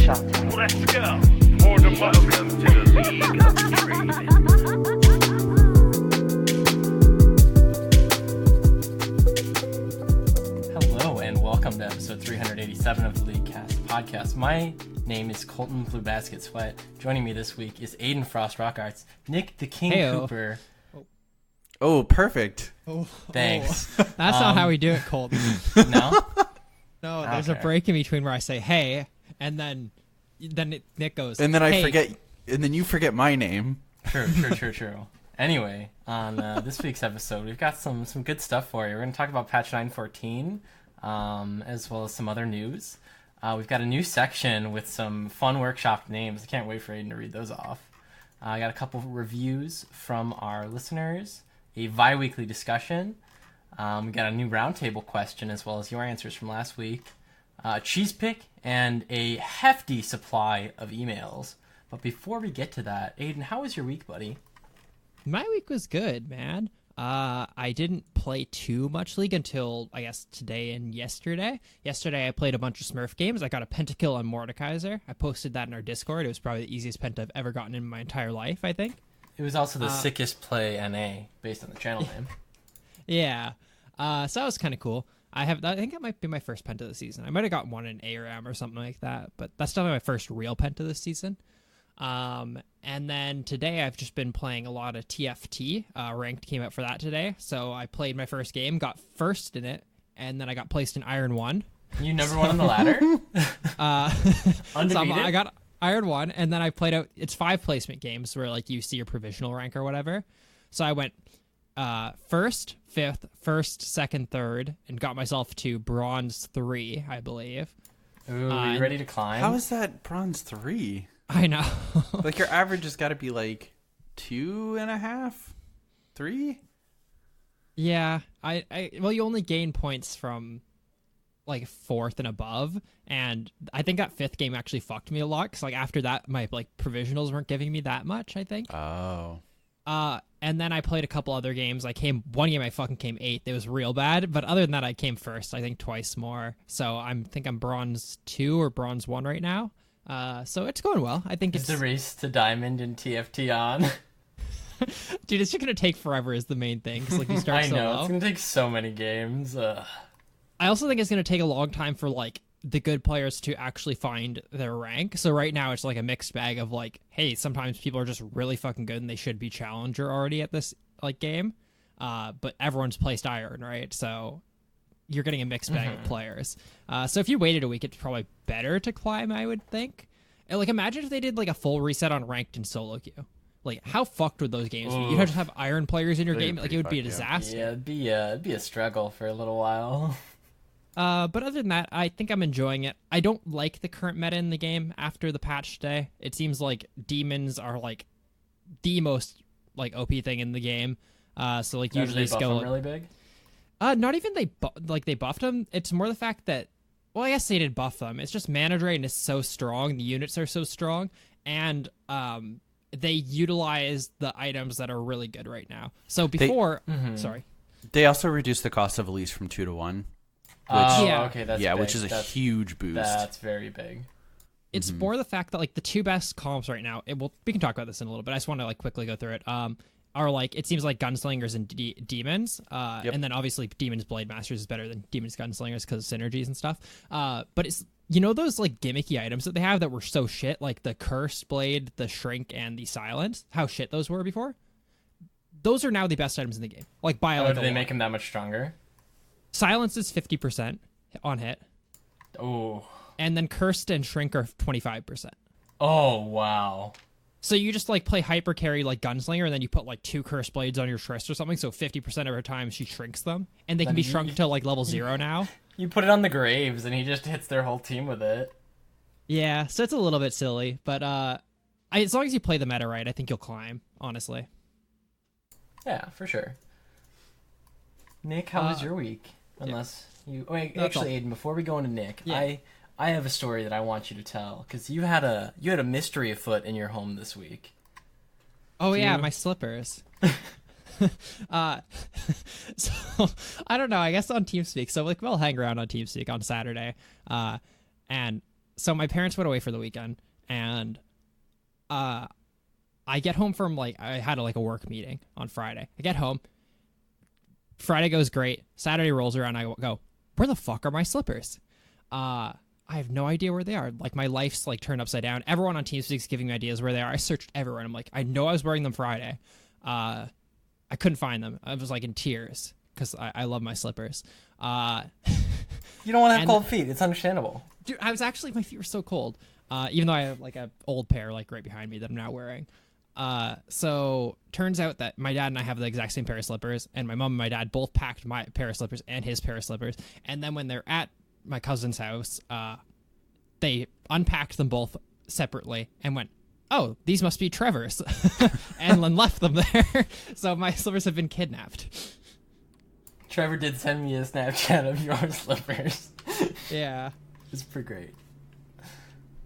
Chapter. Let's go. More than welcome to the League of Trading. Hello and welcome to episode 387 of the League Cast podcast. My name is Colton Blue Basket Sweat. Joining me this week is Aiden Frost Rock Arts, Nick the King Cooper. Oh, perfect. Thanks. That's not how we do it, Colton. No? No, there's a break in between where I say hey, and then Nick goes, And then hey. I forget, and then you forget my name. True. Anyway, on this week's episode, we've got some good stuff for you. We're going to talk about patch 9.14, as well as some other news. We've got a new section with some fun workshop names. I can't wait for Aiden to read those off. I got a couple of reviews from our listeners, a bi-weekly discussion. We got a new roundtable question, as well as your answers from last week. A cheese pick, and a hefty supply of emails. But before we get to that, Aiden, how was your week, buddy? My week was good, man. I didn't play too much League until, I guess, today and yesterday. Yesterday, I played a bunch of Smurf games. I got a pentakill on Mordekaiser. I posted that in our Discord. It was probably the easiest penta I've ever gotten in my entire life, I think. It was also the sickest play NA, based on the channel name. Yeah. So that was kind of cool. I think it might be my first penta this season. I might have got one in ARAM or something like that, but that's definitely my first real penta this season. And then today I've just been playing a lot of TFT. Ranked came out for that today, so I played my first game, got first in it, and then I got placed in Iron 1. You number one on the ladder? Undefeated? So I got Iron 1, and then I played out, it's 5 placement games where like you see your provisional rank or whatever. So I went first, fifth, first, second, third, and got myself to bronze 3, I believe. Ooh, are you ready to climb? How is that bronze 3? I know. Like your average has got to be like 2.5, 3. Yeah, well, you only gain points from like 4th and above, and I think that 5th game actually fucked me a lot because like after that my like provisionals weren't giving me that much, I think. Oh. And then I played a couple other games. One game I fucking came 8th. It was real bad, but other than that I came first, I think twice more. So I think I'm bronze 2 or bronze 1 right now. So it's going well. I think Is the race to diamond in TFT on? Dude, it's just gonna take forever is the main thing. 'Cause, like, you start I so know, low. it's gonna take so many games. I also think it's gonna take a long time for like the good players to actually find their rank. So right now it's like a mixed bag of like, hey, sometimes people are just really fucking good and they should be challenger already at this like game. But everyone's placed iron, right? So you're getting a mixed bag of players. So if you waited a week, it's probably better to climb, I would think. And like, imagine if they did like a full reset on ranked and solo queue. Like, how fucked would those games be? You'd have to have iron players in your game. Like, it would be a disaster. Yeah, it'd be a struggle for a little while. But other than that, I think I'm enjoying it. I don't like the current meta in the game after the patch today. It seems like demons are like the most like OP thing in the game. So like usually they buff them really big. Not even they buffed them. It's more the fact that, well, I guess they did buff them. It's just mana drain is so strong. The units are so strong, and they utilize the items that are really good right now. So before, sorry, They also reduced the cost of Elise from 2 to 1. Okay, that's big. Which is a huge boost. That's very big. It's more the fact that like the 2 best comps right now. We can talk about this in a little bit. I just want to like quickly go through it. Are like, it seems like gunslingers and demons, and then obviously demons blade masters is better than demons gunslingers because of synergies and stuff. But it's, you know, those like gimmicky items that they have that were so shit, like the cursed blade, the shrink, and the silence. How shit those were before. Those are now the best items in the game. Like by Oh, like, do they make them that much stronger? Silence is 50% on hit. Oh. And then cursed and shrink are 25%. Oh, wow. So you just like play hyper carry like gunslinger, and then you put like 2 cursed blades on your Trist or something. So 50% of her time she shrinks them, and they can be shrunk to like level 0 now. You put it on the Graves, and he just hits their whole team with it. Yeah, so it's a little bit silly, but as long as you play the meta right, I think you'll climb. Honestly. Yeah, for sure. Nick, how was your week? Unless you, actually, Aiden, before we go into Nick, I have a story that I want you to tell because you had a mystery afoot in your home this week. Oh yeah, my slippers. So I don't know. I guess on TeamSpeak. So like we'll hang around on TeamSpeak on Saturday, and so my parents went away for the weekend, and I get home from I had a work meeting on Friday. I get home. Friday goes great. Saturday rolls around. I go, where the fuck are my slippers? I have no idea where they are. My life's turned upside down. Everyone on TeamSpeak's giving me ideas where they are. I searched everywhere. And I'm like, I know I was wearing them Friday. I couldn't find them. I was in tears because I love my slippers. You don't want to have cold feet. It's understandable. Dude, my feet were so cold. Even though I have a old pair right behind me that I'm not wearing. So turns out that my dad and I have the exact same pair of slippers, and my mom and my dad both packed my pair of slippers and his pair of slippers. And then when they're at my cousin's house, they unpacked them both separately and went, oh, these must be Trevor's, and then left them there. So my slippers have been kidnapped. Trevor did send me a Snapchat of your slippers. Yeah. It's pretty great.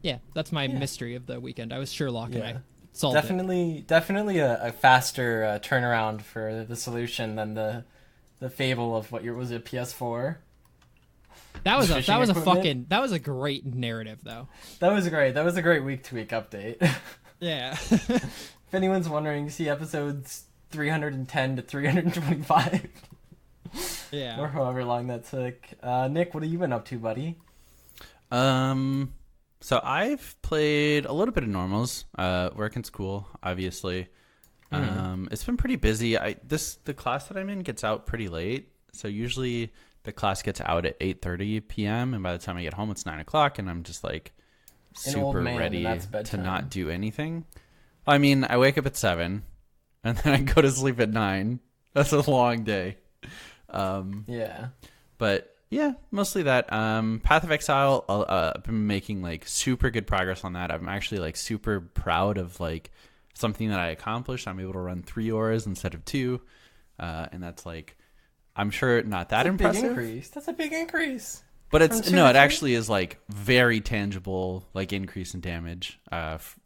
Yeah, that's my mystery of the weekend. I was Sherlock and I solved it. Definitely a faster turnaround for the solution than the fable of was it PS4? That was a great narrative though. That was a great week to week update. Yeah. If anyone's wondering, see episodes 310 to 325. Yeah. Or however long that took. Nick, what have you been up to, buddy? So I've played a little bit of normals, work and school, obviously. It's been pretty busy. The class that I'm in gets out pretty late. So usually the class gets out at 8:30 p.m. and by the time I get home, it's 9 o'clock, and I'm just super ready to not do anything. I mean, I wake up at 7 and then I go to sleep at 9. That's a long day. Yeah. But yeah, mostly that. Path of Exile, I've been making super good progress on that. I'm actually super proud of something that I accomplished. I'm able to run 3 auras instead of 2, and that's I'm sure not that impressive. Big increase. That's a big increase. But it actually is very tangible increase in damage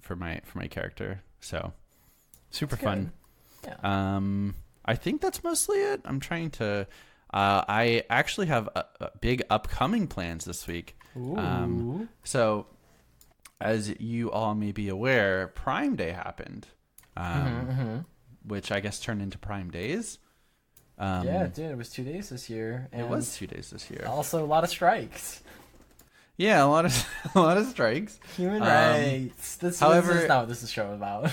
for my character. So super fun. Yeah. I think that's mostly it. I'm trying to. I actually have big upcoming plans this week. Ooh. So, as you all may be aware, Prime Day happened, which I guess turned into Prime Days. Yeah, it did. It was 2 days this year. It was 2 days this year. Also, a lot of strikes. Yeah, a lot of strikes. Human rights. This is not what this show about.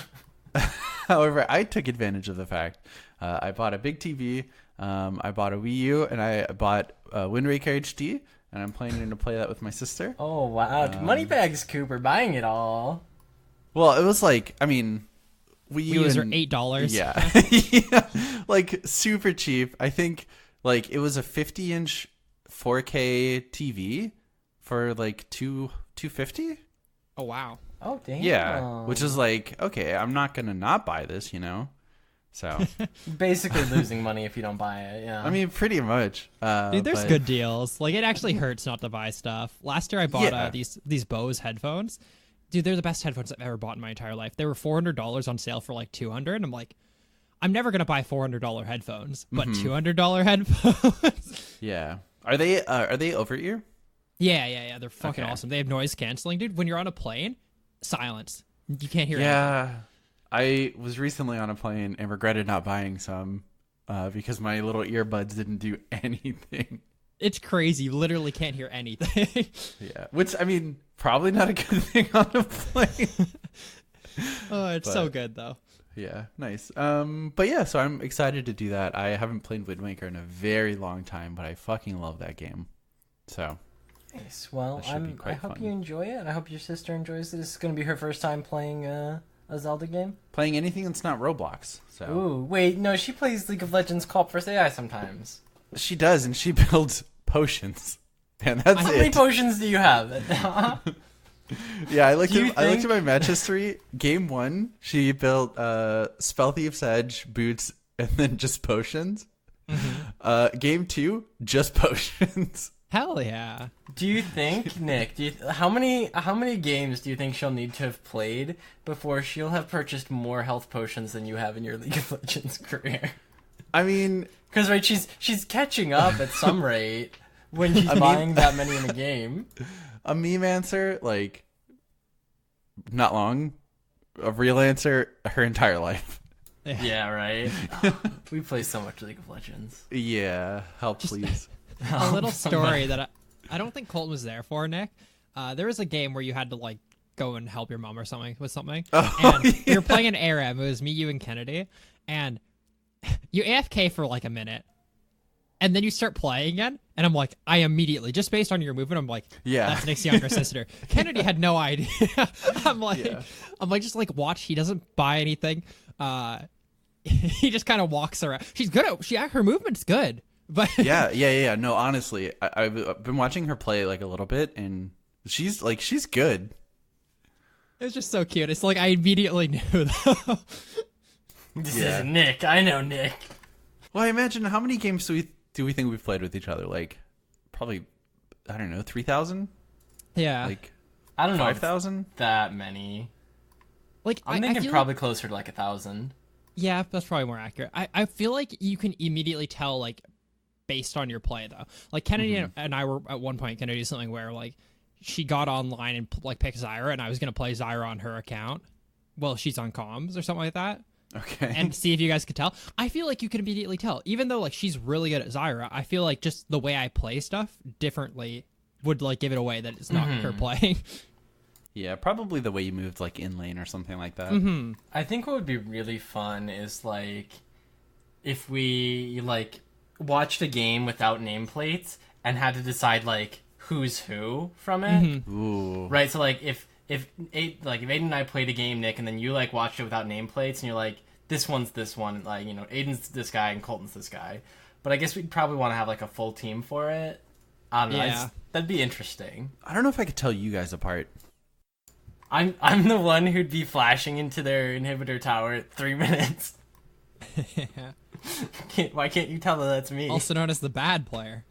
However, I took advantage of the fact I bought a big TV. I bought a Wii U, and I bought Wind Waker HD, and I'm planning to play that with my sister. Oh, wow. Moneybags, Cooper, buying it all. Well, it was Wii U are $8. Yeah. Super cheap. I think, it was a 50-inch 4K TV for, $250. Oh, wow. Oh, damn. Yeah, which is okay, I'm not going to not buy this, So basically losing money if you don't buy it. Yeah. I mean, pretty much. Dude, there's good deals. It actually hurts not to buy stuff. Last year I bought these Bose headphones. Dude, they're the best headphones I've ever bought in my entire life. They were $400 on sale for $200. I'm I'm never gonna buy $400 headphones, but $200 headphones. Yeah. Are they over ear? Yeah. They're fucking awesome. They have noise canceling, dude. When you're on a plane, silence. You can't hear anything. Yeah. I was recently on a plane and regretted not buying some because my little earbuds didn't do anything. It's crazy. You literally can't hear anything. Yeah. Which, I mean, probably not a good thing on a plane. It's so good, though. Yeah, nice. But yeah, so I'm excited to do that. I haven't played Wind Waker in a very long time, but I fucking love that game. So nice. Well, I hope you enjoy it. I hope your sister enjoys it. This is going to be her first time playing a Zelda game. Playing anything that's not Roblox. So. Ooh, wait, no, she plays League of Legends Co-op vs. AI sometimes. She does, and she builds potions. And that's How many potions do you have? Yeah, I looked at my match history. Game 1, she built Spell Thief's Edge, boots, and then just potions. Mm-hmm. Game 2, just potions. Hell yeah. Do you think, Nick, how many games do you think she'll need to have played before she'll have purchased more health potions than you have in your League of Legends career? I mean, because she's catching up at some rate when she's buying that many in a game. A meme answer, like, not long. A real answer, her entire life. Yeah, right. We play so much League of Legends. Yeah, help please. A little story that I don't think Colton was there for, Nick. There was a game where you had to like go and help your mom or something with something. Oh, And we were playing an ARM. It was me, you, and Kennedy. And you AFK for like a minute. And then you start playing again. And I'm like, I immediately, just based on your movement, I'm like, Yeah. that's Nick's younger sister. Kennedy had no idea. I'm like, just like, watch. He doesn't buy anything. He just kind of walks around. She's good at, her movement's good. But Yeah. No, honestly, I've been watching her play like a little bit, and she's good. it's just so cute. It's like I immediately knew though. This Yeah. is Nick. I know Nick. Well, I imagine how many games do we think we've played with each other? Like, probably, I don't know, 3,000? Yeah. Like, I don't know. if 5,000? that many. Like I'm I thinking feel probably closer to like 1,000. Yeah, that's probably more accurate. I feel like you can immediately tell, like, based on your play, though. Like, Kennedy and I were, at one point, Kennedy did something where, like, she got online and, like, picked Zyra, and I was going to play Zyra on her account. Well, she's on comms or something like that. Okay. And see if you guys could tell. I feel like you can immediately tell. Even though, like, she's really good at Zyra, I feel like just the way I play stuff differently would, like, give it away that it's not her playing. Yeah, probably the way you moved, like, in lane or something like that. I think what would be really fun is like if we like watched a game without nameplates and had to decide like who's who from it. Ooh. Right, so like if Aiden and I played a game, Nick, and then you like watched it without nameplates and you're like, this one's this one, like, you know, Aiden's this guy and Colton's this guy. But I guess we'd probably want to have like a full team for it. I don't know. Yeah. That'd be interesting. I don't know if I could tell you guys apart. I'm the one who'd be flashing into their inhibitor tower at 3 minutes. Why can't you tell that that's me? Also known as the bad player.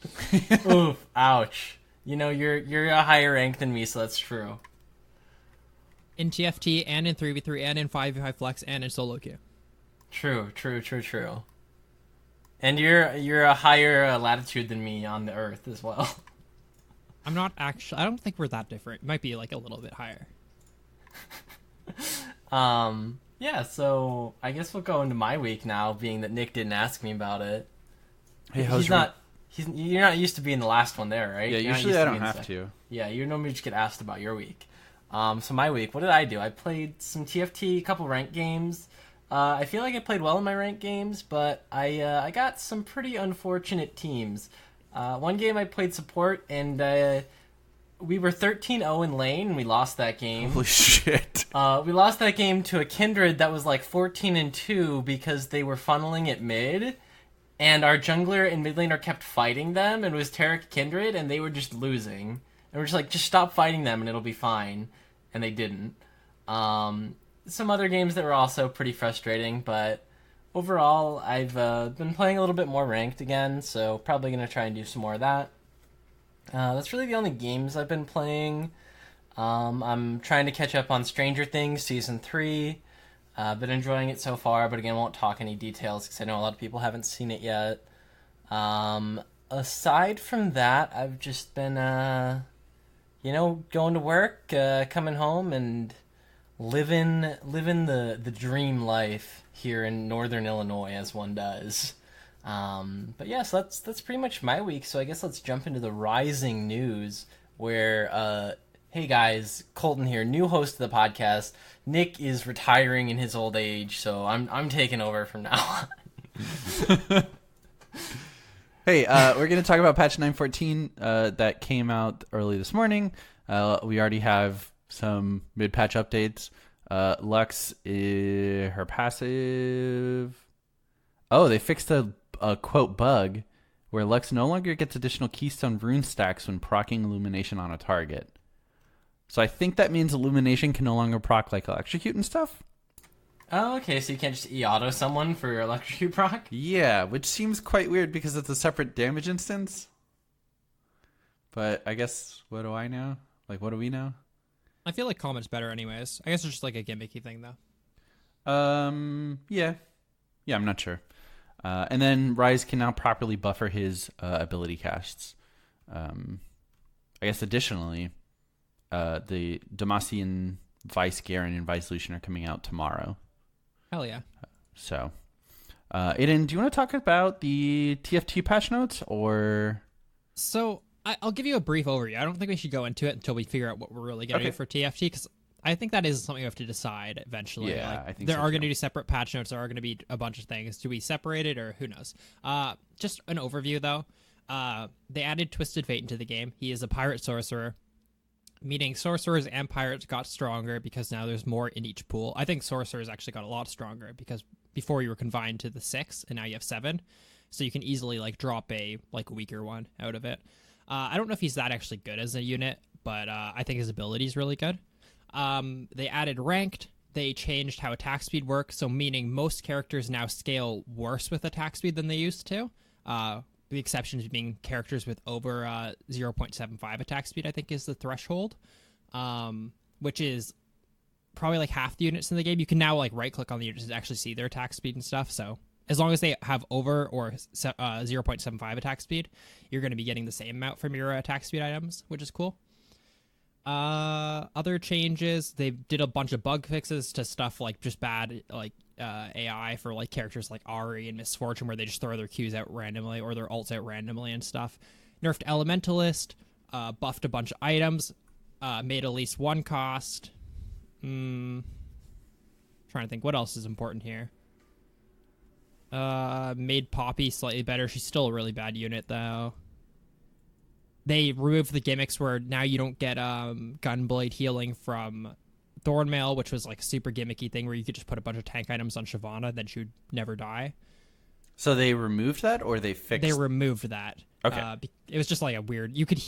Oof, ouch. You know, you're a higher rank than me, so that's true. In TFT and in 3v3 and in 5v5 flex and in solo queue. True. And you're a higher latitude than me on the Earth as well. I'm not actually. I don't think we're that different. It might be like a little bit higher. Yeah, so I guess we'll go into my week now, being that Nick didn't ask me about it. Hey, You're not used to being the last one there, right? Yeah, You're not usually used I to don't being have second. to. Yeah, you normally just get asked about your week. So my week, what did I do? I played some TFT, a couple ranked games. I feel like I played well in my ranked games, but I got some pretty unfortunate teams. One game I played support, and we were 13-0 in lane, and we lost that game. Holy shit. We lost that game to a Kindred that was like 14-2 because they were funneling at mid, and our jungler and mid laner kept fighting them, and it was Taric Kindred, and they were just losing. And we're just like, just stop fighting them and it'll be fine. And they didn't. Some other games that were also pretty frustrating, but overall, I've been playing a little bit more ranked again, so probably going to try and do some more of that. That's really the only games I've been playing. I'm trying to catch up on Stranger Things Season 3. Been enjoying it so far, but again, won't talk any details because I know a lot of people haven't seen it yet. Aside from that, I've just been, going to work, coming home, and living the dream life here in Northern Illinois, as one does. But yeah, so that's pretty much my week. So I guess let's jump into the rising news, where hey guys, Colton here, new host of the podcast. Nick is retiring in his old age, so I'm taking over from now on. Hey, we're going to talk about patch 9.14 that came out early this morning. We already have some mid-patch updates. Lux, her passive... Oh, they fixed a quote bug where Lux no longer gets additional keystone rune stacks when proccing illumination on a target. So I think that means illumination can no longer proc like electrocute and stuff. Oh, okay, so you can't just E-auto someone for your electrocute proc? Yeah, which seems quite weird because it's a separate damage instance. But I guess, what do I know? Like, what do we know? I feel like Comet's better anyways. I guess it's just like a gimmicky thing, though. Yeah, I'm not sure. And then Ryze can now properly buffer his ability casts. I guess additionally, the Demacian, Vice Garen, and Vice Lucian are coming out tomorrow. Hell yeah. So, Aiden, do you want to talk about the TFT patch notes or? So I'll give you a brief overview. I don't think we should go into it until we figure out what we're really going to do for TFT, because I think that is something we have to decide eventually. Yeah, I think there so are too. going to be separate patch notes. There are going to be a bunch of things. Do we separate it, or who knows? Just an overview, though. They added Twisted Fate into the game. He is a pirate sorcerer, meaning sorcerers and pirates got stronger because now there's more in each pool. I think sorcerers actually got a lot stronger because before you were confined to the 6, and now you have 7. So you can easily like drop a like weaker one out of it. I don't know if he's that actually good as a unit, but I think his ability is really good. They added ranked. They changed how attack speed works, so meaning most characters now scale worse with attack speed than they used to. The exceptions being characters with over 0.75 attack speed, I think, is the threshold, which is probably like half the units in the game. You can now like right click on the units to actually see their attack speed and stuff. So as long as they have over or 0.75 attack speed, you're going to be getting the same amount from your attack speed items, which is cool. Other changes, they did a bunch of bug fixes to stuff like just bad like AI for like characters like Ari and Misfortune, where they just throw their Qs out randomly or their ults out randomly and stuff. Nerfed Elementalist, buffed a bunch of items, made at least one cost. Trying to think what else is important here. Made Poppy slightly better. She's still a really bad unit though. They removed the gimmicks where now you don't get Gunblade healing from Thornmail, which was like a super gimmicky thing where you could just put a bunch of tank items on Shyvana, then she would never die. So they removed that, or they fixed? They removed that. Okay. It was just like a weird. You could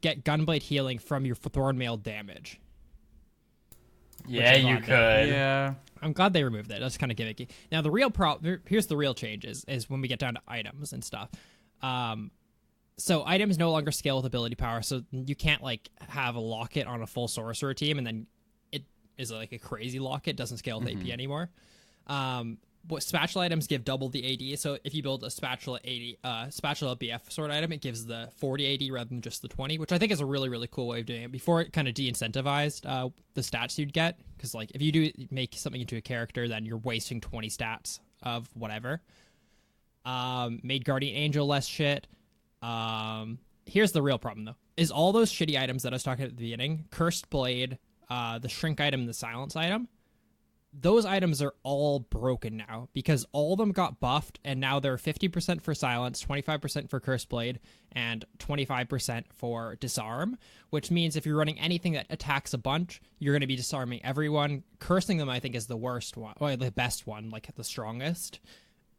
get Gunblade healing from your Thornmail damage. Yeah, you could. Yeah. I'm glad they removed that. That's kind of gimmicky. Now the real here's the real change is when we get down to items and stuff. So items no longer scale with ability power, so you can't like have a locket on a full sorcerer team and then it is like a crazy locket, doesn't scale with AP anymore. What spatula items give double the AD, so if you build a spatula BF sort item, it gives the 40 AD rather than just the 20, which I think is a really, really cool way of doing it. Before it kind of de-incentivized the stats you'd get, because like if you do make something into a character, then you're wasting 20 stats of whatever. Made Guardian Angel less shit. Here's the real problem though, is all those shitty items that I was talking about at the beginning, Cursed Blade, the Shrink item, the Silence item, those items are all broken now because all of them got buffed and now they're 50% for Silence, 25% for Cursed Blade, and 25% for Disarm, which means if you're running anything that attacks a bunch, you're going to be disarming everyone. Cursing them, I think, is the worst one, or the best one, like the strongest.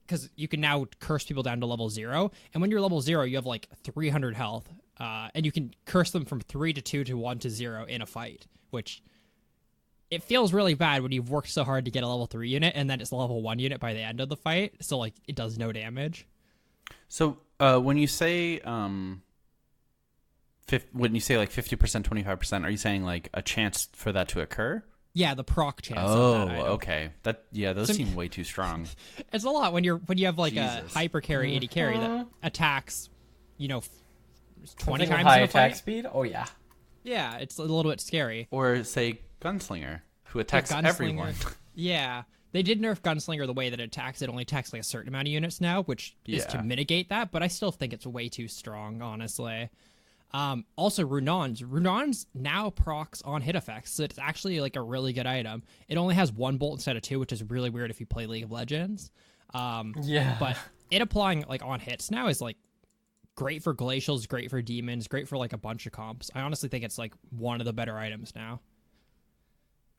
Because you can now curse people down to level 0. And when you're level 0, you have like 300 health. And you can curse them from 3 to 2 to 1 to 0 in a fight. Which, it feels really bad when you've worked so hard to get a level 3 unit. And then it's a level 1 unit by the end of the fight. So like, it does no damage. So when you say like 50%, 25%, are you saying like a chance for that to occur? Yeah, the proc chance. Oh, of that item. okay. Those seem way too strong. It's a lot when you have like a Jesus. hyper carry, 80 carry that attacks, 20 Something times with high in a attack fight. speed? Oh, yeah. Yeah, it's a little bit scary. Or say Gunslinger, who attacks Gunslinger. everyone. Yeah, they did nerf Gunslinger the way that it attacks. It only attacks like a certain amount of units now, which is to mitigate that. But I still think it's way too strong, honestly. Also, Runon's now procs on hit effects, so it's actually like a really good item. It only has 1 bolt instead of 2, which is really weird if you play League of Legends. Yeah. But it applying like on hits now is like great for glacials, great for demons, great for like a bunch of comps. I honestly think it's like one of the better items now.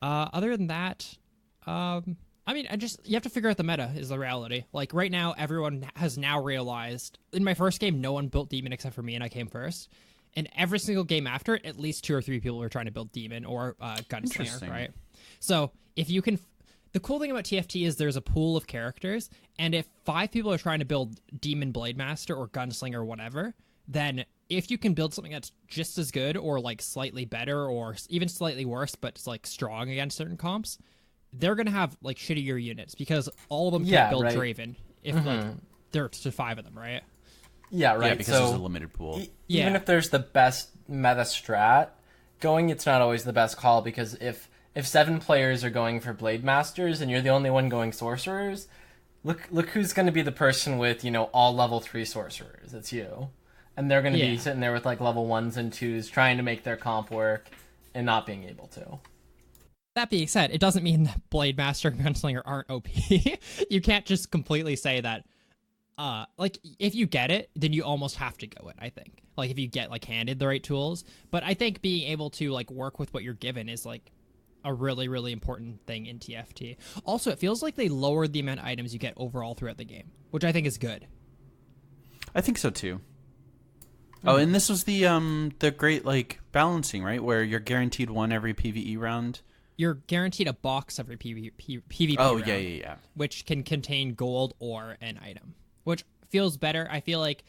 Other than that, I mean, you have to figure out the meta is the reality. Like right now, everyone has now realized. In my first game, no one built demon except for me, and I came first. And every single game after it, at least 2 or 3 people are trying to build demon or gunslinger, right? So if you can, the cool thing about TFT is there's a pool of characters, and if 5 people are trying to build demon blade master or gunslinger or whatever, then if you can build something that's just as good or like slightly better or even slightly worse, but it's like strong against certain comps, they're gonna have like shittier units because all of them can't build Draven if like there's 5 of them, right? Yeah, right. Yeah, because there's a limited pool. Even if there's the best meta strat, it's not always the best call, because if 7 players are going for Blade Masters and you're the only one going Sorcerers, look who's going to be the person with, all level 3 Sorcerers. It's you. And they're going to be sitting there with like level 1s and 2s trying to make their comp work and not being able to. That being said, it doesn't mean that Blade Master and Gunslinger aren't OP. You can't just completely say that. Like, if you get it, then you almost have to go it, I think. Like, if you get, like, handed the right tools. But I think being able to, like, work with what you're given is, like, a really, really important thing in TFT. Also, it feels like they lowered the amount of items you get overall throughout the game, which I think is good. I think so, too. Oh, and this was the great, like, balancing, right? Where you're guaranteed 1 every PvE round. You're guaranteed a box every PvP round. round. Yeah. Which can contain gold or an item. Which feels better. I feel like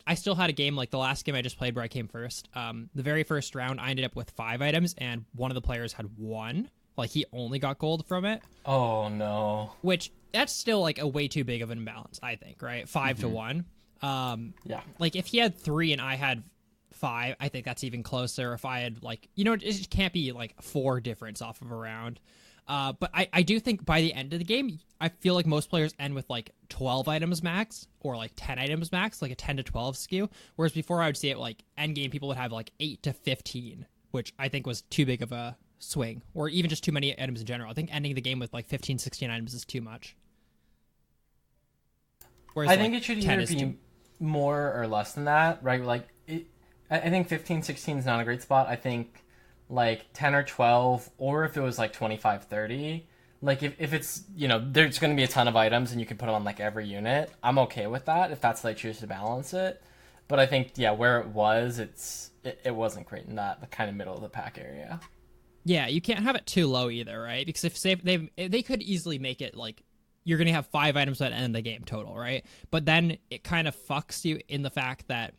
I still had a game, like the last game I just played where I came first. The very first round, I ended up with 5 items, and one of the players had 1. Like, he only got gold from it. Oh, no. Which, that's still, like, a way too big of an imbalance, I think, right? 5 to 1. Yeah. Like, if he had 3 and I had 5, I think that's even closer. If I had, like, it just can't be, like, 4 difference off of a round. But I do think by the end of the game, I feel like most players end with like 12 items max or like 10 items max, like a 10 to 12 skew. Whereas before I would see it like end game people would have like 8 to 15, which I think was too big of a swing, or even just too many items in general. I think ending the game with like 15, 16 items is too much. Whereas, I think it should either be more or less than that, right? Like, I think 15, 16 is not a great spot. I think like 10 or 12, or if it was like 25, 30, like if it's, there's going to be a ton of items and you can put them on like every unit, I'm okay with that if that's how they choose to balance it. But I think, where it was, it wasn't great in that the kind of middle of the pack area. Yeah, you can't have it too low either, right? Because if they could easily make it like you're going to have 5 items at the end of the game total, right? But then it kind of fucks you in the fact that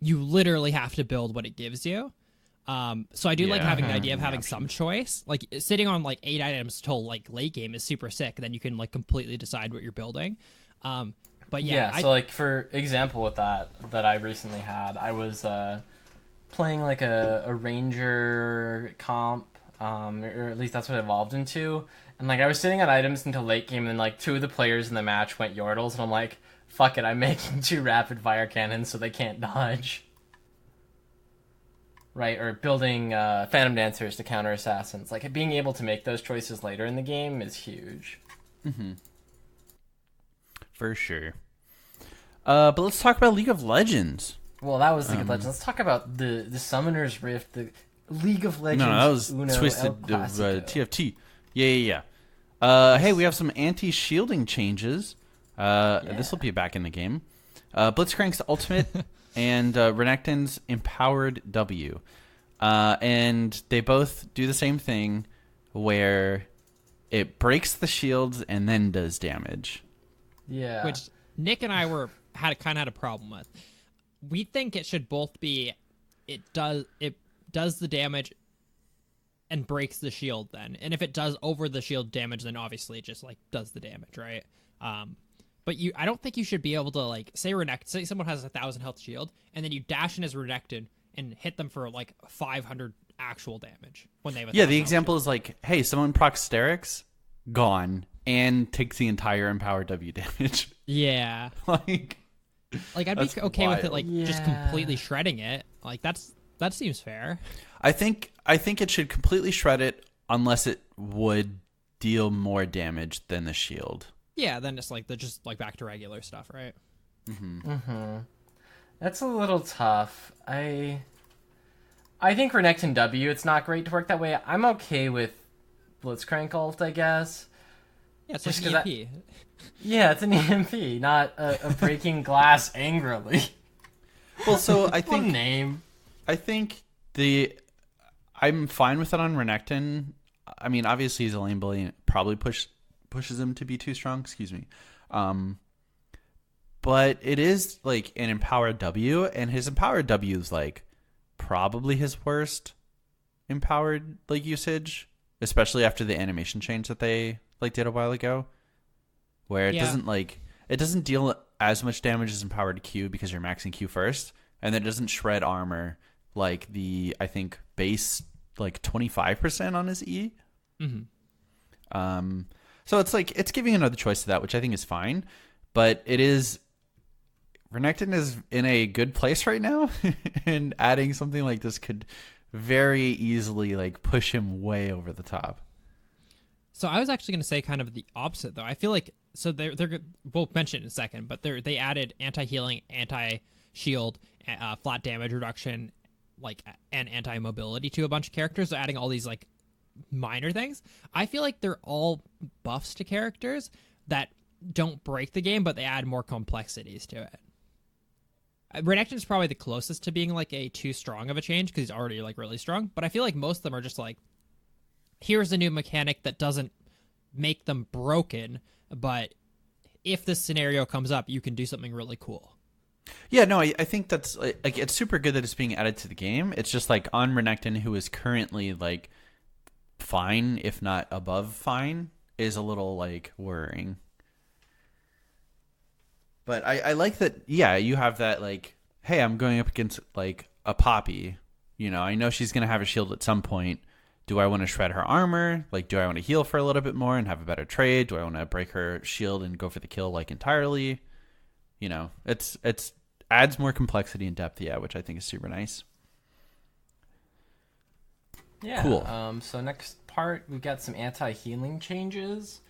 you literally have to build what it gives you. So I do like having the idea of having some choice. Like, sitting on like 8 items till like late game is super sick. Then you can like completely decide what you're building. But so like for example with that I recently had, I was playing like a ranger comp, or at least that's what it evolved into. And like I was sitting on items until late game, and then like 2 of the players in the match went Yordles, and I'm like, fuck it, I'm making 2 rapid fire cannons so they can't dodge. Right, or building Phantom Dancers to counter assassins. Like, being able to make those choices later in the game is huge. Mm-hmm. For sure. But let's talk about League of Legends. Well, that was League of Legends. Let's talk about the Summoner's Rift, the League of Legends. No, that was Uno Twisted TFT. Yeah. Hey, we have some anti-shielding changes. This will be back in the game. Blitzcrank's ultimate and Renekton's empowered W. And they both do the same thing where it breaks the shields and then does damage. Yeah. Which Nick and I had a problem with. We think it should both be it does the damage and breaks the shield then. And if it does over the shield damage, then obviously it just like does the damage, right? But I don't think you should be able to like say someone has 1,000 health shield and then you dash in as Renekton and hit them for like 500 actual damage when they have the example is like, hey, someone procs Sterix, gone, and takes the entire empowered W damage. Yeah. like I'd be okay with it, like just completely shredding it. Like that seems fair. I think it should completely shred it unless it would deal more damage than the shield. Yeah, then it's like they're just like back to regular stuff, right? That's a little tough. I think Renekton W, it's not great to work that way. I'm okay with Blitzcrank ult, I guess. Yeah, it's just like EMP. Yeah, it's an EMP, not a breaking glass angrily. Well, so I think name. I think I'm fine with it on Renekton. I mean, obviously he's a lane bully and it probably pushes him to be too strong. Excuse me. But it is like an empowered W, and his empowered W is like probably his worst empowered like usage, especially after the animation change that they like did a while ago, where it doesn't deal as much damage as empowered Q because you're maxing Q first, and then it doesn't shred armor like the, I think, base like 25% on his E. So it's like it's giving another choice to that, which I think is fine, but it is Renekton is in a good place right now, and adding something like this could very easily like push him way over the top. So I was actually going to say kind of the opposite, though. I feel like they're we'll mention it in a second, but they added anti-healing, anti-shield, flat damage reduction, like and anti-mobility to a bunch of characters. They're adding all these like minor things. I feel like they're all buffs to characters that don't break the game, but they add more complexities to it. Renekton is probably the closest to being like a too strong of a change because he's already like really strong. But I feel like most of them are just like, here's a new mechanic that doesn't make them broken, but if this scenario comes up, you can do something really cool. Yeah, no, I think that's like it's super good that it's being added to the game. It's just like on Renekton, who is currently like fine, if not above fine, is a little like worrying. But I like that, yeah, you have that, like, hey, I'm going up against, like, a Poppy. You know, I know she's going to have a shield at some point. Do I want to shred her armor? Like, do I want to heal for a little bit more and have a better trade? Do I want to break her shield and go for the kill, like, entirely? You know, it's adds more complexity and depth, yeah, which I think is super nice. Yeah. Cool. So next part, we've got some anti-healing changes.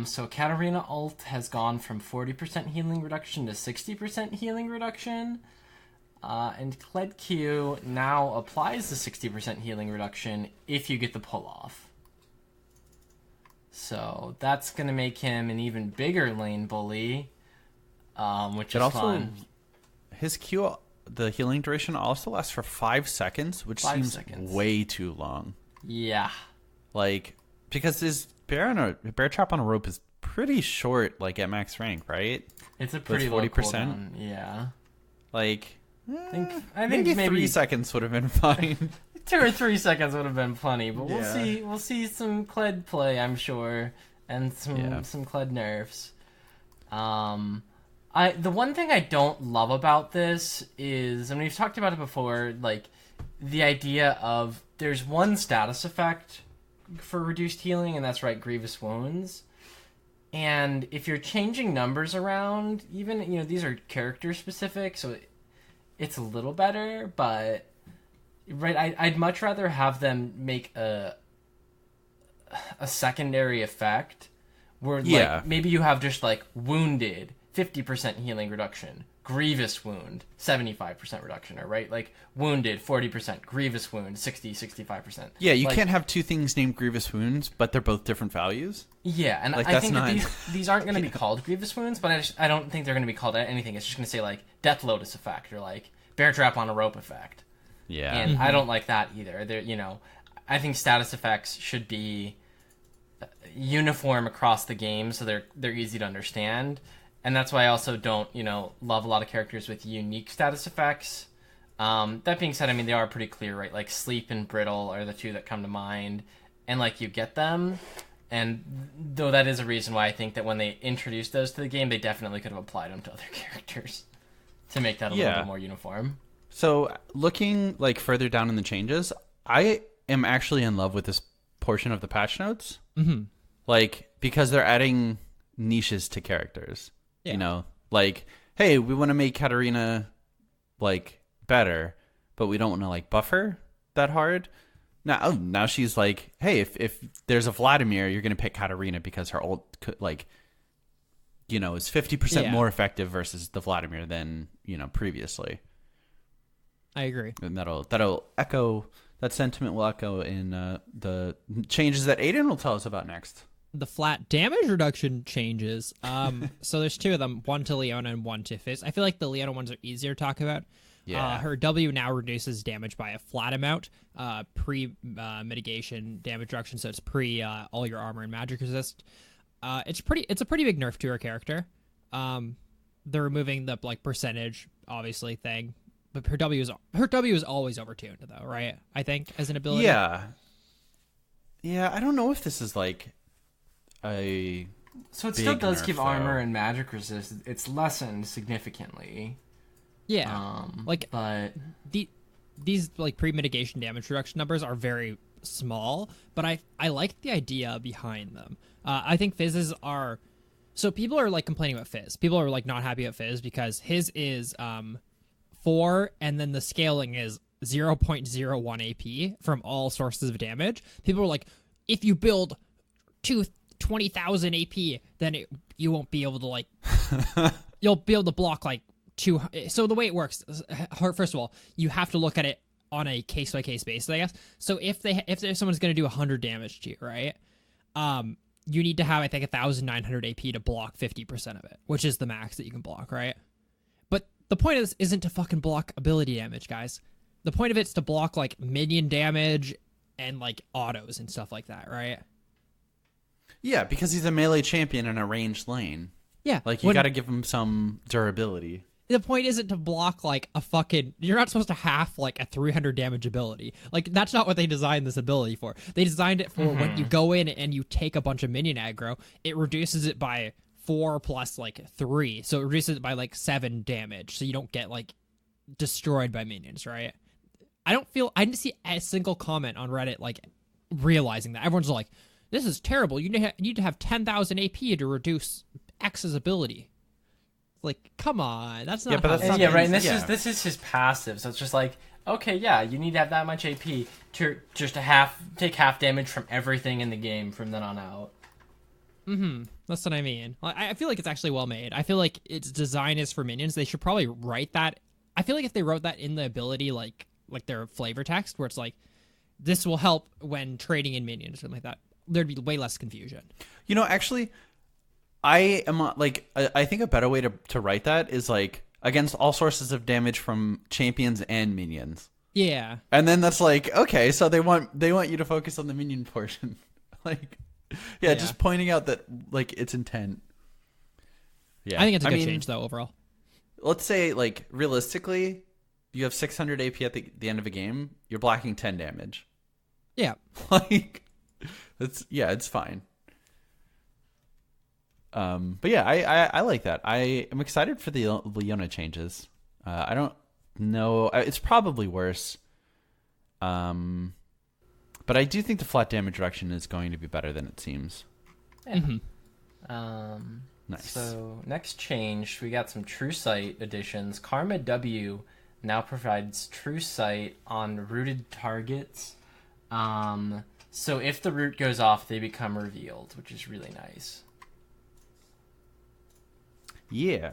So Katarina ult has gone from 40% healing reduction to 60% healing reduction. And Kled Q now applies the 60% healing reduction if you get the pull off. So that's going to make him an even bigger lane bully, which is fun. His Q, the healing duration also lasts for 5 seconds, which seems way too long. Yeah. Like, because his bear trap on a rope is pretty short, like at max rank, right? It's a pretty low cooldown. Yeah. Like, I think maybe 3 seconds would have been fine. 2 or 3 seconds would have been plenty, but Yeah. we'll see some Kled play, I'm sure, and some Kled nerfs. The one thing I don't love about this is, and we've talked about it before, like the idea of there's one status effect for reduced healing, and that's right, grievous wounds. And if you're changing numbers around, even, you know, these are character specific, so it's a little better, but right, I'd much rather have them make a secondary effect where like maybe you have just like wounded 50% healing reduction, grievous wound 75% reduction, or right, like wounded 40%, grievous wound 65%. Yeah, you can't have two things named grievous wounds, but they're both different values. Yeah, and like, I think that these aren't going to be called grievous wounds, but I don't think they're going to be called anything. It's just going to say like Death Lotus effect or like Bear Trap on a rope effect. Yeah, and I don't like that either. They're, you know, I think status effects should be uniform across the game, so they're easy to understand. And that's why I also don't, you know, love a lot of characters with unique status effects. That being said, I mean, they are pretty clear, right? Like Sleep and Brittle are the two that come to mind. And, like, you get them. And though that is a reason why I think that when they introduced those to the game, they definitely could have applied them to other characters to make that a little bit more uniform. So looking, like, further down in the changes, I am actually in love with this portion of the patch notes. Mm-hmm. Like, because they're adding niches to characters. Yeah. You know, like, hey, we want to make Katarina, like, better, but we don't want to, like, buff her that hard. Now she's like, hey, if there's a Vladimir, you're going to pick Katarina because her ult, like, you know, is 50% more effective versus the Vladimir than, you know, previously. I agree. And that'll echo, that sentiment will echo in the changes that Aiden will tell us about next. The flat damage reduction changes. So there's two of them, one to Leona and one to Fizz. I feel like the Leona ones are easier to talk about. Yeah. Her W now reduces damage by a flat amount, pre-mitigation damage reduction, so it's pre all your armor and magic resist. It's a pretty big nerf to her character. They're removing the like percentage, obviously, thing. But her W is always overtuned though, right? I think as an ability. Yeah. Yeah, I don't know if this is like so it still does give armor and magic resist. It's lessened significantly. Yeah, but the these like pre-mitigation damage reduction numbers are very small, but I like the idea behind them. I think Fizz's are, so people are like complaining about Fizz. People are like not happy about Fizz because his is 4, and then the scaling is 0.01 AP from all sources of damage. People are like, if you build 20,000 AP, then you won't be able to like, you'll be able to block like 2. So the way it works, first of all, you have to look at it on a case by case basis, I guess. So if someone's going to do 100 damage to you, right? You need to have, I think, 1,900 AP to block 50% of it, which is the max that you can block, right? But the point of this isn't to fucking block ability damage, guys. The point of it's to block like minion damage and like autos and stuff like that, right? Yeah, because he's a melee champion in a ranged lane. Yeah. Like, you got to give him some durability. The point isn't to block like a fucking, you're not supposed to half like a 300 damage ability. Like, that's not what they designed this ability for. They designed it for when you go in and you take a bunch of minion aggro, it reduces it by 4 plus like 3. So it reduces it by like 7 damage. So you don't get like destroyed by minions, right? I didn't see a single comment on Reddit like realizing that. Everyone's like, this is terrible. You need to have 10,000 AP to reduce X's ability. Like, come on, that's not. Yeah, but how that's not. Yeah, right. And Yeah. this is his passive, so it's just like, okay, yeah, you need to have that much AP to just take half damage from everything in the game from then on out. That's what I mean. I feel like it's actually well made. I feel like its design is for minions. They should probably write that. I feel like if they wrote that in the ability, like their flavor text, where it's like, this will help when trading in minions, something like that, there'd be way less confusion. You know, actually, I am like, I think a better way to write that is like, against all sources of damage from champions and minions. Yeah. And then that's like, okay, so they want you to focus on the minion portion. Like, yeah, just pointing out that like its intent. Yeah. I think it's a good change though overall. Let's say like realistically, you have 600 AP at the end of a game, you're blocking 10 damage. Yeah. Like, it's fine. But yeah, I like that. I am excited for the Leona changes. I don't know. It's probably worse. But I do think the flat damage reduction is going to be better than it seems. Yeah. Nice. So next change, we got some True Sight additions. Karma W now provides True Sight on rooted targets. So if the root goes off, they become revealed, which is really nice. Yeah.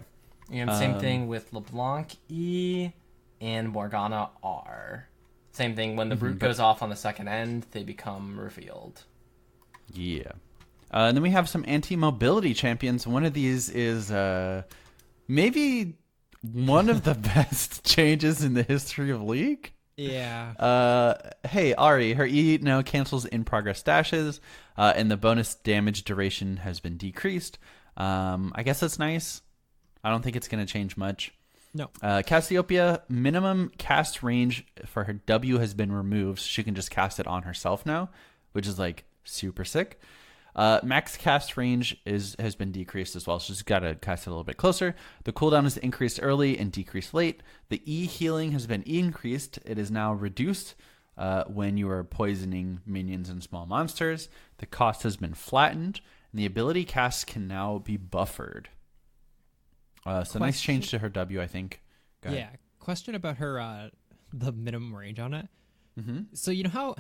And same thing with LeBlanc E and Morgana R. Same thing, when the root goes off on the second end, they become revealed. Yeah. And then we have some anti-mobility champions. One of these is maybe one of the best changes in the history of League. Yeah. Hey, Ari, her E now cancels in-progress dashes, and the bonus damage duration has been decreased. I guess that's nice. I don't think it's going to change much. No. Cassiopeia, minimum cast range for her W has been removed, so she can just cast it on herself now, which is like super sick. Max cast range has been decreased as well, so she's got to cast it a little bit closer. The cooldown is increased early and decreased late. The E healing has been increased. It is now reduced when you are poisoning minions and small monsters. The cost has been flattened, and the ability casts can now be buffered. So nice change to her W, I think. Go ahead. Yeah. Question about her, the minimum range on it. Mm-hmm. So you know how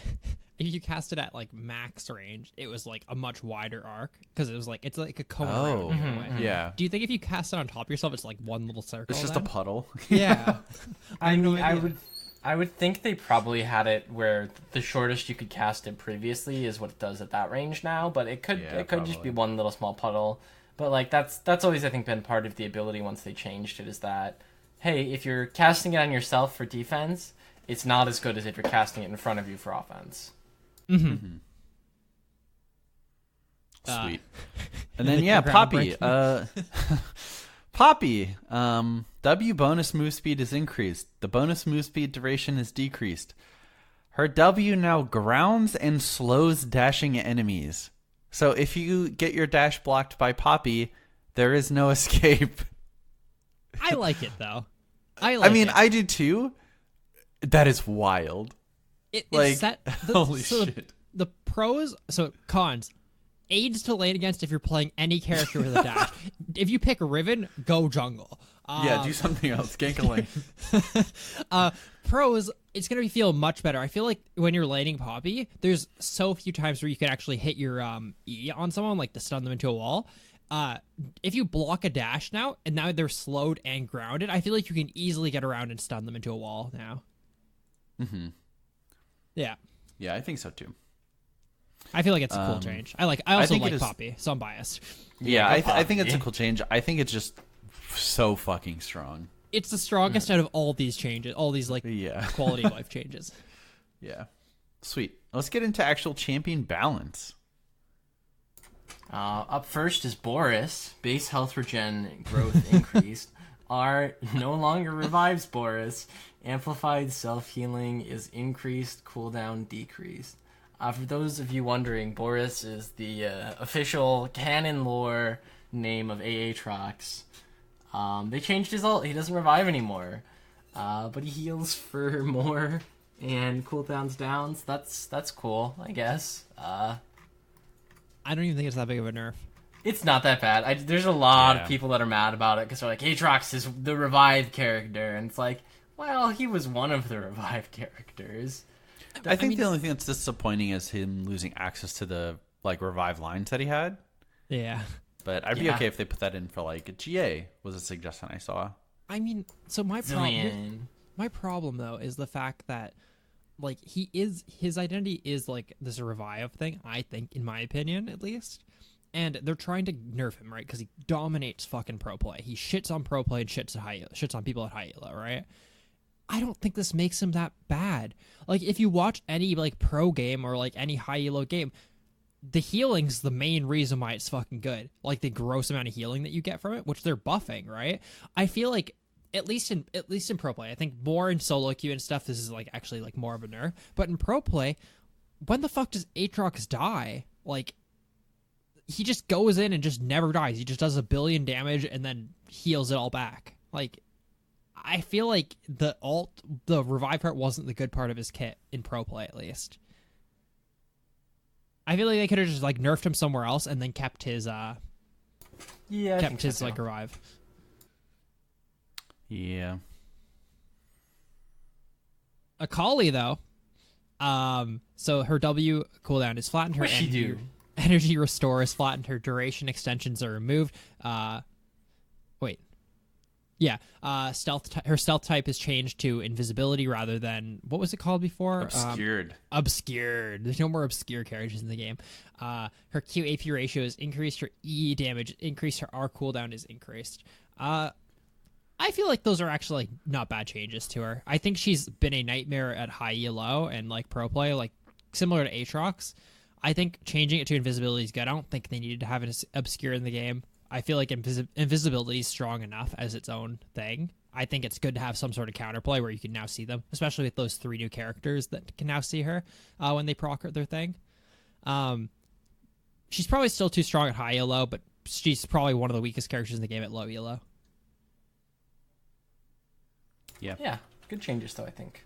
if you cast it at like max range, it was like a much wider arc because it's like a cone around you in a way. Yeah. Do you think if you cast it on top of yourself, it's like one little circle? It's just then? a puddle. Yeah. I mean, I would think they probably had it where the shortest you could cast it previously is what it does at that range now, but it could just be one little small puddle. But like that's always, I think, been part of the ability once they changed it, is that, hey, if you're casting it on yourself for defense, it's not as good as if you're casting it in front of you for offense. Mm-hmm. Sweet. And then yeah, Poppy. Poppy. W bonus move speed is increased. The bonus move speed duration is decreased. Her W now grounds and slows dashing enemies. So if you get your dash blocked by Poppy, there is no escape. I like it though. I mean, I do too. That is wild. It's Like, set. holy shit. The pros, so cons. Aids to lane against if you're playing any character with a dash. If you pick Riven, go jungle. Yeah, do something else. Gank a lane. Pros, it's going to feel much better. I feel like when you're laning Poppy, there's so few times where you can actually hit your E on someone, like to stun them into a wall. If you block a dash now, and now they're slowed and grounded, I feel like you can easily get around and stun them into a wall now. Mm-hmm. Yeah. Yeah, I think so too. I feel like it's a cool change. I also think it like is- Poppy, so I'm biased. Yeah, I think it's a Poppy. cool change. I think it's just so fucking strong. It's the strongest out of all these changes, all these like Yeah. quality of life changes. Yeah. Sweet. Let's get into actual champion balance. Up first is Boris. Base health regen growth increased. R no longer revives Boris. Amplified self-healing is increased, cooldown decreased. For those of you wondering, Boris is the official canon lore name of Aatrox. They changed his ult. He doesn't revive anymore. But he heals for more and cooldowns down. So that's cool, I guess. I don't even think it's that big of a nerf. It's not that bad. There's a lot Yeah. of people that are mad about it because they're like, Aatrox is the revived character. And it's like, well, he was one of the revived characters. I think the only thing that's disappointing is him losing access to the like revive lines that he had. Yeah. But I'd be Yeah. okay if they put that in for like a GA was a suggestion I saw. I mean, so my problem though is the fact that like his identity is like this revive thing, I think, in my opinion at least. And they're trying to nerf him, right? Because he dominates fucking pro play. He shits on pro play and shits on people at high elo, right? I don't think this makes him that bad. Like, if you watch any like pro game or like any high elo game, the healing's the main reason why it's fucking good. Like the gross amount of healing that you get from it, which they're buffing, right? I feel like at least in pro play, I think more in solo queue and stuff, this is like actually like more of a nerf. But in pro play, when the fuck does Aatrox die? Like, he just goes in and just never dies. He just does 1 billion damage and then heals it all back. Like, I feel like the revive part wasn't the good part of his kit in pro play, at least. I feel like they could have just like nerfed him somewhere else and then kept his I kept think his so, like too. revive. Yeah. Akali though, so her W cooldown is flattened. Her What'd she do? energy restore is flattened. Her duration extensions are removed. Her stealth type is changed to invisibility rather than what was it called before? Obscured. Obscured. There's no more obscure characters in the game. Her Q AP ratio is increased. Her E damage increased. Her R cooldown is increased. I feel like those are actually like, not bad changes to her. I think she's been a nightmare at high elo and like pro play, like similar to Aatrox. I think changing it to invisibility is good. I don't think they needed to have it obscure in the game. I feel like invisibility is strong enough as its own thing. I think it's good to have some sort of counterplay where you can now see them, especially with those 3 new characters that can now see her when they proc their thing. She's probably still too strong at high elo, but she's probably one of the weakest characters in the game at low elo. Yeah. Good changes though, I think.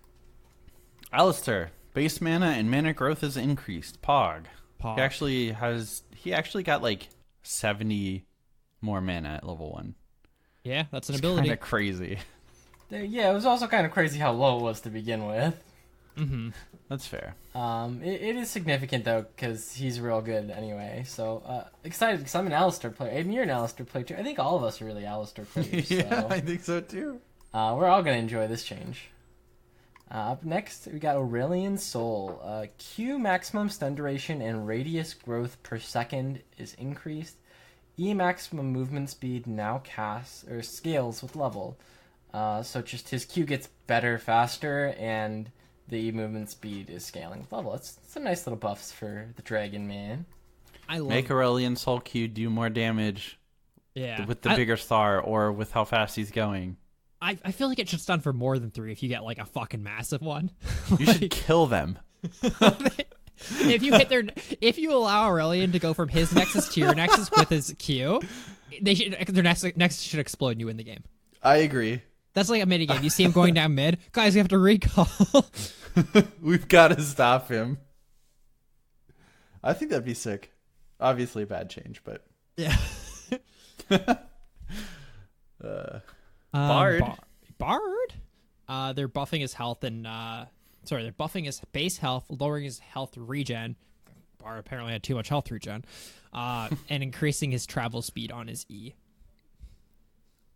Alistair, base mana and mana growth is increased. Pog. Pog. He actually got like 70 more mana at level 1. Yeah, that's an It's ability. kind of crazy. Yeah, it was also kind of crazy how low it was to begin with. Mm-hmm. That's fair. It is significant though because he's real good anyway. So excited because I'm an Alistair player, and you're an Alistair player too. I think all of us are really Alistair players. Yeah, So. I think so too. We're all going to enjoy this change. Up next, we got Aurelian Soul. Q maximum stun duration and radius growth per second is increased. E maximum movement speed now scales with level. So just his Q gets better faster, and the E movement speed is scaling with level. It's some nice little buffs for the Dragon Man. I love Make Aurelian Soul Q do more damage with the I- bigger star or with how fast he's going. I feel like it should stun for more than 3 if you get like a fucking massive one. You should kill them. If you allow Aurelian to go from his nexus to your nexus with his Q, their nexus should explode and you win the game. I agree. That's like a mini game. You see him going down mid, guys. We have to recall. We've got to stop him. I think that'd be sick. Obviously, a bad change, but Yeah. Bard. Bard. They're buffing his health and they're buffing his base health, lowering his health regen. Bard apparently had too much health regen, and increasing his travel speed on his E.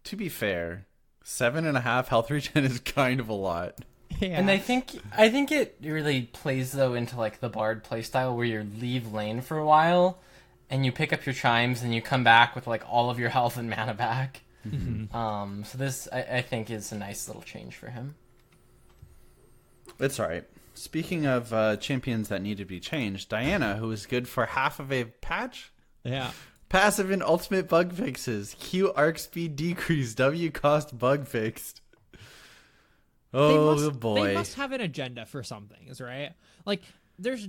To be fair, 7.5 health regen is kind of a lot. Yeah. And I think it really plays though into like the Bard playstyle where you leave lane for a while, and you pick up your chimes and you come back with like all of your health and mana back. Mm-hmm. So this I think is a nice little change for him. It's all right. Speaking of champions that need to be changed, Diana, who was good for half of a patch, Yeah. passive and ultimate bug fixes, Q arc speed decrease, W cost bug fixed. Oh boy! They must have an agenda for some things, right? Like there's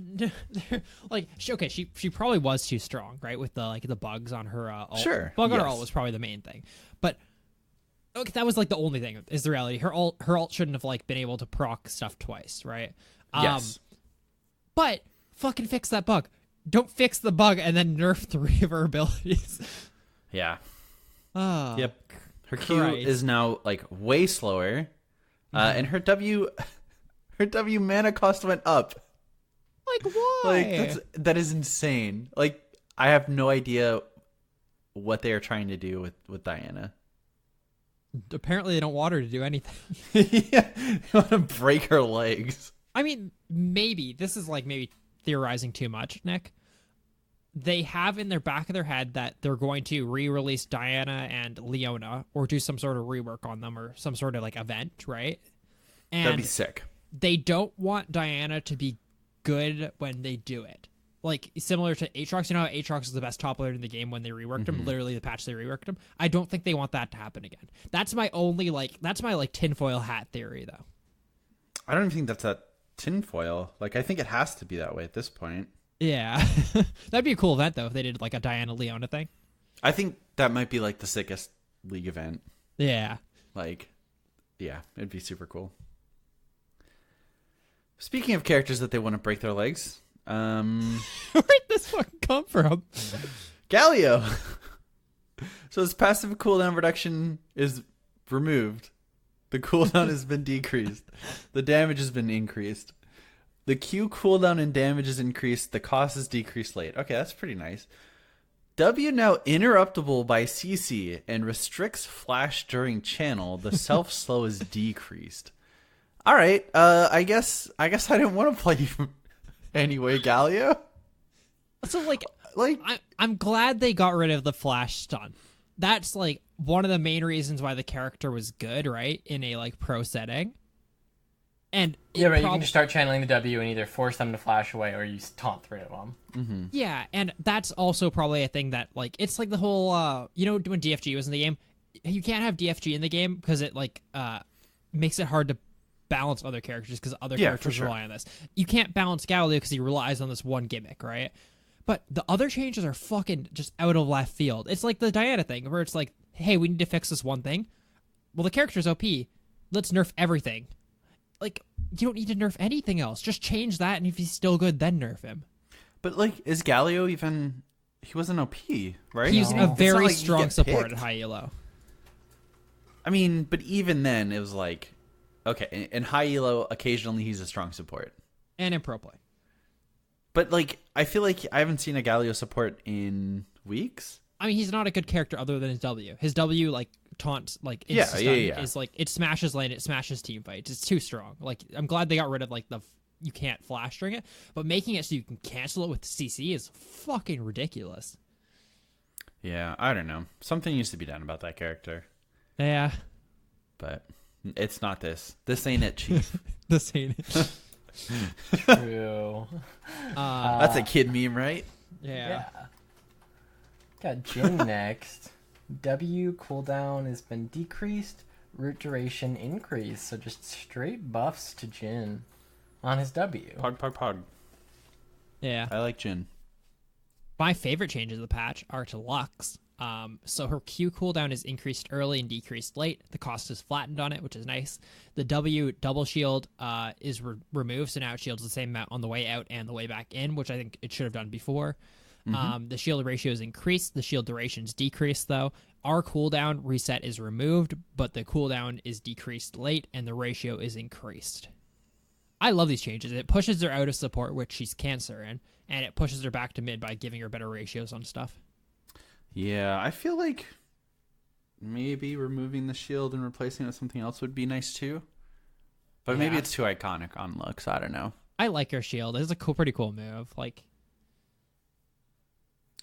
like okay, she probably was too strong, right? With the bugs on her ult. Sure, bug on her yes. ult was probably the main thing, but okay, that was like the only thing is the reality. Her ult shouldn't have like been able to proc stuff twice, right? Yes. But fucking fix that bug. Don't fix the bug and then nerf 3 of her abilities. Yeah. Oh, Yep. Her Q Christ. is now like way slower, and her W mana cost went up. Like why? Like that is insane. Like I have no idea what they are trying to do with Diana. Apparently they don't want her to do anything. Yeah, they want to break her legs. I mean, maybe this is like maybe theorizing too much, Nick. They have in their back of their head that they're going to re-release Diana and Leona or do some sort of rework on them or some sort of like event, right? And That'd be sick. they don't want Diana to be good when they do it. Like similar to Aatrox, you know how Aatrox is the best top laner in the game when they reworked him, literally the patch they reworked him. I don't think they want that to happen again. That's my tinfoil hat theory though. I don't even think that's a tinfoil. Like I think it has to be that way at this point. Yeah. That'd be a cool event though if they did like a Diana Leona thing. I think that might be like the sickest league event. Yeah. Like, yeah, it'd be super cool. Speaking of characters that they want to break their legs, Where'd this fucking come from? Galio. So his passive cooldown reduction is removed. The cooldown has been decreased. The damage has been increased. The Q cooldown and damage is increased. The cost is decreased late. Okay, that's pretty nice. W now interruptible by CC and restricts flash during channel. The self slow is decreased. All right. I guess I didn't want to play you anyway, Galio. So like Like I'm glad they got rid of the flash stun. That's like one of the main reasons why the character was good, right? In a like pro setting. And Yeah, right. You can just start channeling the W and either force them to flash away or you taunt 3 of them. Yeah, and that's also probably a thing that like it's like the whole you know when DFG was in the game, you can't have DFG in the game because it like makes it hard to balance other characters because other characters for sure. rely on this. You can't balance Galileo because he relies on this one gimmick, right? But the other changes are fucking just out of left field. It's like the Diana thing where it's like, hey, we need to fix this one thing. Well, the character's OP. Let's nerf everything. Like, you don't need to nerf anything else. Just change that, and if he's still good, then nerf him. But like, is Galio even? He wasn't OP, right? He's No. a It's not very like you strong get support picked. at high elo. I mean, but even then, it was like, okay, in high elo, occasionally he's a strong support. And in pro play. But like, I feel like I haven't seen a Galio support in weeks. I mean, he's not a good character other than his W. His W, like, taunt, like, Yeah, insta-stun yeah. is like, it smashes lane, it smashes team fights. It's too strong. Like, I'm glad they got rid of, like, you can't flash during it, but making it so you can cancel it with CC is fucking ridiculous. Yeah, I don't know. Something needs to be done about that character. Yeah. But it's not this. This ain't it, Chief. This ain't it. True. That's a kid meme, right? Yeah. Got Jin next. W cooldown has been decreased. Root duration increased. So just straight buffs to Jin on his W. Pog. Yeah. I like Jin. My favorite changes of the patch are to Lux. So her Q cooldown is increased early and decreased late. The cost is flattened on it, which is nice. The W double shield is removed, so now it shields the same amount on the way out and the way back in, which I think it should have done before. The shield ratio is increased. The shield duration is decreased, though. Our cooldown reset is removed, but the cooldown is decreased late, and the ratio is increased. I love these changes. It pushes her out of support, which she's Cancer in, and it pushes her back to mid by giving her better ratios on stuff. Yeah, I feel like maybe removing the shield and replacing it with something else would be nice too. But maybe it's too iconic on looks. I don't know. I like her shield. It's a pretty cool move. Like,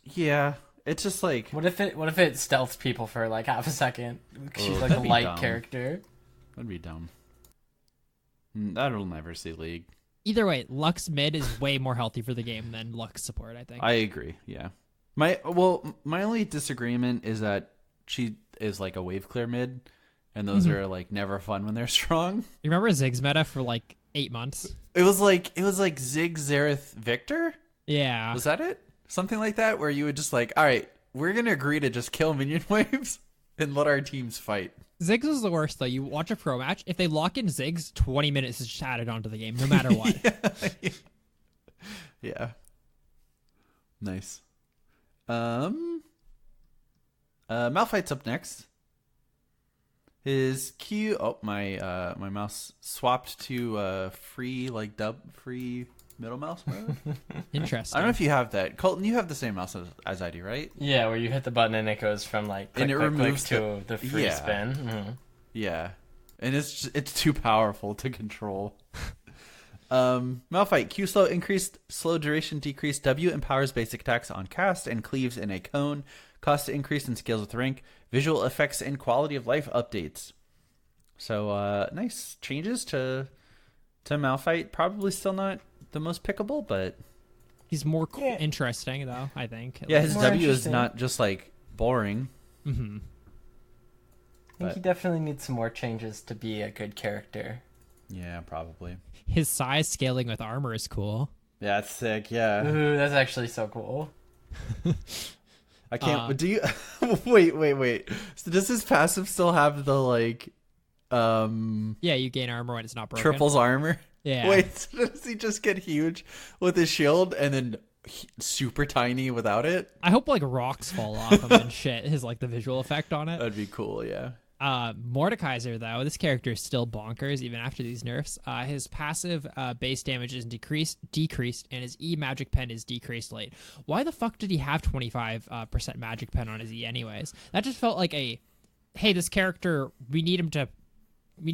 yeah, it's just like What if it stealths people for like half a second? She's like a that'd be light dumb. character. That'd be dumb. That'll never see League. either way, Lux mid is way more healthy for the game than Lux support, I think. I agree. Yeah. My only disagreement is that she is like a wave clear mid, and those are like never fun when they're strong. You remember Ziggs meta for like 8 months? It was like Zig, Xerath, Victor. Yeah. Was that it? Something like that, where you would just like, all right, we're gonna agree to just kill minion waves and let our teams fight. Ziggs is the worst, though. You watch a pro match, if they lock in Ziggs, 20 minutes is just added onto the game, no matter what. Yeah. Nice. Malphite's up next. His Q. Oh, my mouse swapped to free middle mouse mode. Interesting. I don't know if you have that, Colton. You have the same mouse as I do, right? Yeah, where you hit the button and it goes from like click, And it click, click removes to the free yeah. spin. Mm-hmm. Yeah, and it's too powerful to control. Malphite Q slow increased, slow duration decreased. W empowers basic attacks on cast and cleaves in a cone. Cost increase and scales with rank. Visual effects and quality of life updates. So nice changes to Malphite. Probably still not the most pickable, but He's more interesting, though, I think. yeah, his More W is interesting. not just like boring. Mm-hmm. I think he definitely needs some more changes to be a good character. Yeah, probably. His size scaling with armor is cool. Yeah, it's sick. Yeah, Ooh, that's actually so cool. I can't. Do you? wait. So does his passive still have the like? Yeah, you gain armor when it's not broken. Triples armor. Yeah. Wait, so does he just get huge with his shield and then super tiny without it? I hope like rocks fall off him and shit. His like the visual effect on it. That'd be cool. Yeah. Mordekaiser, though, this character is still bonkers even after these nerfs. His passive base damage is decreased, and his E magic pen is decreased late. Why the fuck did he have 25% magic pen on his E anyways? That just felt like hey, this character, we need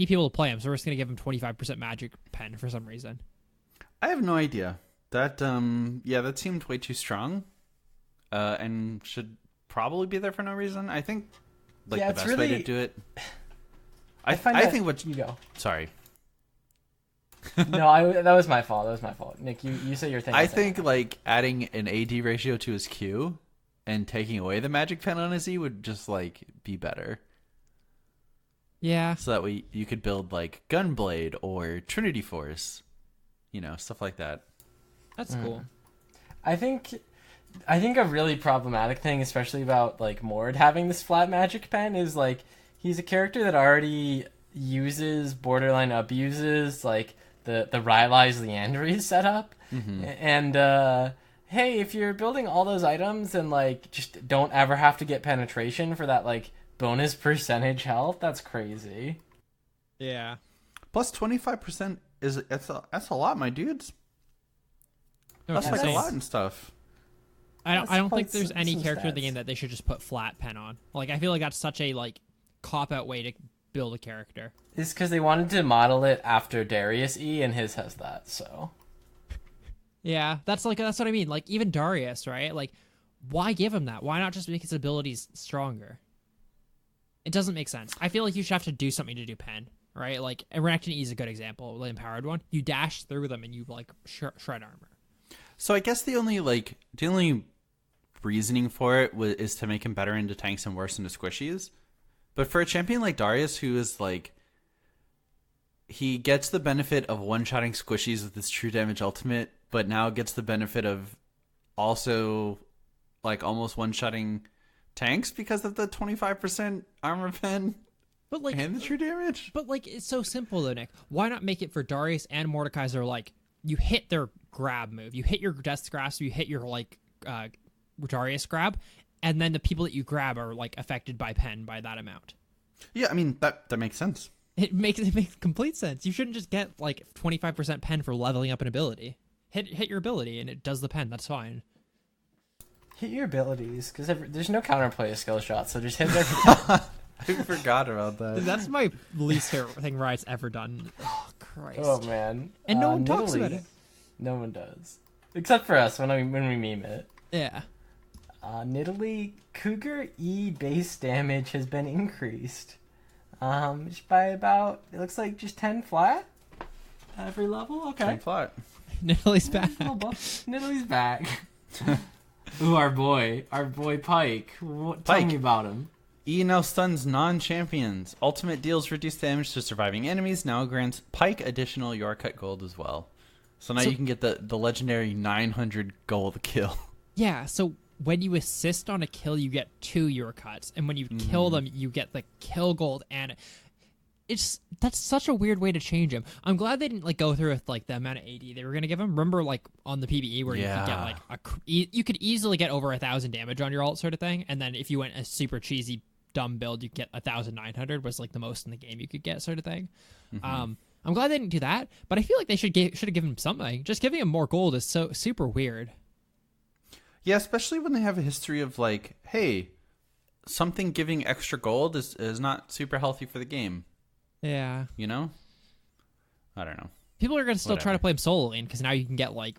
people to play him, so we're just gonna give him 25% magic pen for some reason. I have no idea. That that seemed way too strong, and should probably be there for no reason. I think the it's best really... way to do it. I think what you go. Sorry. No, that was my fault. Nick, you say your thing. I think like adding an AD ratio to his Q and taking away the magic pen on his E would just like be better. Yeah. So that way you could build like Gunblade or Trinity Force, stuff like that. That's cool. I think a really problematic thing, especially about like Mord having this flat magic pen, is like he's a character that already uses borderline abuses like the Rylai's Leandry setup, and hey, if you're building all those items and like just don't ever have to get penetration for that like bonus percentage health, that's crazy. Yeah. Plus 25% that's a lot, my dudes. That's like a insane. lot and stuff. I don't think quite there's any some character in the stats. game that they should just put flat pen on. Like, I feel like that's such a like cop out way to build a character. It's because they wanted to model it after Darius E, and his has that. So Yeah, that's what I mean. Like even Darius, right? Like, why give him that? Why not just make his abilities stronger? It doesn't make sense. I feel like you should have to do something to do pen, right? Like, Renekton E is a good example, the empowered one. You dash through them and you like shred armor. So I guess the only reasoning for it is to make him better into tanks and worse into squishies. But for a champion like Darius, who is like, he gets the benefit of one-shotting squishies with his true damage ultimate, but now gets the benefit of also like almost one-shotting tanks because of the 25% armor pen But like, and the true damage. but like, it's so simple though, Nick. Why not make it for Darius and Mordekaiser? Like, you hit their grab move, you hit your Death's Grasp, you hit your like Darius grab, and then the people that you grab are like affected by pen by that amount. Yeah, I mean that makes sense. It makes complete sense. You shouldn't just get like 25% pen for leveling up an ability. Hit your ability and it does the pen. That's fine. Hit your abilities, because there's no counterplay of skill shots, so just hit their. I forgot about that. That's my least favorite thing Riot's ever done. Oh Christ! Oh man! And no one talks Nidalee, about it. No one does, except for us when we meme it. Yeah. Nidalee, Cougar E base damage has been increased. Just by about, it looks like just 10 flat. Every level, okay. Plot. Nidalee's back. Little buff. Nidalee's back. Ooh, our boy Pike. Tell Pike. me about him. E now stuns non-champions. Ultimate deals reduced damage to surviving enemies. Now grants Pike additional Your Cut gold as well. So now you can get the legendary 900 gold kill. Yeah. So when you assist on a kill, you get 2 Your Cuts, and when you kill them, you get the kill gold. And that's such a weird way to change him. I'm glad they didn't like go through with like the amount of AD they were gonna give him. Remember, like on the PvE where you could get like you could easily get over 1,000 damage on your ult sort of thing, and then if you went a super cheesy dumb build, you get 1,900 was like the most in the game you could get sort of thing. I'm glad they didn't do that, but I feel like they should have given him something. Just giving him more gold is so super weird. Yeah, especially when they have a history of like, hey, something giving extra gold is not super healthy for the game. Yeah. You know? I don't know. People are going to still try Whatever. to play him solo lane because now you can get like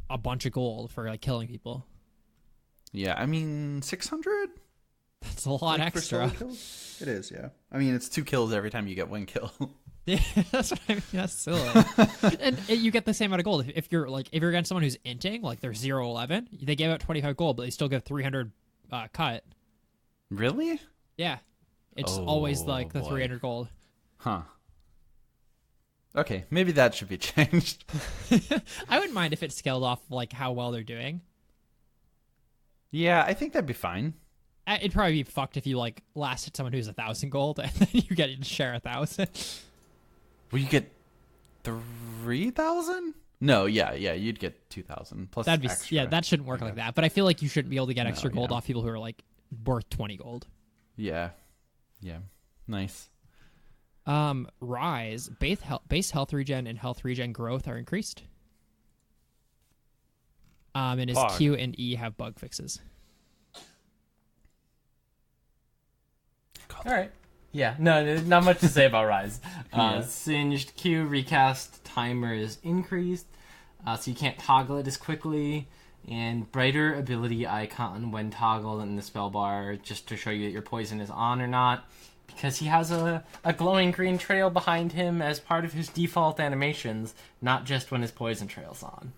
a bunch of gold for like killing people. Yeah, I mean 600? That's a lot Like, for extra. solo kills? It is, yeah. I mean, it's 2 kills every time you get 1 kill. Yeah, that's what I mean. That's silly. And you get the same amount of gold if you're against someone who's inting, like they're 0-11, they give out 25 gold, but they still give 300 cut. Really? Yeah, it's Oh, always like the boy. 300 gold. Huh. Okay, maybe that should be changed. I wouldn't mind if it scaled off like how well they're doing. Yeah, I think that'd be fine. It'd probably be fucked if you like last hit someone who's 1,000 gold and then you get to share 1,000. Will you get 3,000? No, yeah, you'd get 2,000 plus That'd be extra. that shouldn't work like that. But I feel like you shouldn't be able to get extra gold yeah. off people who are like worth 20 gold. Yeah. Nice. Rise base health regen and health regen growth are increased. And his Pog. Q and E have bug fixes. All right. Yeah, no, not much to say about Rise. Yeah. Singed Q recast timer is increased, so you can't toggle it as quickly. And brighter ability icon when toggled in the spell bar, just to show you that your poison is on or not. Because he has a glowing green trail behind him as part of his default animations, not just when his poison trail's on.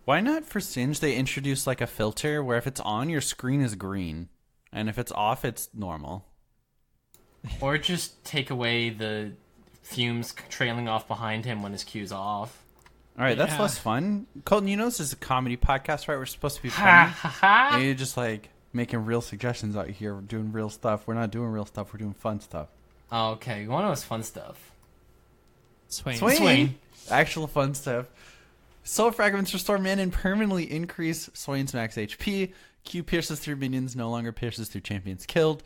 Why not for Singe they introduce like a filter where if it's on, your screen is green, and if it's off, it's normal. Or just take away the fumes trailing off behind him when his Q's off. All right, that's Yeah. less fun. Colton, you know this is a comedy podcast, right? We're supposed to be Ha funny. ha ha! And you're just like making real suggestions out here. We're doing real stuff. We're not doing real stuff. We're doing fun stuff. Oh, okay, you want to know what's fun stuff? Swing. Swing. Actual fun stuff. Soul fragments restore mana and permanently increase Swain's max HP. Q pierces through minions, no longer pierces through champions killed.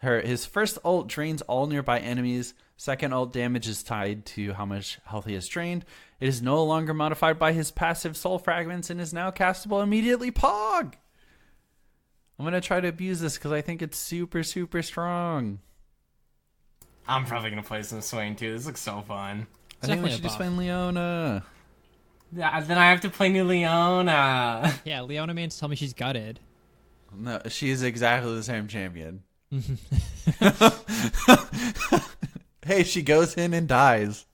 His first ult drains all nearby enemies. Second ult damage is tied to how much health he has drained. It is no longer modified by his passive soul fragments and is now castable immediately. Pog! I'm going to try to abuse this because I think it's super, super strong. I'm probably gonna play some Swain too. This looks so fun. I think we definitely a should just buff. find Leona. Yeah, then I have to play new Leona. Yeah, Leona means tell me she's gutted. No, she's exactly the same champion. Hey, she goes in and dies.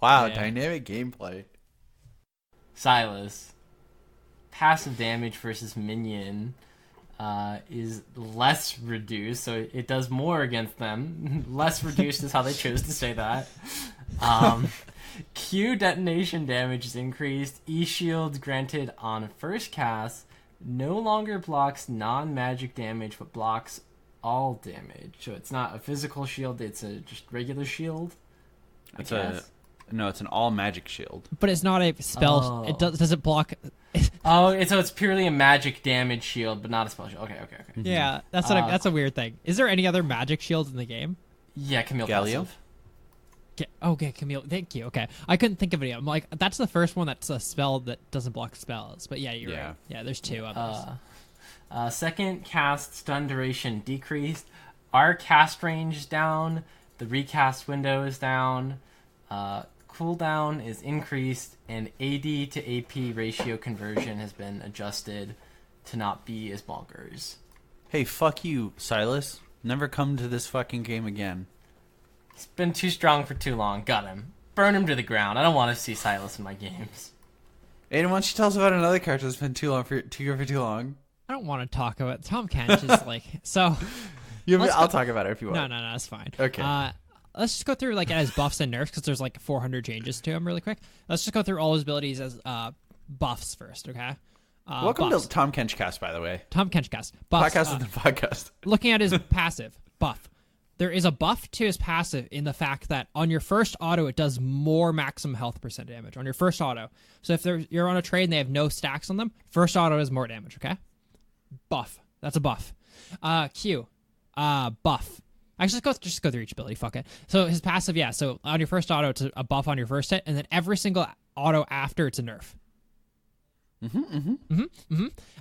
Wow, Yeah. dynamic gameplay. Silas. Passive damage versus minion is less reduced, so it does more against them. Less reduced is how they chose to say that. Q detonation damage is increased. E shield granted on first cast no longer blocks non-magic damage, but blocks all damage. So it's not a physical shield, it's a just regular shield. It's an all magic shield. But it's not a spell. Oh. It does it block? So it's purely a magic damage shield, but not a spell shield. Okay. Yeah, that's a weird thing. Is there any other magic shields in the game? Yeah, Camille Galio? passive. Okay, Camille. Thank you. Okay, I couldn't think of any. I'm like, that's the first one that's a spell that doesn't block spells. But yeah, you're right. Yeah, there's two others. Second cast stun duration decreased. Our cast range is down. The recast window is down. Cooldown is increased, and AD to AP ratio conversion has been adjusted to not be as bonkers. Hey, fuck you, Silas. Never come to this fucking game again. He's been too strong for too long. Got him. Burn him to the ground. I don't want to see Silas in my games. Aiden, why don't you tell us about another character that's been too long? I don't want to talk about Tom Kench. Is like so. I'll talk about it if you want. No, it's fine. Okay. Let's just go through like his buffs and nerfs because there's like 400 changes to him really quick. Let's just go through all his abilities as buffs first, okay? Welcome to Tom Kench Cast, by the way. Tom Kench Cast. Buffs. Podcast within podcast. Looking at his passive buff, there is a buff to his passive in the fact that on your first auto, it does more maximum health % damage on your first auto. So if you're on a trade and they have no stacks on them, first auto is more damage, okay? Buff. That's a buff. Q. Buff. Actually, just go through each ability. Fuck it. So his passive, yeah. So on your first auto, it's a buff on your first hit, and then every single auto after, it's a nerf.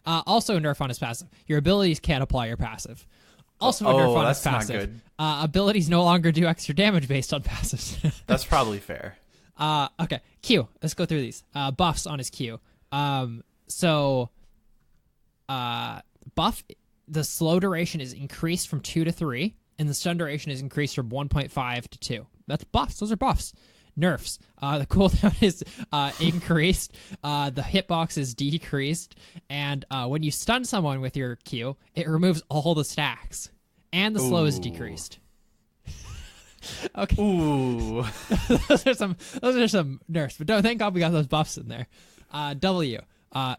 Also, a nerf on his passive. Your abilities can't apply your passive. Also, a nerf on his passive. Not good. Abilities no longer do extra damage based on passives. That's probably fair. Okay. Q. Let's go through these. Buffs on his Q. Buff. The slow duration is increased from 2 to 3. And the stun duration is increased from 1.5 to 2. That's buffs. Those are buffs. Nerfs. The cooldown is increased. The hitbox is decreased. And when you stun someone with your Q, it removes all the stacks. And the slow is decreased. Okay. Ooh. those are some nerfs. But thank God we got those buffs in there. W.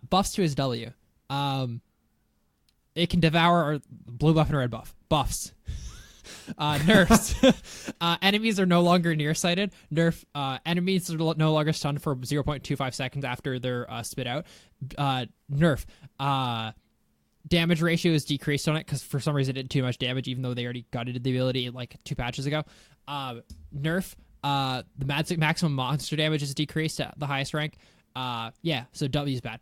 Buffs to his W. It can devour blue buff and red buff. Buffs. Nerfs. Enemies are no longer nearsighted. Nerf. Enemies are no longer stunned for 0.25 seconds after they're spit out. Nerf. Damage ratio is decreased on it because for some reason it did too much damage, even though they already got into the ability like 2 patches ago. Nerf. The maximum monster damage is decreased at the highest rank. So W is bad.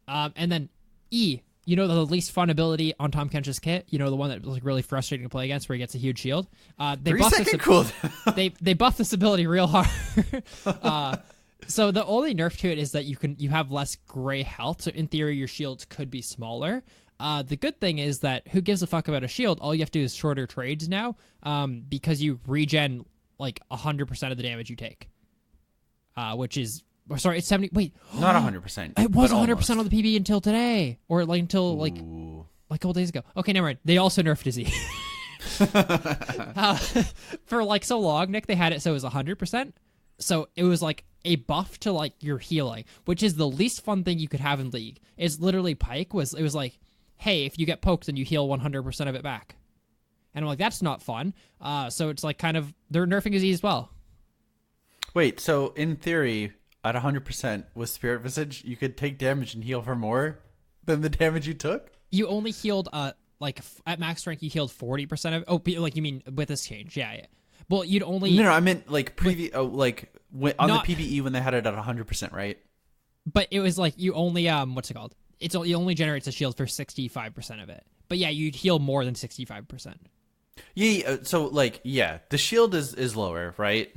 And then E. You know the least fun ability on Tom Kench's kit? You know the one that was like really frustrating to play against where he gets a huge shield? They buff this ability real hard. So the only nerf to it is that you have less gray health, so in theory your shields could be smaller. The good thing is that who gives a fuck about a shield? All you have to do is shorter trades now because you regen like 100% of the damage you take. Which is... Sorry, it's 70. Wait, not 100%. It was 100% on the PB until today, or like until like a couple days ago. Okay, never mind. They also nerfed Izzy. For like so long, Nick, they had it so it was 100%. So it was like a buff to like your healing, which is the least fun thing you could have in League. It's literally Pike was like, hey, if you get poked, then you heal 100% of it back. And I'm like, that's not fun. So it's like kind of they're nerfing Izzy as well. Wait, so in theory, at 100% with Spirit Visage, you could take damage and heal for more than the damage you took? You only healed, like, at max rank, you healed 40% of... Oh, like, you mean with this change. Yeah. Well, you'd only... No, I meant, like, on the PvE when they had it at 100%, right? But it was, like, you only, what's it called? It only generates a shield for 65% of it. But, yeah, you'd heal more than 65%. Yeah, so, like, yeah, the shield is lower, right?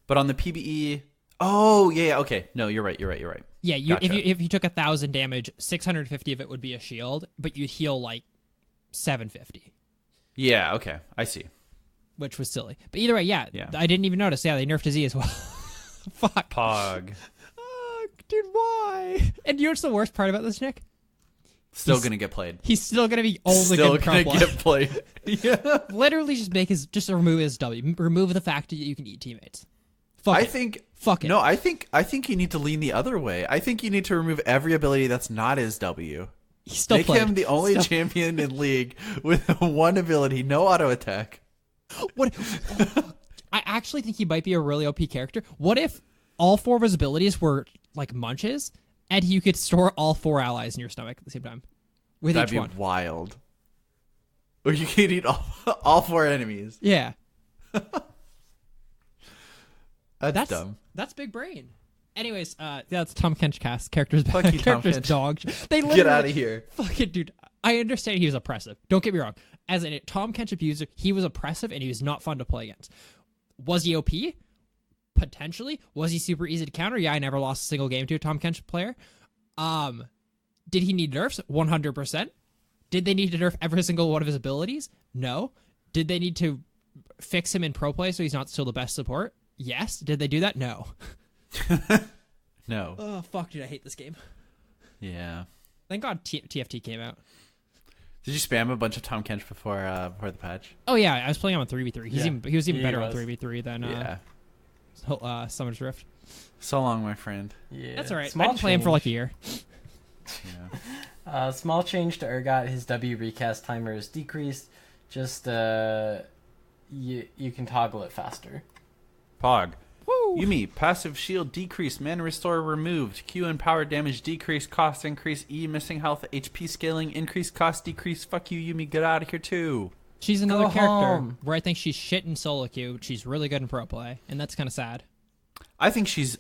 But on the PvE... Oh, yeah, okay. No, you're right. Yeah, Gotcha. if you took 1,000 damage, 650 of it would be a shield, but you'd heal like 750. Yeah, okay. I see. Which was silly. But either way, yeah. I didn't even notice. Yeah, they nerfed his E as well. Fuck. Pog. Dude, why? And you know what's the worst part about this, Nick? Still gonna get played. He's still gonna be only still gonna get played. Yeah. Literally just remove his W. Remove the fact that you can eat teammates. Fuck it. No, I think you need to lean the other way. I think you need to remove every ability that's not his W. He still Make played. him the only champion in League with one ability, no auto attack. What? I actually think he might be a really OP character. What if all 4 of his abilities were like munches, and you could store all 4 allies in your stomach at the same time with That'd each one? be wild. Or you could eat all 4 enemies. Yeah, That's dumb. That's big brain. Anyways, that's Tom Kench cast. Characters, Fuck you, Tom characters, Kench. dog. They Get literally, out of here. fucking dude. I understand he was oppressive. Don't get me wrong. As a Tom Kench abuser, he was oppressive and he was not fun to play against. Was he OP? Potentially. Was he super easy to counter? Yeah, I never lost a single game to a Tom Kench player. Did he need nerfs? 100%. Did they need to nerf every single one of his abilities? No. Did they need to fix him in pro play so he's not still the best support? Yes. Did they do that? No. No. Oh, fuck, dude, I hate this game. Yeah. Thank God TFT came out. Did you spam a bunch of Tom Kench before the patch? Oh, yeah, I was playing him on 3v3. He was even Yeah, better he on was. 3v3 than Summer's Rift. So long, my friend. Yeah, That's all right. I Small didn't play him for like a change. year. Yeah. Small change to Urgot. His W recast timer is decreased. Just you can toggle it faster. Pog. Woo! Yumi, passive shield decreased, mana restore removed, Q and power damage decreased, cost increase, E missing health, HP scaling increased, cost decrease. Fuck you, Yumi, get out of here too. She's another Go character home. where I think she's shit in solo queue, but she's really good in pro play, and that's kind of sad. I think she's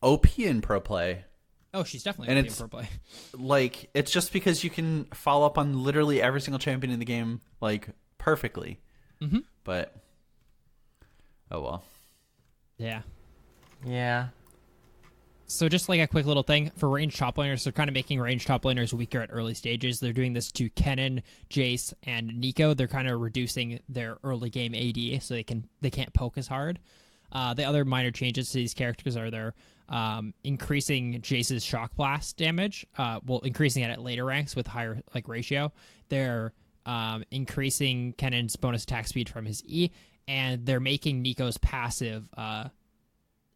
OP in pro play. Oh, she's definitely And OP in it's- pro play. Like, it's just because you can follow up on literally every single champion in the game, like, perfectly. Mm-hmm. But, oh well. Yeah. Yeah. So just like a quick little thing for ranged top laners, they're kind of making ranged top laners weaker at early stages. They're doing this to Kennen, Jace, and Nico. They're kind of reducing their early game AD so they can't poke as hard. The other minor changes to these characters are they're increasing Jace's shock blast damage, increasing it at later ranks with higher like ratio. They're increasing Kennen's bonus attack speed from his E, and they're making Nico's passive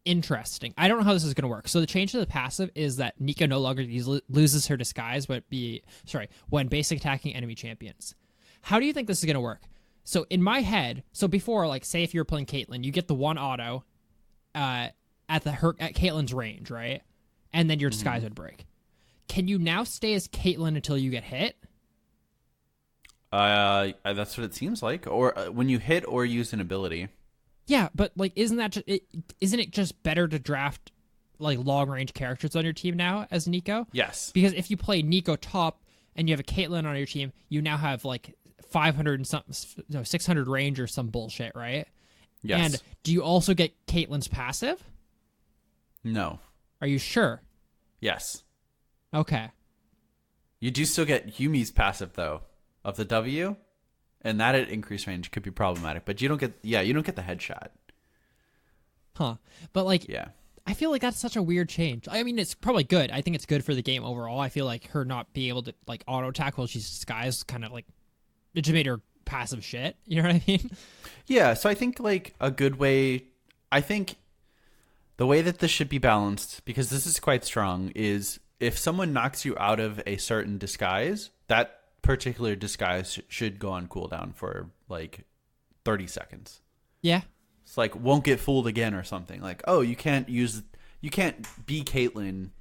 interesting. I don't know how this is going to work. So the change to the passive is that Nico no longer loses her disguise when basic attacking enemy champions. How do you think this is going to work? So in my head, so before, like, say if you're playing Caitlyn, you get the one auto at Caitlyn's range, right? And then your disguise would break. Can you now stay as Caitlyn until you get hit? That's what it seems like. Or when you hit or use an ability. Yeah, but like, isn't it just better to draft like long range characters on your team now as Nico? Yes. Because if you play Nico top and you have a Caitlyn on your team, you now have like 500 and something, 600 range or some bullshit, right? Yes. And do you also get Caitlyn's passive? No. Are you sure? Yes. Okay. You do still get Yumi's passive though of the W, and that at increased range could be problematic. But you don't get the headshot. Huh. But like, Yeah. I feel like that's such a weird change. I mean, it's probably good. I think it's good for the game overall. I feel like her not being able to like auto attack while she's disguised kind of like it just made her passive shit. You know what I mean? Yeah. So I think like a good way. I think the way that this should be balanced, because this is quite strong, is if someone knocks you out of a certain disguise, that particular disguise should go on cooldown for like 30 seconds. Yeah. It's like won't get fooled again or something. Like, oh, you can't be Caitlyn.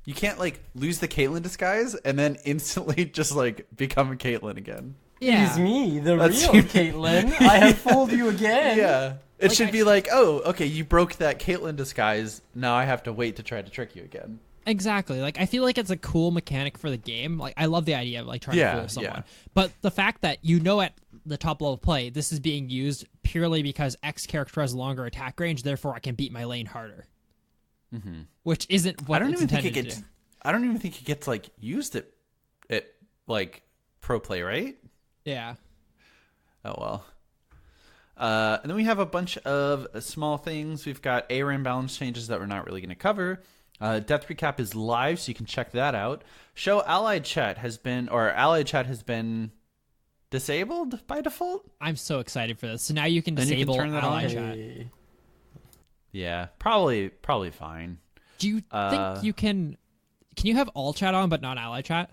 You can't like lose the Caitlyn disguise and then instantly just like become a Caitlyn again. Yeah. It's me, the That's real you. Caitlyn. I have fooled you again. Yeah. It should be like, oh, okay, you broke that Caitlyn disguise. Now I have to wait to try to trick you again. Exactly. Like, I feel like it's a cool mechanic for the game. Like, I love the idea of like trying to fool someone. Yeah. But the fact that at the top level of play, this is being used purely because X character has longer attack range, therefore I can beat my lane harder. Mm-hmm. Which isn't what I don't it's even think it intended gets. to do. I don't even think it gets like used at like pro play, right? Yeah. Oh well. And then we have a bunch of small things. We've got ARAM balance changes that we're not really going to cover. Death recap is live, so you can check that out. Show allied chat has been disabled by default. I'm so excited for this. So now you can Then you can disable turn that ally on. chat. Hey. Yeah, probably fine. Do you think you can you have all chat on but not ally chat?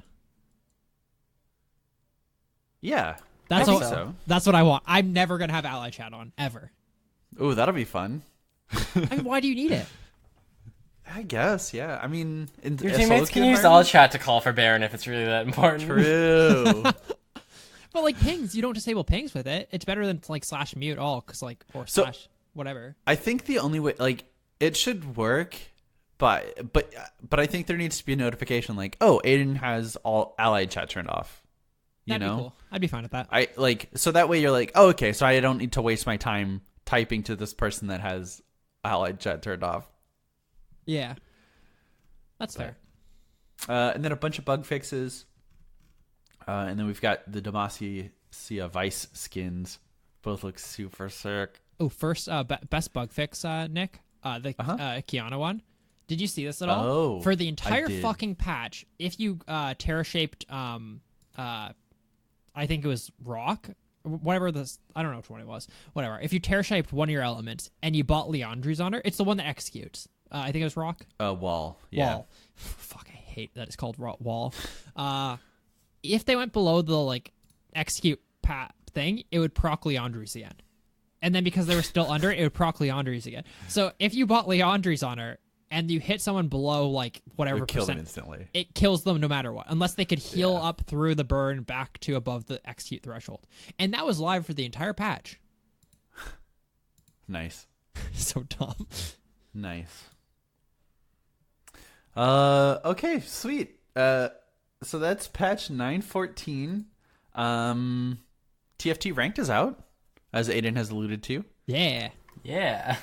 Yeah. That's I what, think so. That's what I want. I'm never gonna have ally chat on ever. Ooh, that'll be fun. I mean, why do you need it? I guess, yeah. I mean, in Your a teammates solo can queue use all environment? chat to call for Baron if it's really that important. True. But like pings, you don't disable pings with it. It's better than like /mute all, cause like or So- slash whatever. I think the only way, like, it should work, but I think there needs to be a notification like, oh, Aiden has all allied chat turned off. You That'd know? be cool. I'd be fine with that. I like so that way you're like, oh, okay, so I don't need to waste my time typing to this person that has allied chat turned off. Yeah, that's fair. And then a bunch of bug fixes. And then we've got the Demacia Vice skins. Both look super sick. Oh, first best bug fix, Nick. The Kiana one. Did you see this at all? Oh, For the I entire did. fucking patch, if you Terra shaped I think it was rock, whatever this, I don't know which one it was. Whatever. If you Terra shaped one of your elements and you bought Leandri's on her, it's the one that executes. I think it was rock. Wall. Yeah. Wall. Fuck, I hate that it's called wall. If they went below the like execute thing, it would proc Leandri's again. And then because they were still under it, it would proc Leandri's again. So if you bought Leandri's on her and you hit someone below like whatever Would kill them percent, instantly. it kills them no matter what, unless they could heal up through the burn back to above the execute threshold. And that was live for the entire patch. Nice. So dumb. Nice. Okay, sweet. So that's patch 9.14. TFT ranked is out, as Aiden has alluded to. Yeah. Yeah.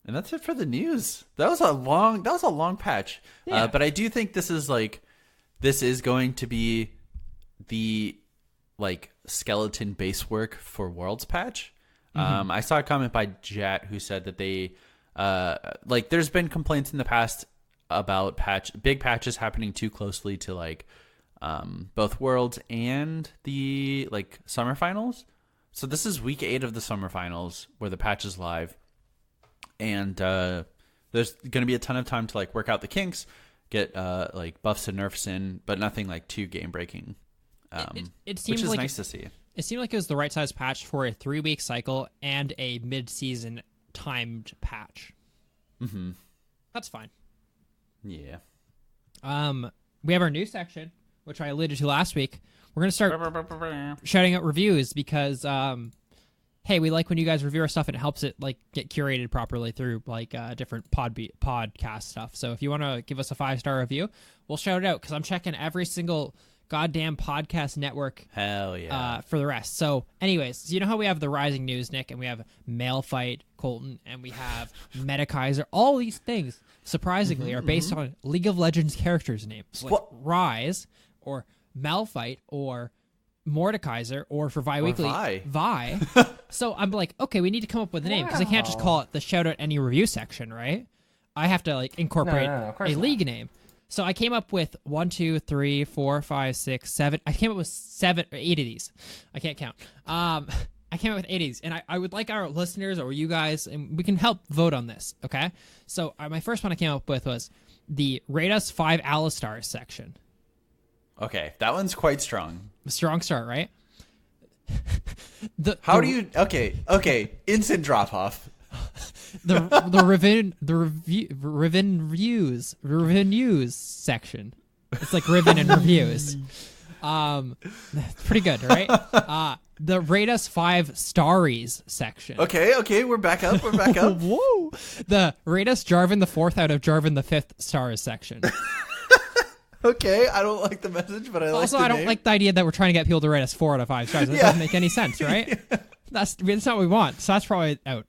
And that's it for the news. That was a long patch. Yeah. But I do think this is going to be the like skeleton base work for Worlds patch. I saw a comment by Jat who said that they there's been complaints in the past about big patches happening too closely to like both Worlds and the like summer finals. So this is week 8 of the summer finals where the patch is live. And there's going to be a ton of time to like work out the kinks, get like buffs and nerfs in, but nothing like too game breaking. It seems which is like nice to see. It seemed like it was the right size patch for a 3-week cycle and a mid-season timed patch. Mm-hmm. That's fine. Yeah. We have our new section, which I alluded to last week. We're gonna start shouting out reviews because, hey, we like when you guys review our stuff and it helps it like get curated properly through like different podcast stuff. So if you want to give us a 5-star review, we'll shout it out because I'm checking every single goddamn podcast network. Hell yeah. For the rest. So anyways, so you know how we have the Rising News, Nick, and we have Male Fight, Colton, and we have Medikaiser. All these things, surprisingly, are based on League of Legends characters' names. Like Rise, or Malphite, or Mordekaiser, or for Vi Weekly, Vi. So I'm like, okay, we need to come up with a name, because I can't just call it the Shout Out Any Review section, right? I have to like incorporate of course a not. league name. So I came up with 1, 2, 3, 4, 5, 6, 7. I came up with 7 or 8 of these. I can't count. I came up with 8 of these, and I would like our listeners or you guys, and we can help vote on this, okay? So my first one I came up with was the Rate Us 5 Alistars section. Okay, that one's quite strong. A strong start, right? Okay, instant drop off. the reviews section. It's like Riven and reviews. Pretty good, right? The Rate Us 5 Starries section. Okay, we're back up. Whoa! The Rate Us Jarvan the 4th out of Jarvan the 5th stars section. Okay, I don't like the message, but I like Also, the I don't name. like the idea that we're trying to get people to rate us 4 out of 5 stars. That doesn't make any sense, right? That's not what we want. So that's probably out.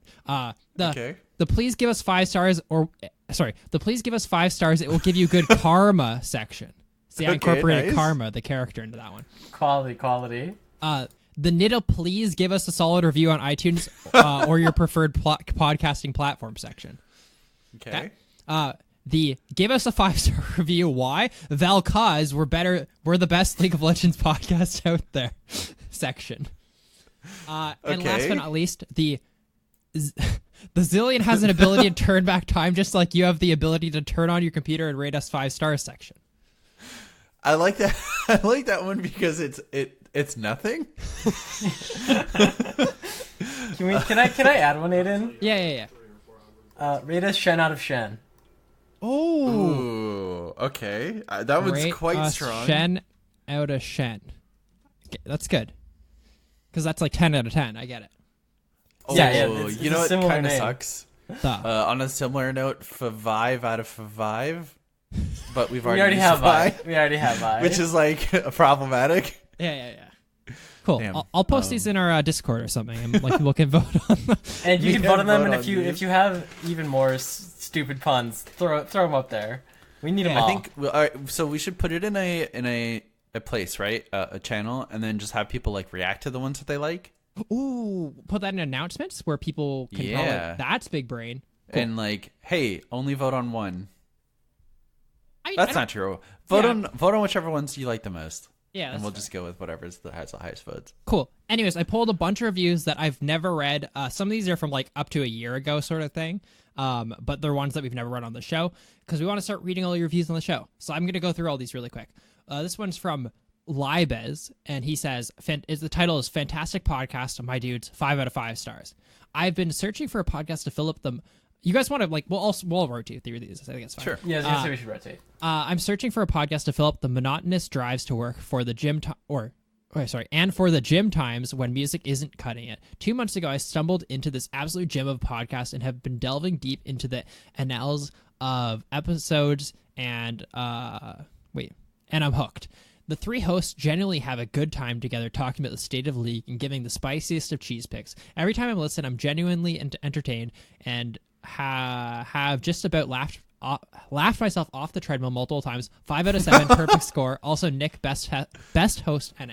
The please give us 5 stars the please give us 5 stars. It will give you good karma section. See, I incorporated nice. Karma, the character, into that one. Quality. The Nidda, please give us a solid review on iTunes or your preferred podcasting platform section. Okay. The give us a 5-star review. Why? Valkaz, we're the best League of Legends podcast out there section. And last but not least, the Zillion has an ability to turn back time just like you have the ability to turn on your computer and rate us 5 stars section. I like that. I like that one because it's nothing. Can I add one, Aiden? Yeah. Rate us Shen out of Shen. Oh, Ooh, okay. That one's quite strong. Shen out of Shen. Okay, that's good. Because that's like 10 out of 10. I get it. Oh, Yeah, it's you a know what similar kind of name. sucks? Duh. On a similar note, Five out of Five, but we've We already already used have Five, I. We already have I. which is like problematic. Yeah. Cool. Damn. I'll post these in our Discord or something, and like people can vote on them. and you we can can vote on them. vote And on if you have even more stupid puns, throw them up there. We need them all. I think. All right, so we should put it in a place, right? A channel, and then just have people like react to the ones that they like. Ooh, put that in announcements where people can tell, Yeah. like, that's big brain. Cool. And like, hey, only vote on one. I That's don't- not true. Vote Yeah. on whichever ones you like the most. Yeah, and that's we'll fair. just go with whatever has the highest votes. Cool. Anyways, I pulled a bunch of reviews that I've never read. Some of these are from like up to a year ago, sort of thing. But they're ones that we've never read on the show because we want to start reading all your reviews on the show. So I'm going to go through all these really quick. This one's from Libez, and he says, the title is Fantastic Podcast, my dudes, 5 out of 5 stars. I've been searching for a podcast to fill up them. You guys want to, like, we'll rotate through these. I think it's fine. Sure. Yeah, I was gonna say we should rotate. I'm searching for a podcast to fill up the monotonous drives to work for the gym and for the gym times when music isn't cutting it. 2 months ago, I stumbled into this absolute gym of podcasts and have been delving deep into the annals of episodes and I'm hooked. The three hosts genuinely have a good time together talking about the state of the league and giving the spiciest of cheese picks. Every time I listen, I'm genuinely entertained and have just about laughed myself off the treadmill multiple times. 5 out of 7, perfect score. Also, Nick, best host, NA.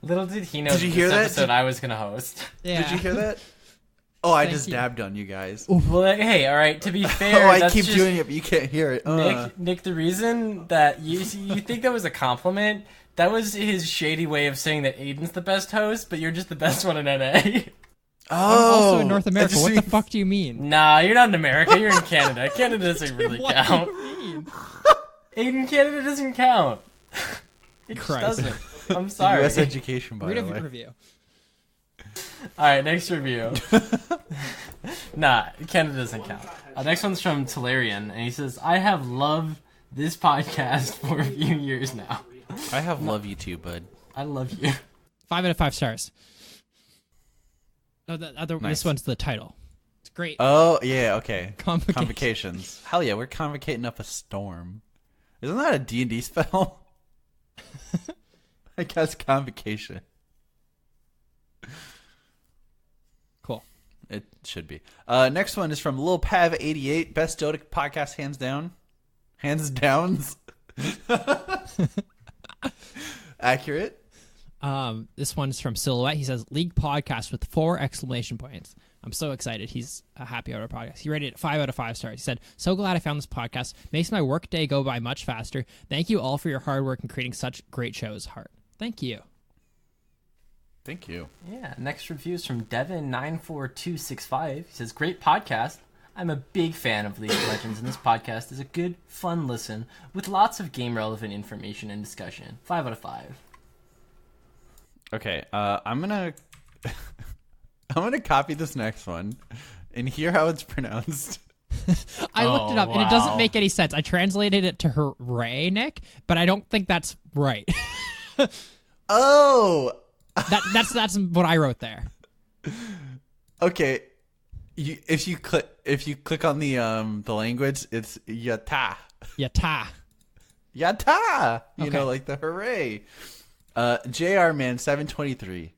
Little did he know Did you this hear that? episode I was gonna host. Yeah. Did you hear that? Oh, I Thank just you. dabbed on you guys. Well, hey, all right. To be fair, Oh, I that's keep just, doing it, but you can't hear it. Nick, the reason that you think that was a compliment, that was his shady way of saying that Aiden's the best host, but you're just the best one in NA. I'm Oh, also in North America. What the fuck do you mean? Nah, you're not in America. You're in Canada. Canada doesn't really What count. do you mean? Aiden, Canada doesn't count. It just Christ. doesn't. I'm sorry. U.S. education, by Read the a way. review. All right, next review. Nah, Canada doesn't count. Next one's from Talarian, and he says, I have loved this podcast for a few years now. I have love you too, bud. I love you. 5 out of 5 stars. Oh, this Nice. one's the title. It's great. Oh, yeah, okay. Convocation. Convocations. Hell yeah, we're convocating up a storm. Isn't that a D&D spell? I guess convocation. Cool. It should be. Next one is from Lil Pav88. Best Dota podcast, hands down. Hands downs. Accurate. This one's from Silhouette. He says, League podcast with 4 exclamation points. I'm so excited. He's happy about our podcast. He rated it 5 out of 5 stars. He said, so glad I found this podcast. Makes my work day go by much faster. Thank you all for your hard work in creating such great shows. Heart. Thank you. Thank you. Yeah, next review is from Devin94265. He says, great podcast. I'm a big fan of League of Legends, and this podcast is a good, fun listen with lots of game-relevant information and discussion. 5 out of 5. Okay, I'm gonna copy this next one and hear how it's pronounced. I looked it up, and it doesn't wow. make any sense. I translated it to hooray, Nick, but I don't think that's right. Oh, That's what I wrote there. okay. If you click on the language, it's yata. Yata. Yata. You Okay. know, like the hooray. JR Man 723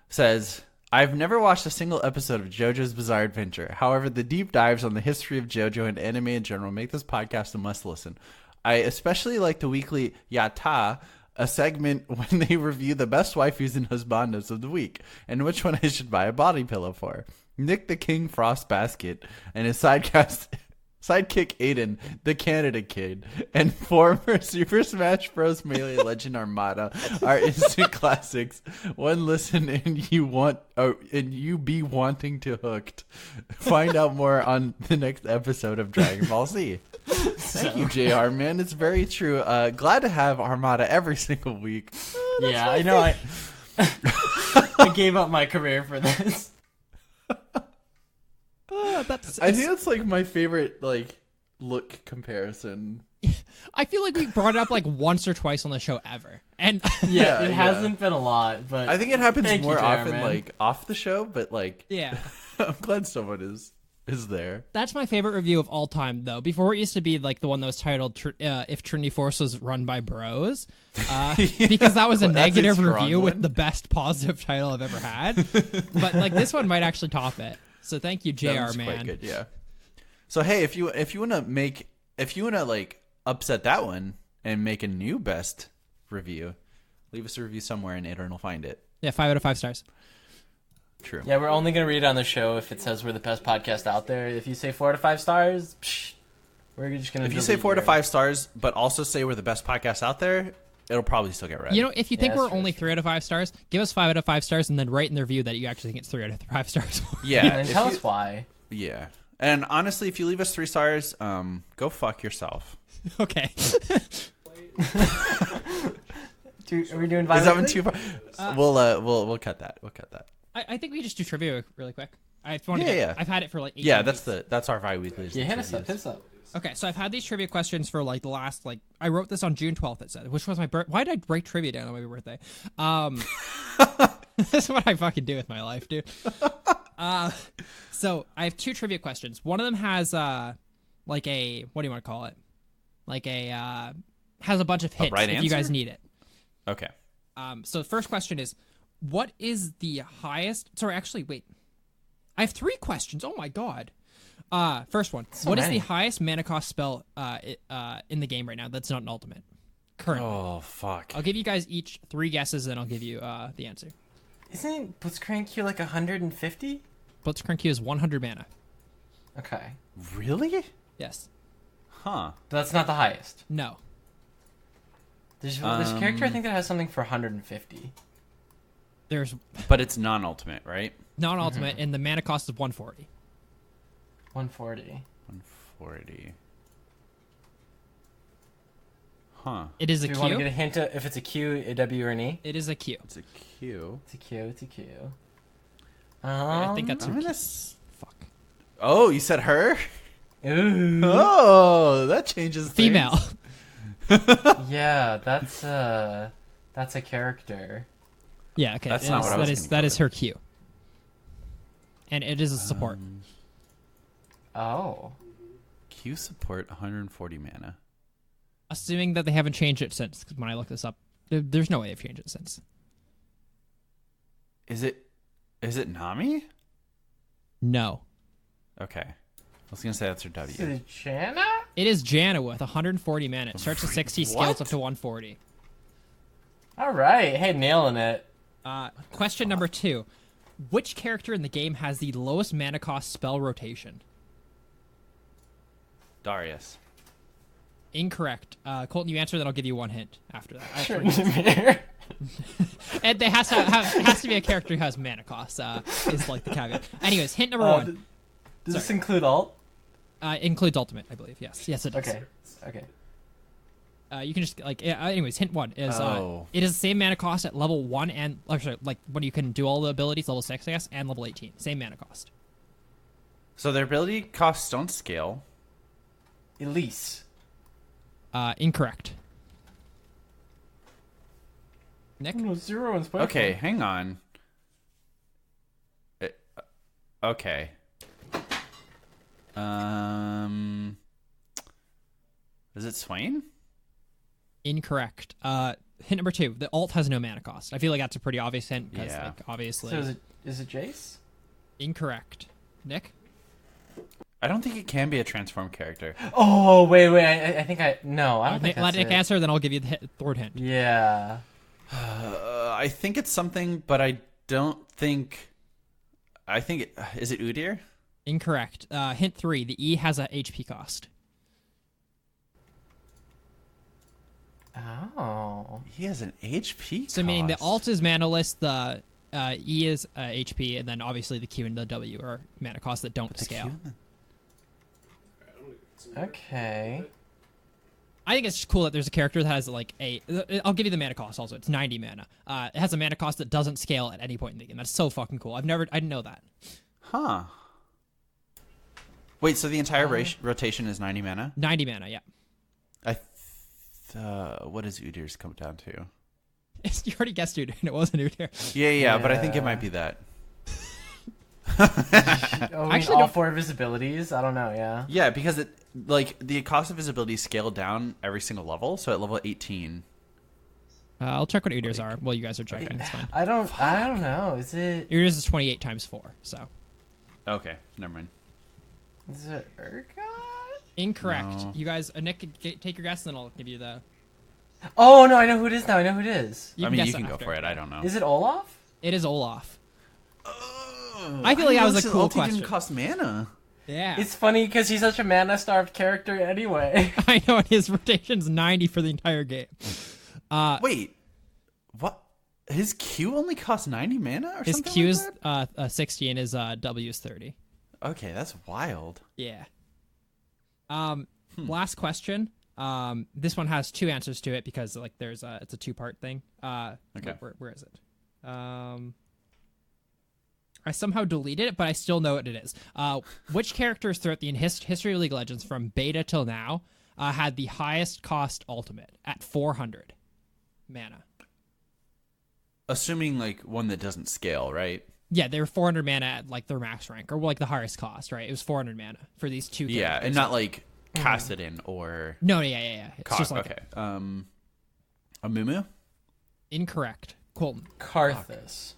says, I've never watched a single episode of JoJo's Bizarre Adventure. However, the deep dives on the history of JoJo and anime in general make this podcast a must listen. I especially like the weekly Yata, a segment when they review the best waifus and husbandos of the week, and which one I should buy a body pillow for. Nick the King Frost Basket and his sidekick Aiden, the Canada Kid, and former Super Smash Bros. Melee Legend Armada are instant classics. One listen and you be wanting to hooked. Find out more on the next episode of Dragon Ball Z. Thank you, JR, man. It's very true. Glad to have Armada every single week. Yeah, I know. I gave up my career for this. I think that's like my favorite like look comparison. I feel like we brought it up like once or twice on the show ever, and Yeah, it hasn't been a lot, but I think it happens Thank you, more JR, often man. like off the show, but like yeah. I'm glad someone is there. That's my favorite review of all time, though. Before it used to be like the one that was titled "If Trinity Force Was Run by Bros," because that was a Well, that's a negative strong review with one. the best positive title I've ever had. But like this one might actually top it. So thank you, That JR, was man. quite good, yeah. So hey, if you wanna like upset that one and make a new best review, leave us a review somewhere and Adrian will find it. Yeah, 5 out of 5 stars. True. Yeah, we're only gonna read it on the show if it says we're the best podcast out there. If you say 4 out of 5 stars, we're just gonna. If you say 4 to 5 stars, but also say we're the best podcast out there, it'll probably still get read. You know, if you think Yeah, we're that's true, only that's 3 out of 5 stars, give us 5 out of 5 stars, and then write in the review that you actually think it's 3 out of 5 stars. Yeah. and if tell you- us why. Yeah. And honestly, if you leave us 3 stars, go fuck yourself. Okay. Are we doing? Is that one bi-weekly? too far? We'll cut that. We'll cut that. I think we just do trivia really quick. I've had it for like 8 Yeah, weeks. that's our bi-weekly. Yeah, hit us up. Hit us up. Okay, so I've had these trivia questions for like the last I wrote this on June 12th. It said, which was my birth. Why did I write trivia down on my birthday? This is what I fucking do with my life, dude. So I have 2 trivia questions. One of them has like a, what do you want to call it? Like a has a bunch of hints right if you guys answer? need it. Okay. So the first question is, what is the highest? Sorry, actually, wait. I have 3 questions. Oh my god. First one. So What is many. the highest mana cost spell in the game right now that's not an ultimate? Currently. Oh fuck. I'll give you guys each 3 guesses, and I'll give you the answer. Isn't Blitzcrank Q like 150? Blitzcrank Q is 100 mana. Okay, Really? Yes. Huh. but that's not the highest. No. There's a character I think that has something for 150. There's But it's non-ultimate, right? non-ultimate, and the mana cost is 140. 140. 140. Huh. It is a Do we want to Q. get a hint of if it's a Q, a W, or an E? It is a Q. It's a Q. It's a Q. It's a Q. I think that's I'm her gonna. Fuck. Oh, you said her? Ooh. Oh, that changes. things. Female. Yeah, that's a character. Yeah. Okay. That's not what I was gonna That go is her Q. And it is a support. Oh. Q support 140 mana. Assuming that they haven't changed it since. 'Cause when I looked this up, there's no way they've changed it since. Is it Nami? No. Okay. I was gonna say that's her Is W. it Janna? It is Janna with 140 mana. It starts at 60, scales What? up to 140. All right. Hey, nailing it. Question number 2. Which character in the game has the lowest mana cost spell rotation? Darius. Incorrect. Colton, you answer, then I'll give you 1 hint after that. Sure. Dimir. And there has to be a character who has mana cost, is like the caveat. Anyways, hint number 1. Does this include alt? Includes ultimate, I believe. Yes. Yes, it does. Okay. Okay. You can just anyways, hint 1 is Oh. it is the same mana cost at level 1 and sorry, like when you can do all the abilities, level 6, I guess, and level 18. Same mana cost. So their ability costs don't scale. Elise. Incorrect. Nick? No, 0 in Spike. Okay, hang on. Okay. Is it Swain? Incorrect. Hint number 2. The alt has no mana cost. I feel like that's a pretty obvious hint because, Yeah. like, obviously. So is it Jace? Incorrect. Nick? I don't think it can be a transform character. Oh wait. I think I no. I don't think Let that's Nick it. answer, then I'll give you the third hint. Yeah. I think it's something, but I don't think. I think it is it Udyr? Incorrect. Hint 3. The E has a HP cost. Oh. He has an HP. So meaning the cost. alt is manaless, the E is HP, and then obviously the Q and the W are mana costs that don't The scale. Q- Okay. I think it's just cool that there's a character that has like I'll give you the mana cost also. It's 90 mana. It has a mana cost that doesn't scale at any point in the game. That's so fucking cool. I didn't know that. Huh. Wait, so the entire rotation is 90 mana? 90 mana, yeah. What does Udir's come down to? You already guessed Udyr, and it wasn't Udyr. Yeah, but I think it might be that. Actually, all 4 visibilities. I don't know. Yeah. Yeah, because it the cost of visibility is scaled down every single level. So at level 18, I'll check what Udyr's are while you guys are checking. It's fine. I don't know. Is it? Udyr's is 28 times 4. So. okay, never mind. Is it Urgot? Incorrect. No. You guys, Nick, take your guess, and then I'll give you the. Oh no! I know who it is now. I know who it is. You guess can go after. for it. I don't know. Is it Olaf? It is Olaf. I feel like that was a cool question. Didn't cost mana. Yeah. It's funny because he's such a mana-starved character anyway. I know, and his rotation's 90 for the entire game. Wait, what? His Q only costs 90 mana, or His something? Q like is 60 and his W is 30. that? Okay, that's wild. Yeah. Last question. This one has 2 answers to it because like it's a 2-part thing. Okay. Where is it? I somehow deleted it, but I still know what it is. Which characters throughout the history of League of Legends from beta till now had the highest cost ultimate at 400 mana? Assuming like one that doesn't scale, right? Yeah, they were 400 mana at like their max rank, or like the highest cost, right? It was 400 mana for these 2 characters. Yeah, and not like Kassadin or No, yeah. It's just like okay. A Mumu? incorrect. Colton. Karthus.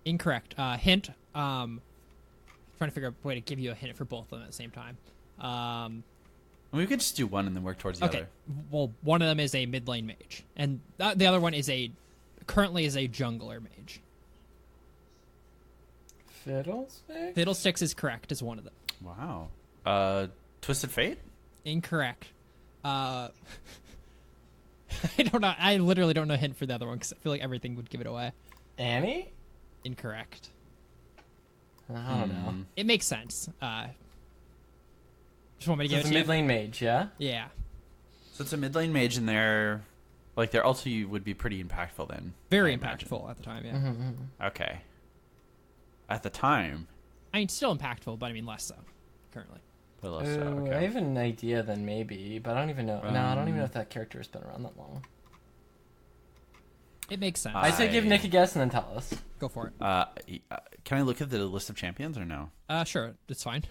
Incorrect. Hint. Trying to figure out a way to give you a hint for both of them at the same time. We could just do one and then work towards the Okay. other. Well, one of them is a mid lane mage, and the other one is currently a jungler mage. Fiddlestick? Fiddlesticks is correct. Is one of them. Wow. Twisted Fate? Incorrect. I don't know. I literally don't know a hint for the other one because I feel like everything would give it away. Annie? Incorrect. I don't know. It makes sense. Just want me to So give it's it a to you? mid lane mage, yeah? Yeah. So it's a mid lane mage, and their ulti would be pretty impactful then. Very I imagine. impactful at the time, yeah. Okay. At the time. I mean, still impactful, but I mean less so currently. But less so, Ooh, okay. I have an idea then maybe, but I don't even know. No, I don't even know if that character has been around that long. It makes sense. I say give Nick a guess and then tell us. Go for it. Can I look at the list of champions or no? Sure, it's fine.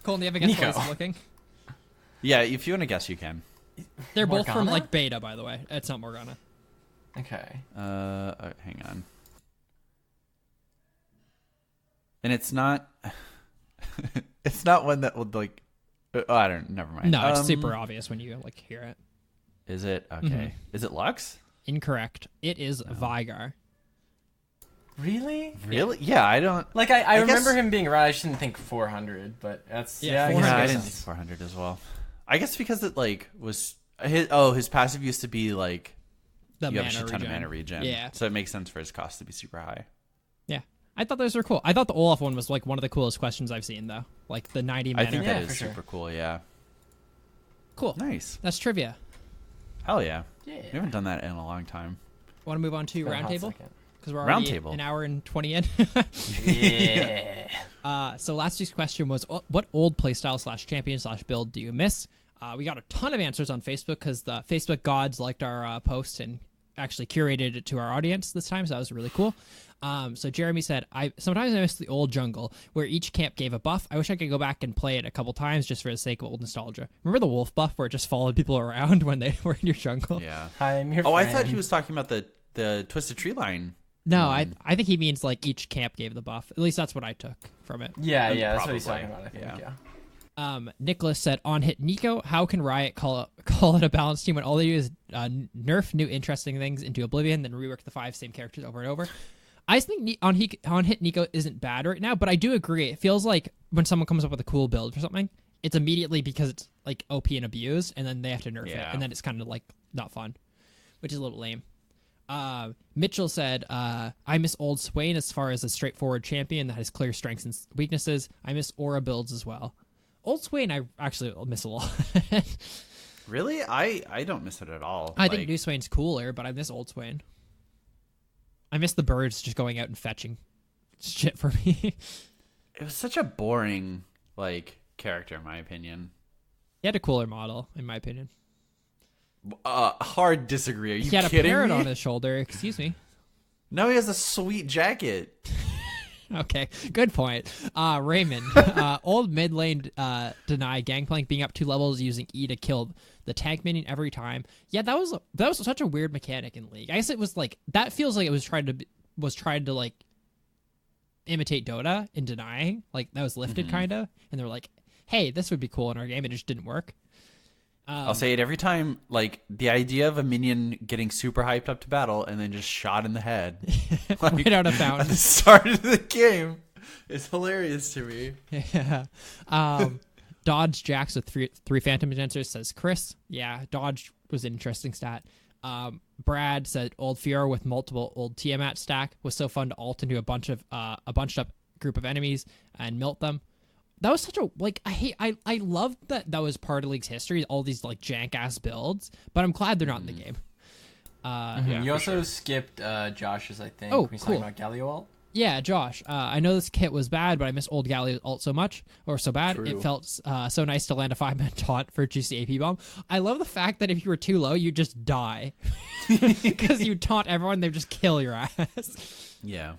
Colton, do you have a guess while Nico. he's looking? Yeah, if you want to guess, you can. They're both from Morgana? like beta, by the way. It's not Morgana. Okay. Hang on. And it's not. It's not one that would like. I don't. Never mind. No, it's super obvious when you like hear it. Is it okay? Is it Lux? Incorrect. It is Vigar. Really? Really? Yeah, I don't. Like I remember guess- him being around. I just didn't think 400, but that's Yeah, I 400 guess Yeah, I makes didn't think sense. 400 as well. I guess because it like was his passive used to be like The you have a mana shit ton regen. of mana regen. Yeah. So it makes sense for his cost to be super high. Yeah. I thought those were cool. I thought the Olaf one was like one of the coolest questions I've seen though. Like the 90 mana. I think Yeah, that for is sure. super cool. Yeah. Cool. Nice. That's trivia. Hell yeah. Yeah. We haven't done that in a long time. Want to move on to Been a hot roundtable? second. Because we're already Roundtable. an hour and 20 in. Yeah. So last week's question was, what old playstyle / champion / build do you miss? We got a ton of answers on Facebook because the Facebook gods liked our post and actually curated it to our audience this time, so that was really cool. So Jeremy said, sometimes I miss the old jungle where each camp gave a buff. I wish I could go back and play it a couple times just for the sake of old nostalgia. Remember the wolf buff where it just followed people around when they were in your jungle? Yeah. I'm your Oh, I friend. thought he was talking about the Twisted Tree line. No, I think he means like each camp gave the buff. At least that's what I took from it. Yeah, that's what he's Probably. talking about. I think. Yeah. Yeah. Nicholas said, on hit Nico, how can Riot call it a balanced team when all they do is nerf new interesting things into oblivion, then rework the 5 same characters over and over? I just think on hit Nico isn't bad right now, but I do agree. It feels like when someone comes up with a cool build for something, it's immediately because it's like OP and abused, and then they have to nerf it, Yeah. and then it's kind of like not fun, which is a little lame. Mitchell said, I miss old Swain as far as a straightforward champion that has clear strengths and weaknesses. I miss aura builds as well. Old Swain, I actually miss a lot. Really? I don't miss it at all. I think New Swain's cooler, but I miss Old Swain. I miss the birds just going out and fetching shit for me. It was such a boring character, in my opinion. He had a cooler model, in my opinion. Hard disagree. Are you He had kidding a parrot me? on his shoulder. Excuse me. No, he has a sweet jacket. Okay, good point. Raymond, old mid lane deny Gangplank being up 2 levels using E to kill the tank minion every time. Yeah, that was such a weird mechanic in League. I guess it was that feels like it was trying to imitate Dota in denying. That was lifted kind of, and they were like, "Hey, this would be cool in our game," and it just didn't work. I'll say it every time. The idea of a minion getting super hyped up to battle and then just shot in the head, Right out of bounds at the start of the game, is hilarious to me. Yeah. Dodge Jax with three Phantom Dancers says Chris. Yeah, Dodge was an interesting stat. Brad said old Fiora with multiple old Tiamat stack was so fun to ult into a bunched up group of enemies and melt them. That was such a I loved that was part of League's history, all these jank ass builds, but I'm glad they're not in the game. Yeah, you also sure. skipped Josh's, I think. Oh, when he's cool. talking about Galio ult. Yeah, Josh, I know this kit was bad, but I miss old Galio ult so much, or so bad. True. It felt so nice to land a 5-man taunt for juicy AP bomb. I love the fact that if you were too low, you just die. Because you taunt everyone, they just kill your ass. Yeah.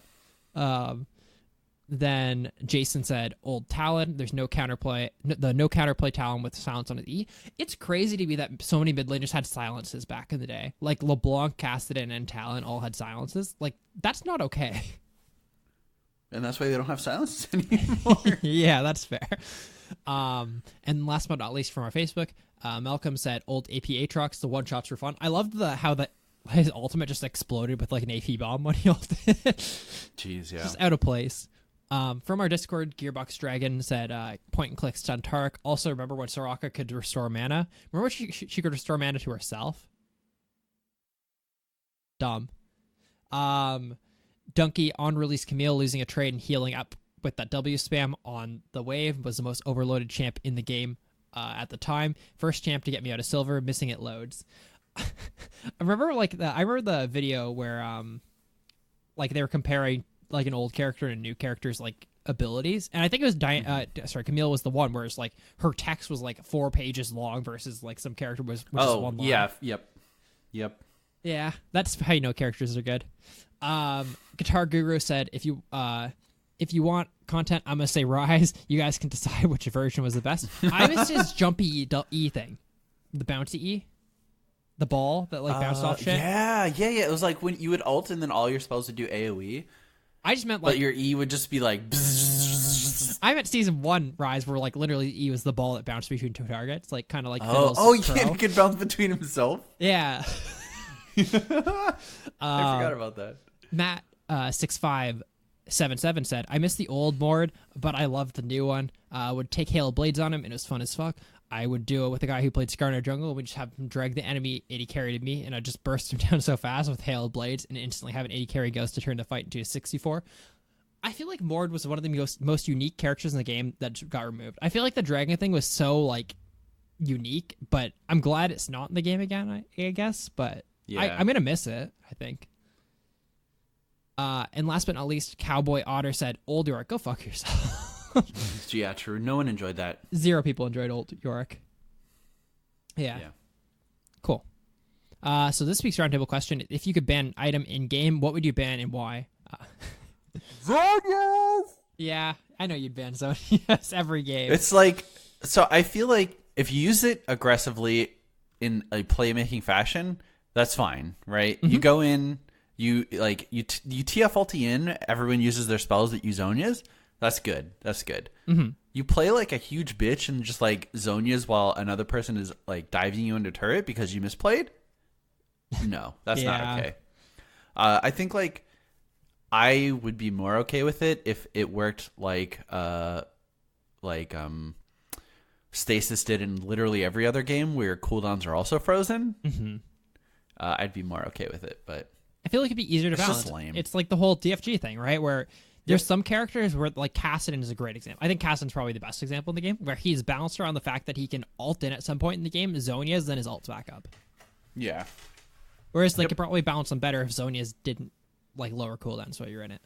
Then Jason said, old Talon, there's no counterplay, the no counterplay Talon with silence on his E. It's crazy to me that so many mid laners had silences back in the day. LeBlanc, Cassidy, and Talon all had silences. That's not okay. And that's why they don't have silences anymore. Yeah, that's fair. And last but not least from our Facebook, Malcolm said, old APA trucks, the one-shots were fun. I loved how his ultimate just exploded with an AP bomb when he ulted. Jeez, yeah. Just out of place. From our Discord, Gearbox Dragon said, point and click stun Tark. Also, remember when Soraka could restore mana? Remember when she could restore mana to herself? Dumb. Donkey on release Camille losing a trade and healing up with that W spam on the wave was the most overloaded champ in the game at the time. First champ to get me out of silver, missing it loads. I remember the video where they were comparing an old character and a new character's abilities, and I think it was Camille was the one where it's her text was 4 pages long versus some character was just one line. Yep. Yeah, that's how you know characters are good. Guitar Guru said, if you want content, I'm gonna say Rise. You guys can decide which version was the best. I missed his jumpy E thing, the bouncy E, the ball that bounced off shit. Yeah. It was when you would ult and then all your spells would do AoE. I just meant but your E would just be I meant season 1 Rise where literally E was the ball that bounced between 2 targets, kind of like yeah, he could bounce between himself. Yeah. I forgot about that. Matt 6577 said, I miss the old board, but I loved the new one. Would take Hail Blades on him, and it was fun as fuck. I would do it with a guy who played Scar in our jungle. We'd just have him drag the enemy 80 carry to me, and I'd just burst him down so fast with Hail Blades and instantly have an 80 carry ghost to turn the fight into a 64. I feel like Mord was one of the most unique characters in the game that got removed. I feel like the dragon thing was so unique, but I'm glad it's not in the game again, I guess, but yeah. I'm going to miss it, I think. And last but not least, Cowboy Otter said, old York, go fuck yourself. Yeah, true. No one enjoyed that. 0 people enjoyed old York. Yeah. Cool. So this week's roundtable question, if you could ban an item in game, what would you ban and why? Zonias! Yeah, I know you'd ban Zonias every game. It's so I feel like if you use it aggressively in a playmaking fashion, that's fine, right? Mm-hmm. You go in, you TF ulti in, everyone uses their spells that use Zonias. That's good. Mm-hmm. You play a huge bitch and just Zonias while another person is diving you into turret because you misplayed. No, that's not okay. I think I would be more okay with it if it worked Stasis did in literally every other game where cooldowns are also frozen. Mm-hmm. I'd be more okay with it, but I feel like it'd be easier to it's balance. just lame. It's like the whole DFG thing, right? Where There's some characters where, like, Kassadin is a great example. I think Kassadin's probably the best example in the game, where he's balanced around the fact that he can ult in at some point in the game, Zhonya's, then his ult's back up. Yeah. Whereas they could probably balance them better if Zhonya's didn't, like, lower cooldowns while you're in it.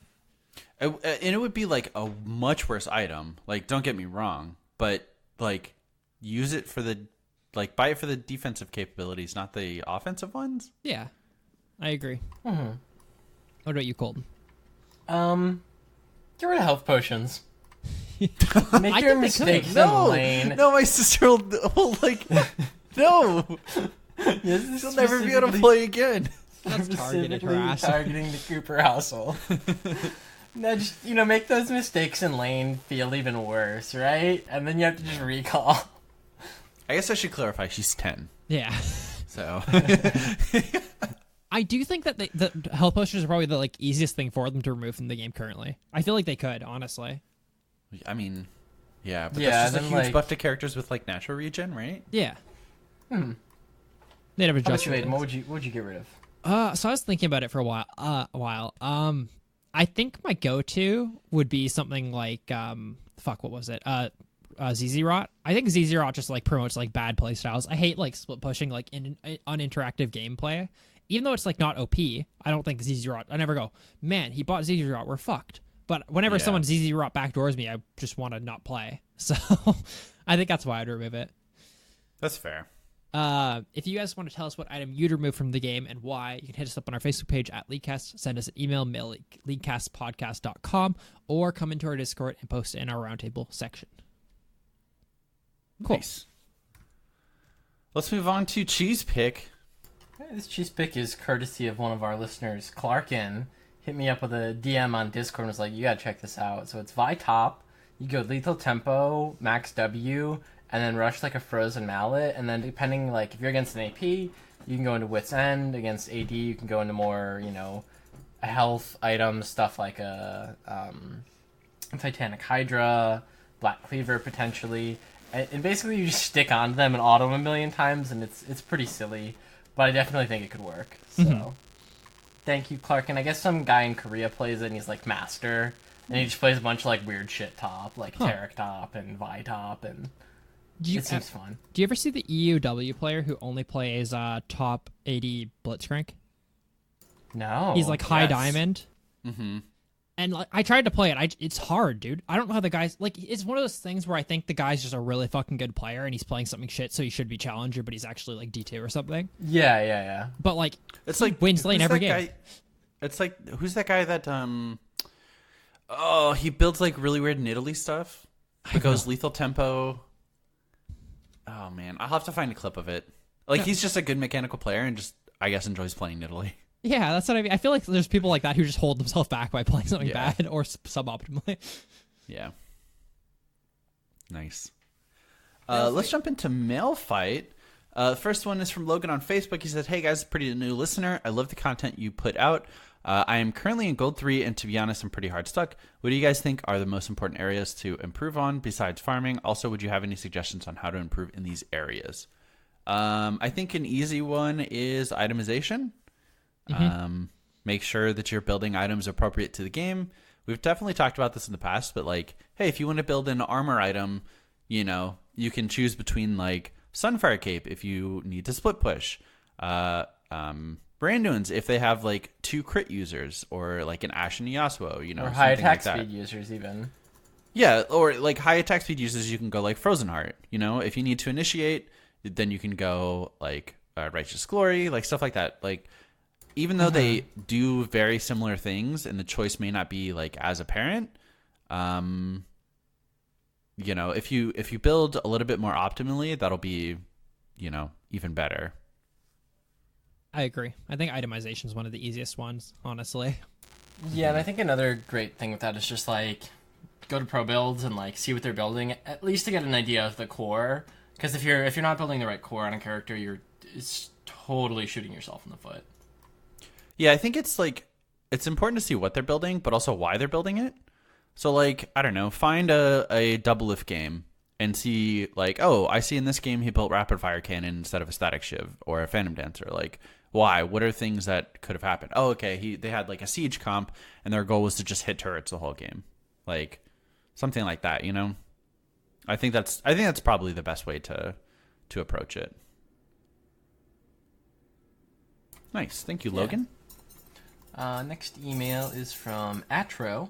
And it would be, like, a much worse item. Like, don't get me wrong, but, like, use it for the, like, buy it for the defensive capabilities, not the offensive ones. Yeah, I agree. Mm-hmm. What about you, Colton? Get rid of health potions. Make your mistakes in lane. No, my sister will like, no. She'll never be able to play again. That's targeted harass. Targeting the Cooper household. Now, just, make those mistakes in lane feel even worse, right? And then you have to just recall. I guess I should clarify. She's 10. Yeah. So. I do think that the health potions are probably the easiest thing for them to remove from the game currently. I feel like they could, honestly. I mean, yeah, but that's just a huge buff to characters with natural regen, right? Yeah. They'd have adjusted. What would you get rid of? So I was thinking about it for a while. I think my go-to would be something like what was it? ZZ Rot. I think ZZ Rot just promotes bad play styles. I hate split pushing in uninteractive gameplay. Even though it's not OP, I don't think ZZ Rot. I never go, man, he bought ZZ Rot, we're fucked. But whenever someone ZZ Rot backdoors me, I just want to not play. So I think that's why I'd remove it. That's fair. If you guys want to tell us what item you'd remove from the game and why, you can hit us up on our Facebook page at Leaguecast, send us an email, mail leaguecastpodcast.com, or come into our Discord and post it in our roundtable section. Cool. Nice. Let's move on to Cheese Pick. This cheese pick is courtesy of one of our listeners, Clarkin. Hit me up with a DM on Discord and was like, you gotta check this out. So it's Vi top, you go lethal tempo, max W, and then rush a frozen mallet, and then depending, if you're against an AP, you can go into Wit's End. Against AD, you can go into more, health items, stuff like a Titanic Hydra, Black Cleaver potentially. And basically you just stick onto them and auto them a million times, and it's pretty silly. But I definitely think it could work. So, Thank you, Clark. And I guess some guy in Korea plays it, and he's master, and he just plays a bunch of weird shit top, Tarek top and Vi top, and it seems fun. Do you ever see the EUW player who only plays top 80 Blitzcrank? No. He's high diamond. Mm-hmm. And I tried to play it. It's hard, dude. I don't know how the guys it's one of those things where I think the guy's just a really fucking good player and he's playing something shit, so he should be challenger, but he's actually D2 or something. Yeah. But it's he wins lane every game. It's who's that guy that he builds really weird Nidalee stuff. It goes lethal tempo. Oh man, I'll have to find a clip of it. He's just a good mechanical player and just I guess enjoys playing Nidalee. Yeah, that's what I mean. I feel like there's people like that who just hold themselves back by playing something bad or suboptimally. Yeah. Nice. Let's jump into mail fight. First one is from Logan on Facebook. He said, "Hey guys, pretty new listener. I love the content you put out. I am currently in Gold 3, and to be honest, I'm pretty hard stuck. What do you guys think are the most important areas to improve on besides farming? Also, would you have any suggestions on how to improve in these areas?" I think an easy one is itemization. Make sure that you're building items appropriate to the game. We've definitely talked about this in the past, but hey, if you want to build an armor item, you can choose between Sunfire Cape if you need to split push, Branduins if they have 2 crit users, or an Ashen Yasuo, or high attack speed users even. Yeah, or high attack speed users, you can go Frozen Heart. If you need to initiate, then you can go Righteous Glory, stuff like that. Even though they do very similar things and the choice may not be as apparent, if you build a little bit more optimally, that'll be, even better. I agree. I think itemization is one of the easiest ones, honestly. Yeah, and I think another great thing with that is just go to pro builds and see what they're building, at least to get an idea of the core. Because if you're not building the right core on a character, it's totally shooting yourself in the foot. Yeah, I think it's important to see what they're building, but also why they're building it. So I don't know, find a double lift game and see I see in this game he built rapid fire cannon instead of a static shiv or a phantom dancer. Why? What are things that could have happened? Oh, okay. They had like a siege comp, and their goal was to just hit turrets the whole game, like something like that. You know, I think that's probably the best way to approach it. Nice, thank you, Logan. Next email is from Atro.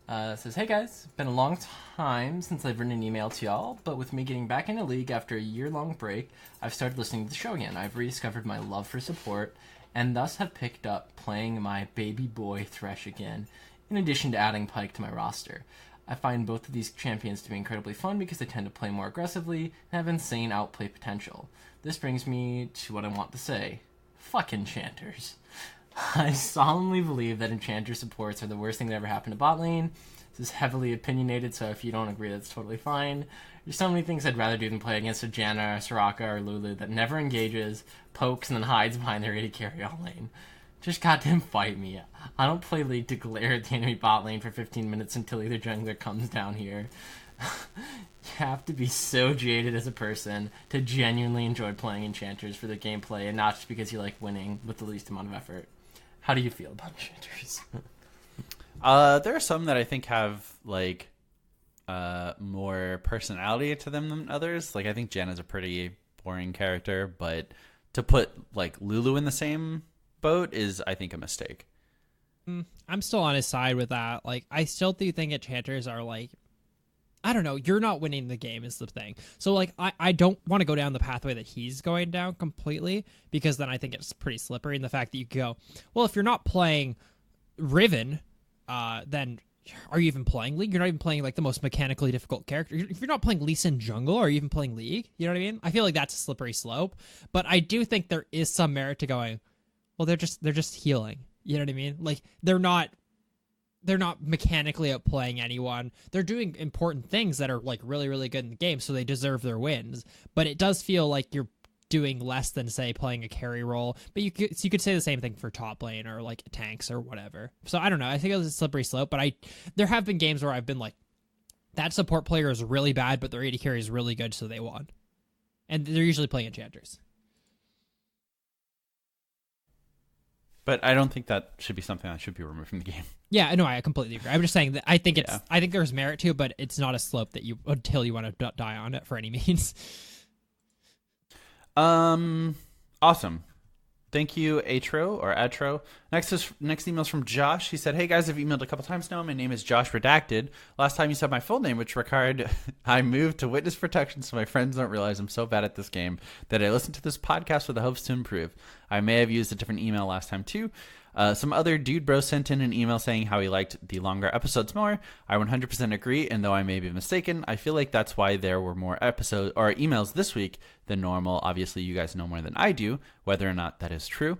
It says, "Hey guys, been a long time since I've written an email to y'all, but with me getting back into League after a year-long break, I've started listening to the show again. I've rediscovered my love for support, and thus have picked up playing my baby boy Thresh again, in addition to adding Pyke to my roster. I find both of these champions to be incredibly fun because they tend to play more aggressively and have insane outplay potential. This brings me to what I want to say. Fuck enchanters. I solemnly believe that enchanter supports are the worst thing that ever happened to bot lane. This is heavily opinionated, so if you don't agree, that's totally fine. There's so many things I'd rather do than play against a Janna, Soraka, or Lulu that never engages, pokes, and then hides behind their AD carry all lane. Just goddamn fight me. I don't play League to glare at the enemy bot lane for 15 minutes until either jungler comes down here. You have to be so jaded as a person to genuinely enjoy playing enchanters for the gameplay and not just because you like winning with the least amount of effort. How do you feel about enchanters? There are some that I think have like more personality to them than others. Like I think Jen is a pretty boring character, but to put like Lulu in the same boat is, I think, a mistake. I'm still on his side with that. Like, I still do think enchanters are like, I don't know, you're not winning the game is the thing. So like I don't want to go down the pathway that he's going down completely, because then I think it's pretty slippery in the fact that you go, well, if you're not playing Riven, then are you even playing League? You're not even playing like the most mechanically difficult character. If you're not playing Lee Sin jungle, are you even playing League? You know what I mean? I feel like that's a slippery slope, but I do think there is some merit to going, well, they're just healing. You know what I mean? Like they're not mechanically outplaying anyone. They're doing important things that are like really, really good in the game, so they deserve their wins. But it does feel like you're doing less than, say, playing a carry role. But you could say the same thing for top lane or like tanks or whatever. So I don't know. I think it was a slippery slope. But there have been games where I've been like, that support player is really bad, but their AD carry is really good, so they won. And they're usually playing enchanters. But I don't think that should be something that should be removed from the game. Yeah, no, I completely agree. I'm just saying that I think I think there's merit to it, but it's not a slope that until you want to die on it for any means. Awesome. Thank you, Atro. Next email's from Josh. He said, "Hey guys, I've emailed a couple times now. My name is Josh Redacted. Last time you said my full name, which required I moved to witness protection so my friends don't realize I'm so bad at this game that I listen to this podcast with the hopes to improve. I may have used a different email last time too. Some other dude bro sent in an email saying how he liked the longer episodes more. I 100% agree, and though I may be mistaken, I feel like that's why there were more episodes or emails this week than normal. Obviously, you guys know more than I do, whether or not that is true.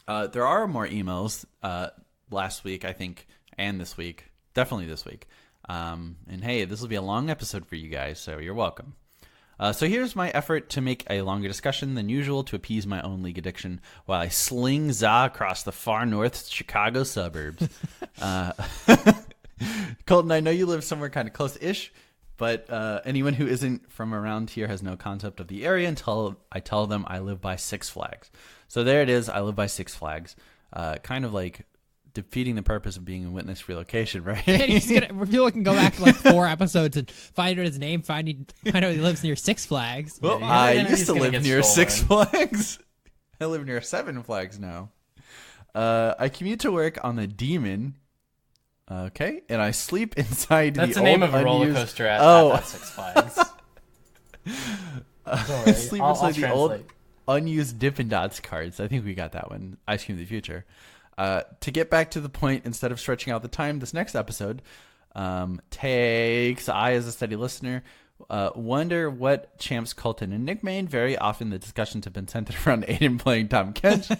There are more emails last week, I think, and this week. Definitely this week. And hey, this will be a long episode for you guys, so you're welcome. So here's my effort to make a longer discussion than usual to appease my own League addiction while I sling za across the far north Chicago suburbs. Colton, I know you live somewhere kind of close-ish, but anyone who isn't from around here has no concept of the area until I tell them I live by Six Flags. So there it is. I live by Six Flags. Kind of like defeating the purpose of being a witness relocation, right? If you can go back to like 4 episodes and find out his name, find out he lives near Six Flags. Well, I used to live near Six Flags. I live near Seven Flags now. I commute to work on the Demon. Okay, and I sleep inside That's the the name old of a roller unused- coaster at that Six Flags. I sleep inside the old unused Dippin' Dots cards. I think we got that one. Ice Cream of the Future. To get back to the point, instead of stretching out the time, this next episode takes I, as a steady listener, wonder what champs Colton and Nick made. Very often the discussions have been centered around Aiden playing Tom Kench.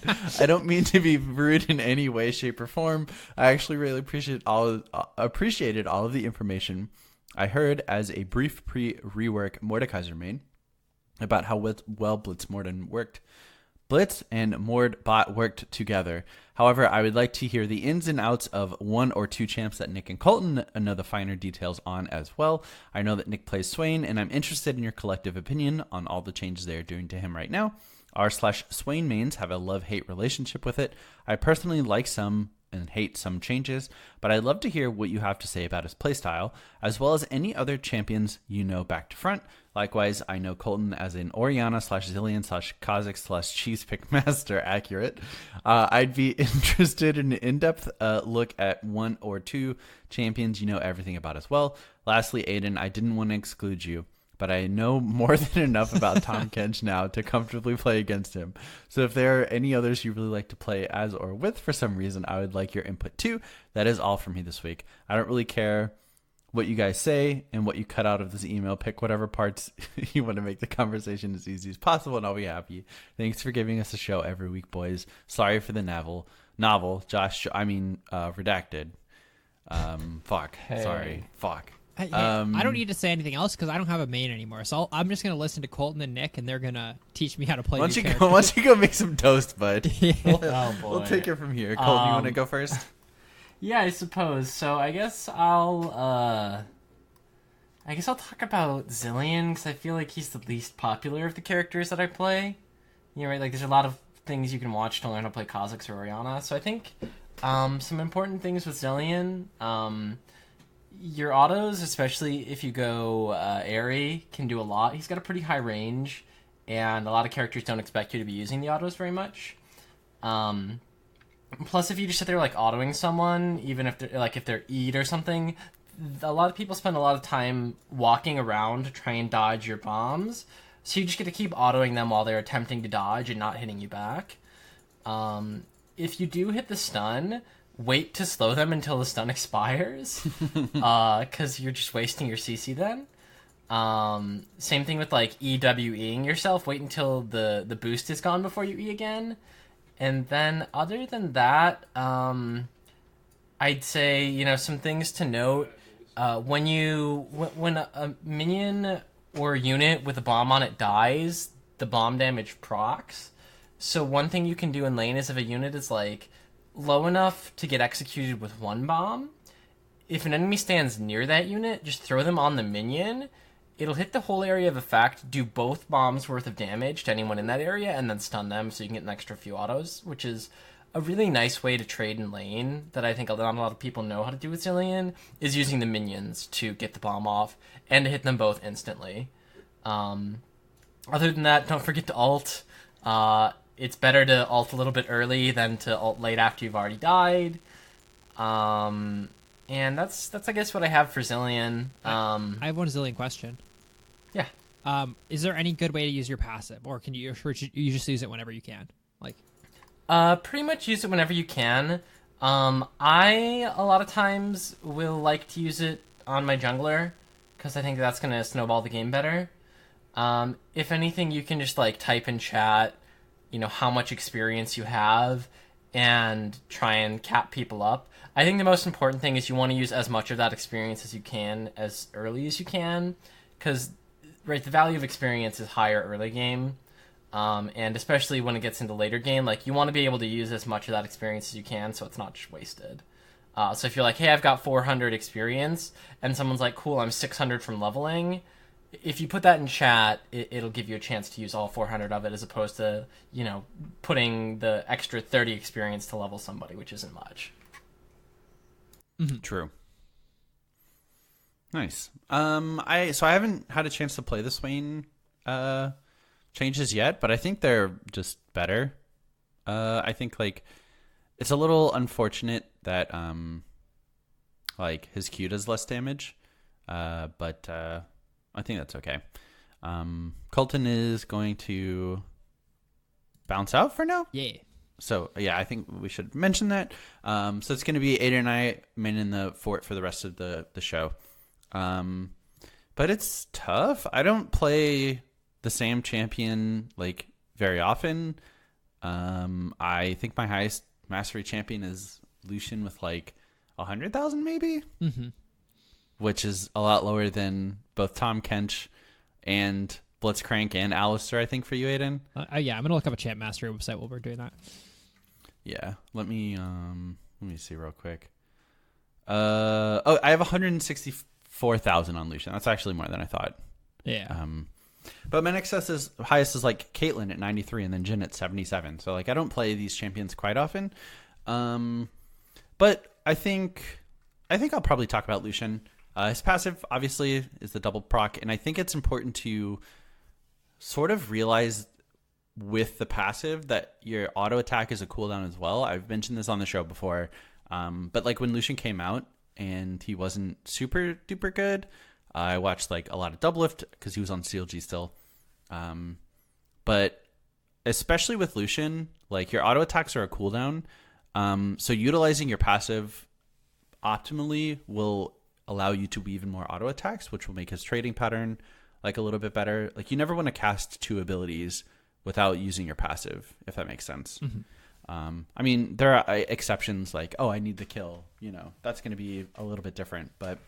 I don't mean to be rude in any way, shape, or form. I actually really appreciated all of the information I heard as a brief pre-rework Mordekaiser made about how well Blitz and Mordbot worked together. However, I would like to hear the ins and outs of 1 or 2 champs that Nick and Colton know the finer details on as well. I know that Nick plays Swain, and I'm interested in your collective opinion on all the changes they are doing to him right now. r/Swain mains have a love-hate relationship with it. I personally like some and hate some changes, but I'd love to hear what you have to say about his playstyle, as well as any other champions you know back to front. Likewise, I know Colton as an Oriana/Zillion/Kha'Zix/Cheese Pick Master accurate. I'd be interested in an in-depth look at one or two champions you know everything about as well. Lastly, Aiden, I didn't want to exclude you, but I know more than enough about Tom Kench now to comfortably play against him. So if there are any others you really like to play as or with for some reason, I would like your input too. That is all from me this week. I don't really care what you guys say and what you cut out of this email. Pick whatever parts you want to make the conversation as easy as possible, and I'll be happy. Thanks for giving us a show every week, boys. Sorry for the novel. Redacted. Fuck. Hey. Sorry. Fuck. I don't need to say anything else because I don't have a main anymore. So I'm just gonna listen to Colton and Nick, and they're gonna teach me how to play. Why don't you go make some toast, bud? Oh, boy. We'll take it from here. Colton, you want to go first? Yeah, I suppose. So I guess I'll talk about Zillion because I feel like he's the least popular of the characters that I play. You know, right? Like there's a lot of things you can watch to learn how to play Kha'Zix or Oriana. So I think some important things with Zillion. Your autos, especially if you go Airy, can do a lot. He's got a pretty high range, and a lot of characters don't expect you to be using the autos very much. Plus, if you just sit there like autoing someone, even if they're E'd or something, a lot of people spend a lot of time walking around to try and dodge your bombs. So you just get to keep autoing them while they're attempting to dodge and not hitting you back. If you do hit the stun, wait to slow them until the stun expires, because you're just wasting your CC then. Same thing with like EWEing yourself. Wait until the boost is gone before you E again. And then other than that, I'd say, you know, some things to note. When a minion or unit with a bomb on it dies, the bomb damage procs. So one thing you can do in lane is if a unit is like low enough to get executed with one bomb, if an enemy stands near that unit, just throw them on the minion. It'll hit the whole area of effect, do both bombs worth of damage to anyone in that area, and then stun them so you can get an extra few autos, which is a really nice way to trade in lane that I think not a lot of people know how to do with Zillion, is using the minions to get the bomb off and to hit them both instantly. Other than that, don't forget to ult. It's better to ult a little bit early than to ult late after you've already died. And that's I guess what I have for Zillion. I have one Zillion question. Yeah. Is there any good way to use your passive, or can you just use it whenever you can? Like, pretty much use it whenever you can. I a lot of times will like to use it on my jungler because I think that's gonna snowball the game better. If anything, you can just like type in chat, you know, how much experience you have and try and cap people up. I think the most important thing is you want to use as much of that experience as you can as early as you can, because right, the value of experience is higher early game, and especially when it gets into later game, like you want to be able to use as much of that experience as you can so it's not just wasted. So if you're like, hey, I've got 400 experience, and someone's like, cool, I'm 600 from leveling, if you put that in chat, it'll give you a chance to use all 400 of it, as opposed to, you know, putting the extra 30 experience to level somebody, which isn't much. Mm-hmm. True. Nice. I haven't had a chance to play the Swain changes yet, but I think they're just better. I think like it's a little unfortunate that like his Q does less damage, but I think that's okay. Colton is going to bounce out for now. yeah. So, yeah, I think we should mention that. So it's going to be Aiden and I main in the fort for the rest of the show. But it's tough. I don't play the same champion, like, very often. I think my highest mastery champion is Lucian with, like, 100,000 maybe? Mm-hmm. Which is a lot lower than both Tom Kench and Blitzcrank and Alistair, I think, for you, Aiden. Yeah, I'm going to look up a champ mastery website while we're doing that. Yeah, let me see real quick. I have 164,000 on Lucian. That's actually more than I thought. Yeah. But my next highest is like Caitlyn at 93 and then Jhin at 77. So like I don't play these champions quite often. But I think I'll probably talk about Lucian. His passive obviously is the double proc, and I think it's important to sort of realize with the passive that your auto attack is a cooldown as well. I've mentioned this on the show before, but like when Lucian came out and he wasn't super duper good, I watched like a lot of Doublelift because he was on CLG still. But especially with Lucian, like your auto attacks are a cooldown. So utilizing your passive optimally will allow you to weave in more auto attacks, which will make his trading pattern like a little bit better. Like you never want to cast 2 abilities without using your passive, if that makes sense. Mm-hmm. I mean, there are exceptions like, oh, I need the kill. You know, that's going to be a little bit different. But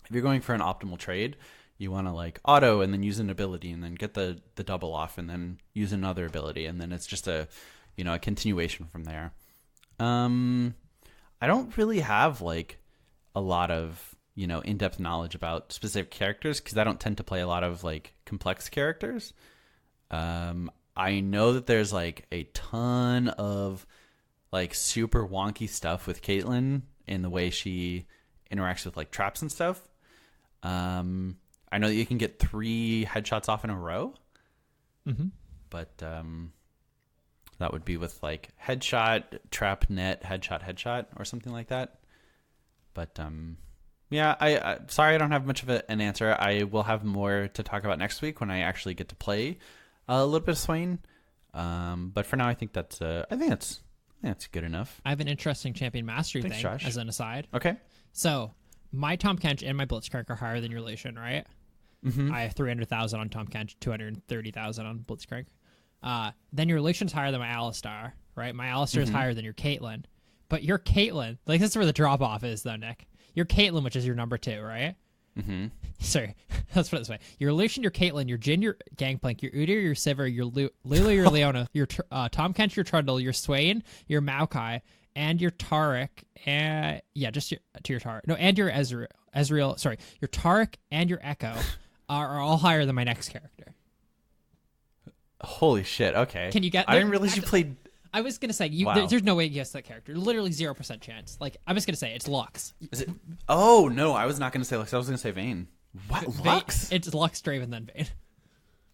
if you're going for an optimal trade, you want to like auto and then use an ability and then get the double off and then use another ability. And then it's just a continuation from there. I don't really have like a lot of, in-depth knowledge about specific characters because I don't tend to play a lot of like complex characters. I know that there's like a ton of like super wonky stuff with Caitlyn in the way she interacts with like traps and stuff. I know that you can get 3 headshots off in a row, but that would be with like headshot, trap, net, headshot, or something like that. But yeah, I sorry I don't have much of an answer. I will have more to talk about next week when I actually get to play a little bit of Swain. But for now, I think that's good enough. I have an interesting champion mastery Thanks, thing Josh. as an aside. Okay. So my Tahm Kench and my Blitzcrank are higher than your Lucian, right? Mm-hmm. I have 300,000 on Tahm Kench, 230,000 on Blitzcrank. Then your Lucian's higher than my Alistar, right? My Alistar is higher than your Caitlyn. But your Caitlyn, like this is where the drop off is though, Nick. Your Caitlyn, which is your number 2, right? Mm-hmm. Sorry, let's put it this way. Your Lucian, your Caitlyn, your Jhin, your Gangplank, your Udyr, your Sivir, your Lulu, your Leona, your Tahm Kench, your Trundle, your Swain, your Maokai, and your Taric, and just your Taric. No, and your Ezreal. Sorry, your Taric and your Echo are all higher than my next character. Holy shit! Okay. Can you get? I didn't realize you played. I was gonna say Wow. there's no way you guess that character. Literally 0% chance. Like I was gonna say it's Lux. Is it? Oh no, I was not going to say Lux. I was going to say Vayne. What Lux? It's Lux, Draven, then Vayne.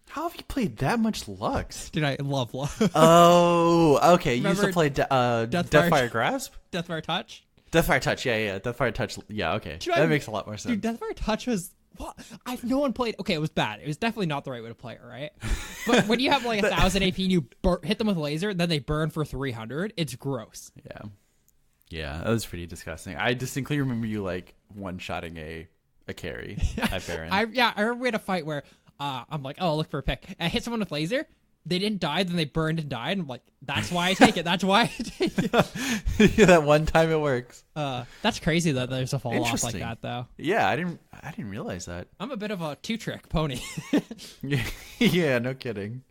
How have you played that much Lux? Dude, I love Lux. Oh, okay. You used to Remember play Deathfire Grasp? Deathfire Touch. Deathfire Touch, yeah. Deathfire Touch, yeah, okay. Dude, that makes a lot more sense. Dude, Deathfire Touch was... What? No one played... Okay, it was bad. It was definitely not the right way to play it, right? But when you have like 1,000 AP and you hit them with laser, and then they burn for 300, it's gross. Yeah, that was pretty disgusting. I distinctly remember you like one-shotting a carry at Baron. I remember we had a fight where I'm like, oh, I'll look for a pick. And I hit someone with laser. They didn't die, then they burned and died. And I'm like, that's why I take it. That's why I take it. Yeah, that one time it works. That's crazy that there's a fall off like Interesting. that, though. Yeah, I didn't realize that. I'm a bit of a 2-trick pony. Yeah, no kidding.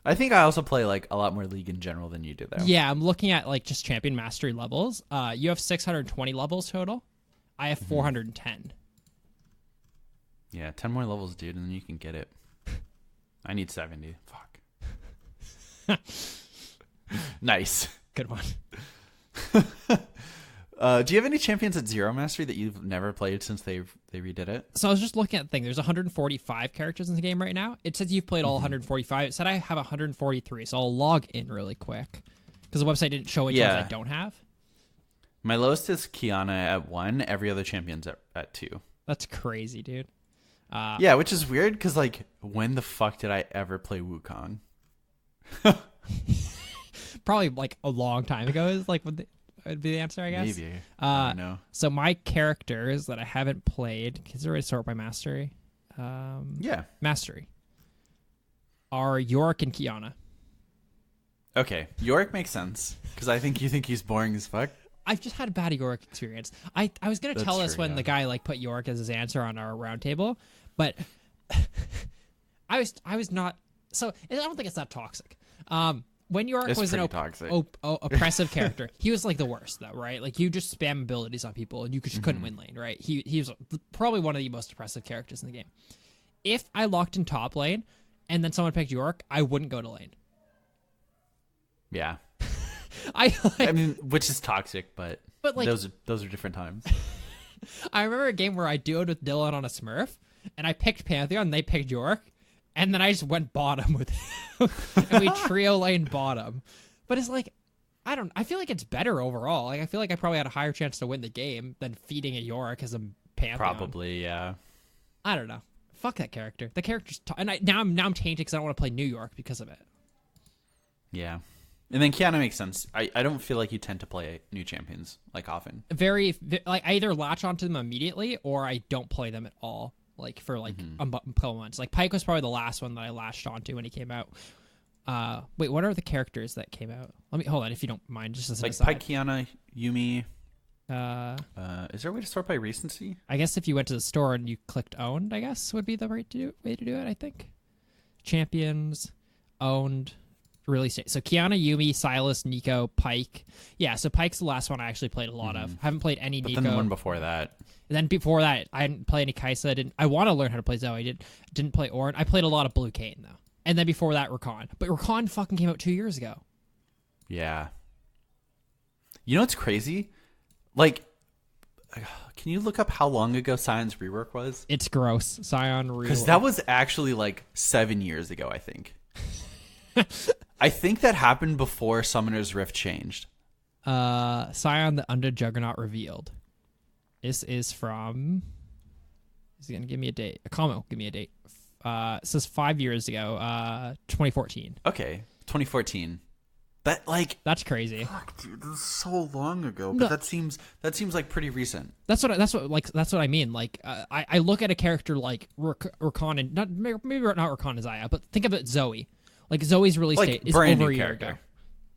I think I also play like a lot more League in general than you do, though. Yeah, I'm looking at like just champion mastery levels. You have 620 levels total. I have 410. Yeah, 10 more levels, dude, and then you can get it. I need 70. Fuck. Nice. Good one. Do you have any champions at 0 mastery that you've never played since they redid it? So I was just looking at the thing. There's 145 characters in the game right now. It says you've played all 145. It said I have 143, so I'll log in really quick because the website didn't show which ones I don't have. My lowest is Kiana at 1. Every other champion's at 2. That's crazy, dude. Yeah, which is weird because like, when the fuck did I ever play Wukong? Probably like a long time ago is like would be the answer, I guess. Maybe. I don't know. So my characters that I haven't played, because they're already sort by mastery. Mastery are Yorick and Kiana. Okay, Yorick makes sense because I think you think he's boring as fuck. I've just had a bad Yorick experience. I was gonna tell us when the guy like put Yorick as his answer on our round table, but I was not. So I don't think it's that toxic. When Yorick was an oppressive character, he was like the worst though, right? Like you just spam abilities on people and you just couldn't win lane, right? He was probably one of the most oppressive characters in the game. if I locked in top lane and then someone picked York, I wouldn't go to lane. Yeah. I mean, which is toxic, but like, those are different times. I remember a game where I duoed with Dylan on a Smurf, and I picked Pantheon, and they picked York, and then I just went bottom with him, and we trio lane bottom. But it's like, I feel like it's better overall. Like, I feel like I probably had a higher chance to win the game than feeding a York as a Pantheon. Probably, yeah. I don't know. Fuck that character. The character's now I'm tainted because I don't want to play New York because of it. Yeah. And then Kiana makes sense. I don't feel like you tend to play new champions like often. Very like I either latch onto them immediately or I don't play them at all. Like for like a couple months. Like Pyke was probably the last one that I latched onto when he came out. Wait, what are the characters that came out? Let me hold on if you don't mind. Just as an aside. Pyke, Kiana, Yuumi. Is there a way to sort by recency? I guess if you went to the store and you clicked owned, I guess would be the way to do it. I think champions owned. Release date. So Kiana, Yuumi, Silas, Nico, Pyke. Yeah, so Pyke's the last one I actually played a lot of. I haven't played any Nico. Then the one before that. And then before that, I didn't play any Kai'Sa. I want to learn how to play Zoe. Didn't play Ornn. I played a lot of Blue Kayn though. And then before that, Rakan. But Rakan fucking came out 2 years ago. Yeah. You know what's crazy? Like, can you look up how long ago Sion's rework was? It's gross. Sion rework. Because that was actually like 7 years ago, I think. I think that happened before Summoner's Rift changed. Sion the Undead Juggernaut revealed. This is from... He's going to give me a date. A comment will give me a date. It says 5 years ago, 2014. Okay, 2014. That like... That's crazy. Fuck, dude, this is so long ago. No. But that seems like pretty recent. That's what I mean. Like, I look at a character like Rakan and maybe not Rakan and Zaya, but think of it Zoe. Like Zoe's release date is over a year ago.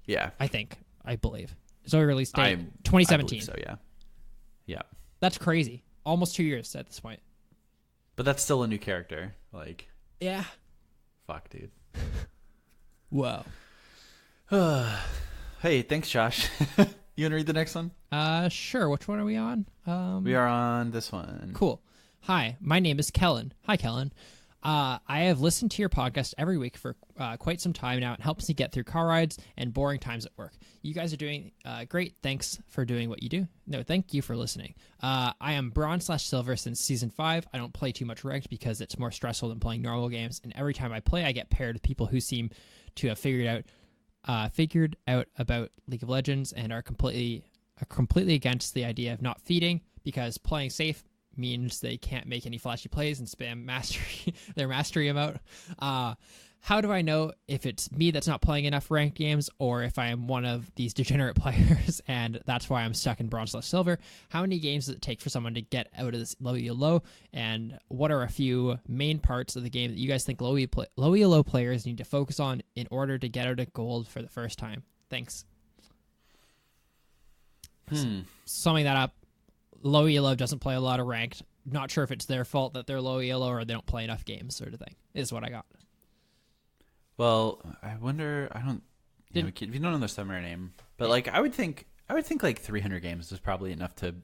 Yeah, I believe Zoe release date 2017. I believe so yeah. That's crazy. Almost 2 years at this point. But that's still a new character. Like, yeah. Fuck, dude. Whoa. Hey, thanks, Josh. You want to read the next one? Sure. Which one are we on? We are on this one. Cool. Hi, my name is Kellen. Hi, Kellen. I have listened to your podcast every week for quite some time now. It helps me get through car rides and boring times at work. You guys are doing great. Thanks for doing what you do. No, thank you for listening. I am bronze/silver since season 5. I don't play too much ranked because it's more stressful than playing normal games. And every time I play, I get paired with people who seem to have figured out about League of Legends and are completely against the idea of not feeding because playing safe means they can't make any flashy plays and spam their mastery amount. How do I know if it's me that's not playing enough ranked games or if I am one of these degenerate players and that's why I'm stuck in bronze/silver? How many games does it take for someone to get out of this low elo? And what are a few main parts of the game that you guys think low elo players need to focus on in order to get out of gold for the first time? Thanks. Summing that up, low elo doesn't play a lot of ranked. Not sure if it's their fault that they're low elo or they don't play enough games, sort of thing. Is what I got. Well, I wonder. I don't. If you don't know their summoner name, but like I would think like 300 games is probably enough to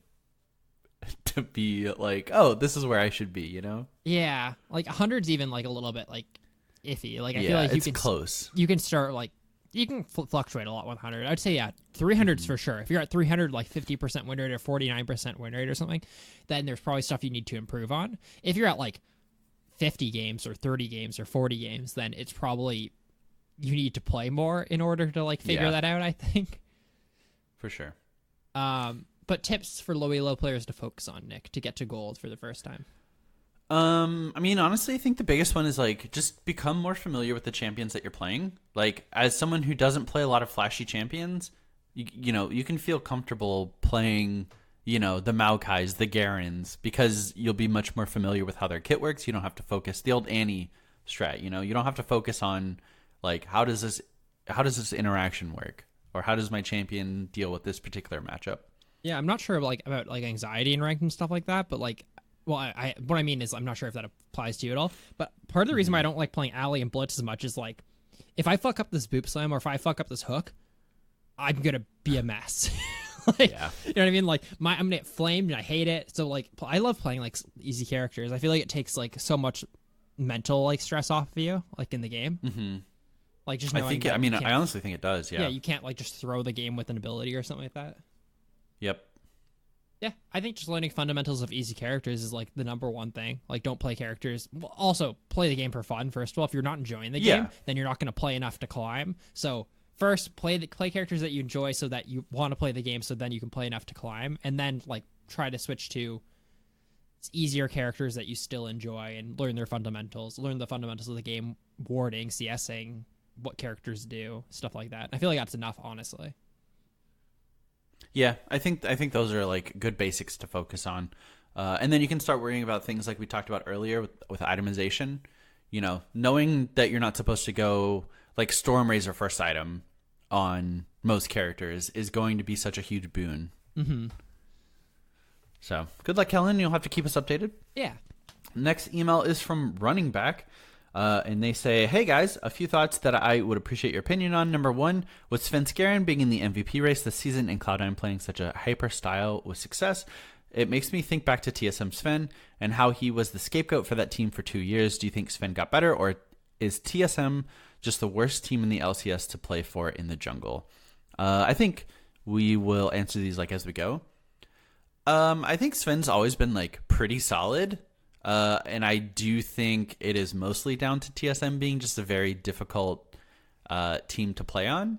be like, oh, this is where I should be. You know? Yeah, like 100's even like a little bit like iffy. Like I feel yeah, like it's you can close. You can start like. You can fluctuate a lot with 100. I'd say, yeah, 300's for sure. If you're at 300, like 50% win rate or 49% win rate or something, then there's probably stuff you need to improve on. If you're at like 50 games or 30 games or 40 games, then it's probably you need to play more in order to like figure that out, I think. For sure. But tips for low elo players to focus on, Nick, to get to gold for the first time. I mean, honestly, I think the biggest one is like just become more familiar with the champions that you're playing. Like, as someone who doesn't play a lot of flashy champions, you know, you can feel comfortable playing, you know, the Maokais, the Garens, because you'll be much more familiar with how their kit works. You don't have to focus the old Annie strat. You know, you don't have to focus on like how does this interaction work, or how does my champion deal with this particular matchup. Yeah, I'm not sure about like anxiety and rank and stuff like that, but like. Well, what I mean is I'm not sure if that applies to you at all, but part of the reason why I don't like playing Alley and Blitz as much is like, if I fuck up this boop slam or if I fuck up this hook, I'm going to be a mess. Like, yeah. You know what I mean? Like, I'm going to get flamed and I hate it. So, like, I love playing, like, easy characters. I feel like it takes, like, so much mental like stress off of you, like in the game. Mm-hmm. Like just knowing I honestly think it does. Yeah. Yeah, you can't like just throw the game with an ability or something like that. Yep. Yeah, I think just learning fundamentals of easy characters is like the number one thing. Like, don't play characters. Well, also, play the game for fun. First of all, if you're not enjoying the game, then you're not going to play enough to climb. So first, play characters that you enjoy, so that you want to play the game, so then you can play enough to climb, and then like try to switch to easier characters that you still enjoy and learn their fundamentals. Learn the fundamentals of the game, warding, CSing, what characters do, stuff like that. I feel like that's enough, honestly. Yeah, I think those are like good basics to focus on, and then you can start worrying about things like we talked about earlier with itemization. You know, knowing that you're not supposed to go like Storm Razor first item on most characters is going to be such a huge boon. Mm-hmm. So good luck, Kellen. You'll have to keep us updated. Yeah. Next email is from Running Back. And they say, hey guys, a few thoughts that I would appreciate your opinion on. Number one, with Sven Skaren being in the MVP race this season and Cloud9 playing such a hyper style with success, it makes me think back to TSM Sven and how he was the scapegoat for that team for 2 years. Do you think Sven got better, or is TSM just the worst team in the LCS to play for in the jungle? I think we will answer these like as we go. I think Sven's always been like pretty solid. And I do think it is mostly down to TSM being just a very difficult team to play on.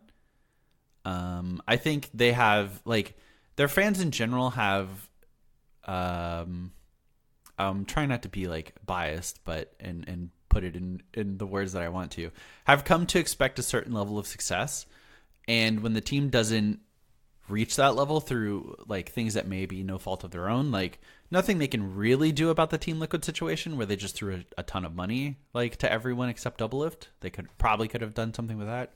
I think they have, like, their fans in general have, I'm trying not to be, like, biased, but, and put it in the words that I want to, have come to expect a certain level of success. And when the team doesn't reach that level through, like, things that may be no fault of their own, like, nothing they can really do about the Team Liquid situation where they just threw a ton of money like to everyone except Doublelift. They could have done something with that.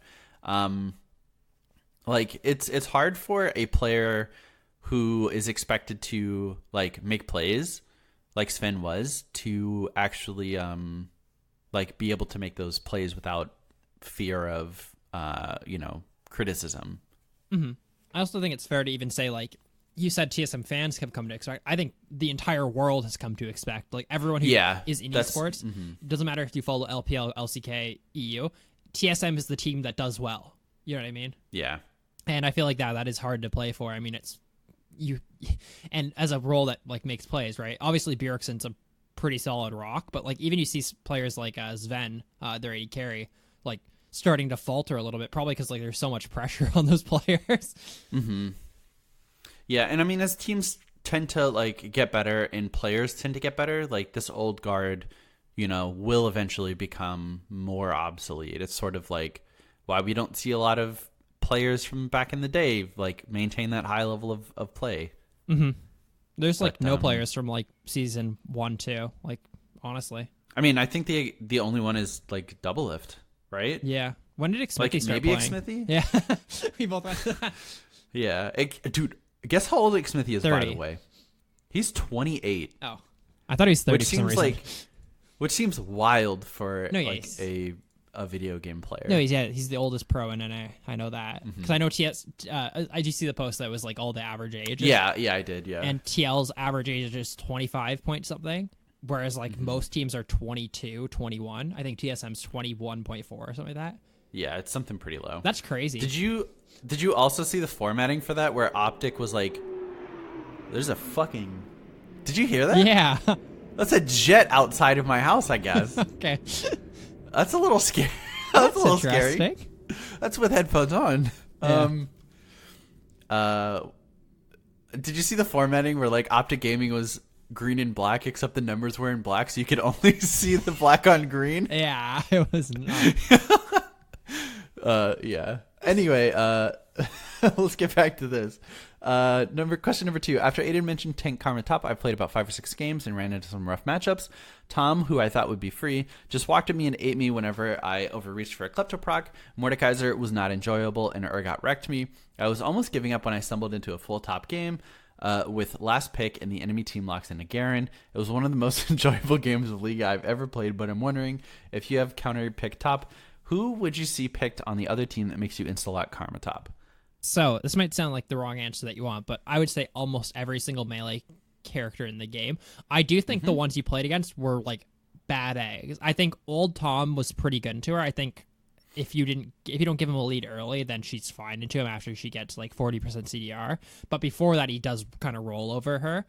Like it's hard for a player who is expected to like make plays like Sven was to actually like be able to make those plays without fear of criticism. Mm-hmm. I also think it's fair to even say, like, you said TSM fans have come to expect. I think the entire world has come to expect. Like, everyone who is in esports, doesn't matter if you follow LPL, LCK, EU, TSM is the team that does well. You know what I mean? Yeah. And I feel like that is hard to play for. I mean, it's you, and as a role that like makes plays, right? Obviously, Bjergsen's a pretty solid rock, but like even you see players like Sven, their AD carry, like starting to falter a little bit, probably because like there's so much pressure on those players. Mm-hmm. Yeah, and I mean, as teams tend to like get better and players tend to get better, like this old guard, will eventually become more obsolete. It's sort of like why we don't see a lot of players from back in the day like maintain that high level of play. Mm-hmm. There's like no players from like season 1, 2. Like honestly, I mean, I think the only one is like Doublelift, right? Yeah. When did Xmithy like, start maybe playing? Xmithy? Yeah, we both went to that. Yeah, dude. Guess how old Xmithy is, 30. by the way? He's 28. Oh, I thought he was 30 for some reason. Which seems wild for he's, a video game player. No, he's the oldest pro in NA. I know that because I know TS. I do see the post that was like all the average age. Yeah, I did. Yeah, and TL's average age is 25 point something, whereas like most teams are 22, 21. I think TSM's 21.4 or something like that. Yeah, it's something pretty low. That's crazy. Did you also see the formatting for that where Optic was like, there's a fucking... Did you hear that? Yeah. That's a jet outside of my house, I guess. Okay. That's a little scary. That's a little scary. Interesting. That's with headphones on. Yeah. Did you see the formatting where like Optic Gaming was green and black except the numbers were in black so you could only see the black on green? Yeah, it was not. Yeah. Anyway, let's get back to this. Question number 2. After Aiden mentioned Tank Karma Top, I played about 5 or 6 games and ran into some rough matchups. Tom, who I thought would be free, just walked at me and ate me whenever I overreached for a Kleptoproc. Mordekaiser was not enjoyable and Urgot wrecked me. I was almost giving up when I stumbled into a full top game with last pick and the enemy team locks in a Garen. It was one of the most enjoyable games of League I've ever played, but I'm wondering if you have counter pick top, who would you see picked on the other team that makes you insta-lock Karma Top? So, this might sound like the wrong answer that you want, but I would say almost every single melee character in the game. I do think the ones you played against were, like, bad eggs. I think old Tom was pretty good into her. I think if you don't give him a lead early, then she's fine into him after she gets like 40% CDR. But before that, he does kind of roll over her.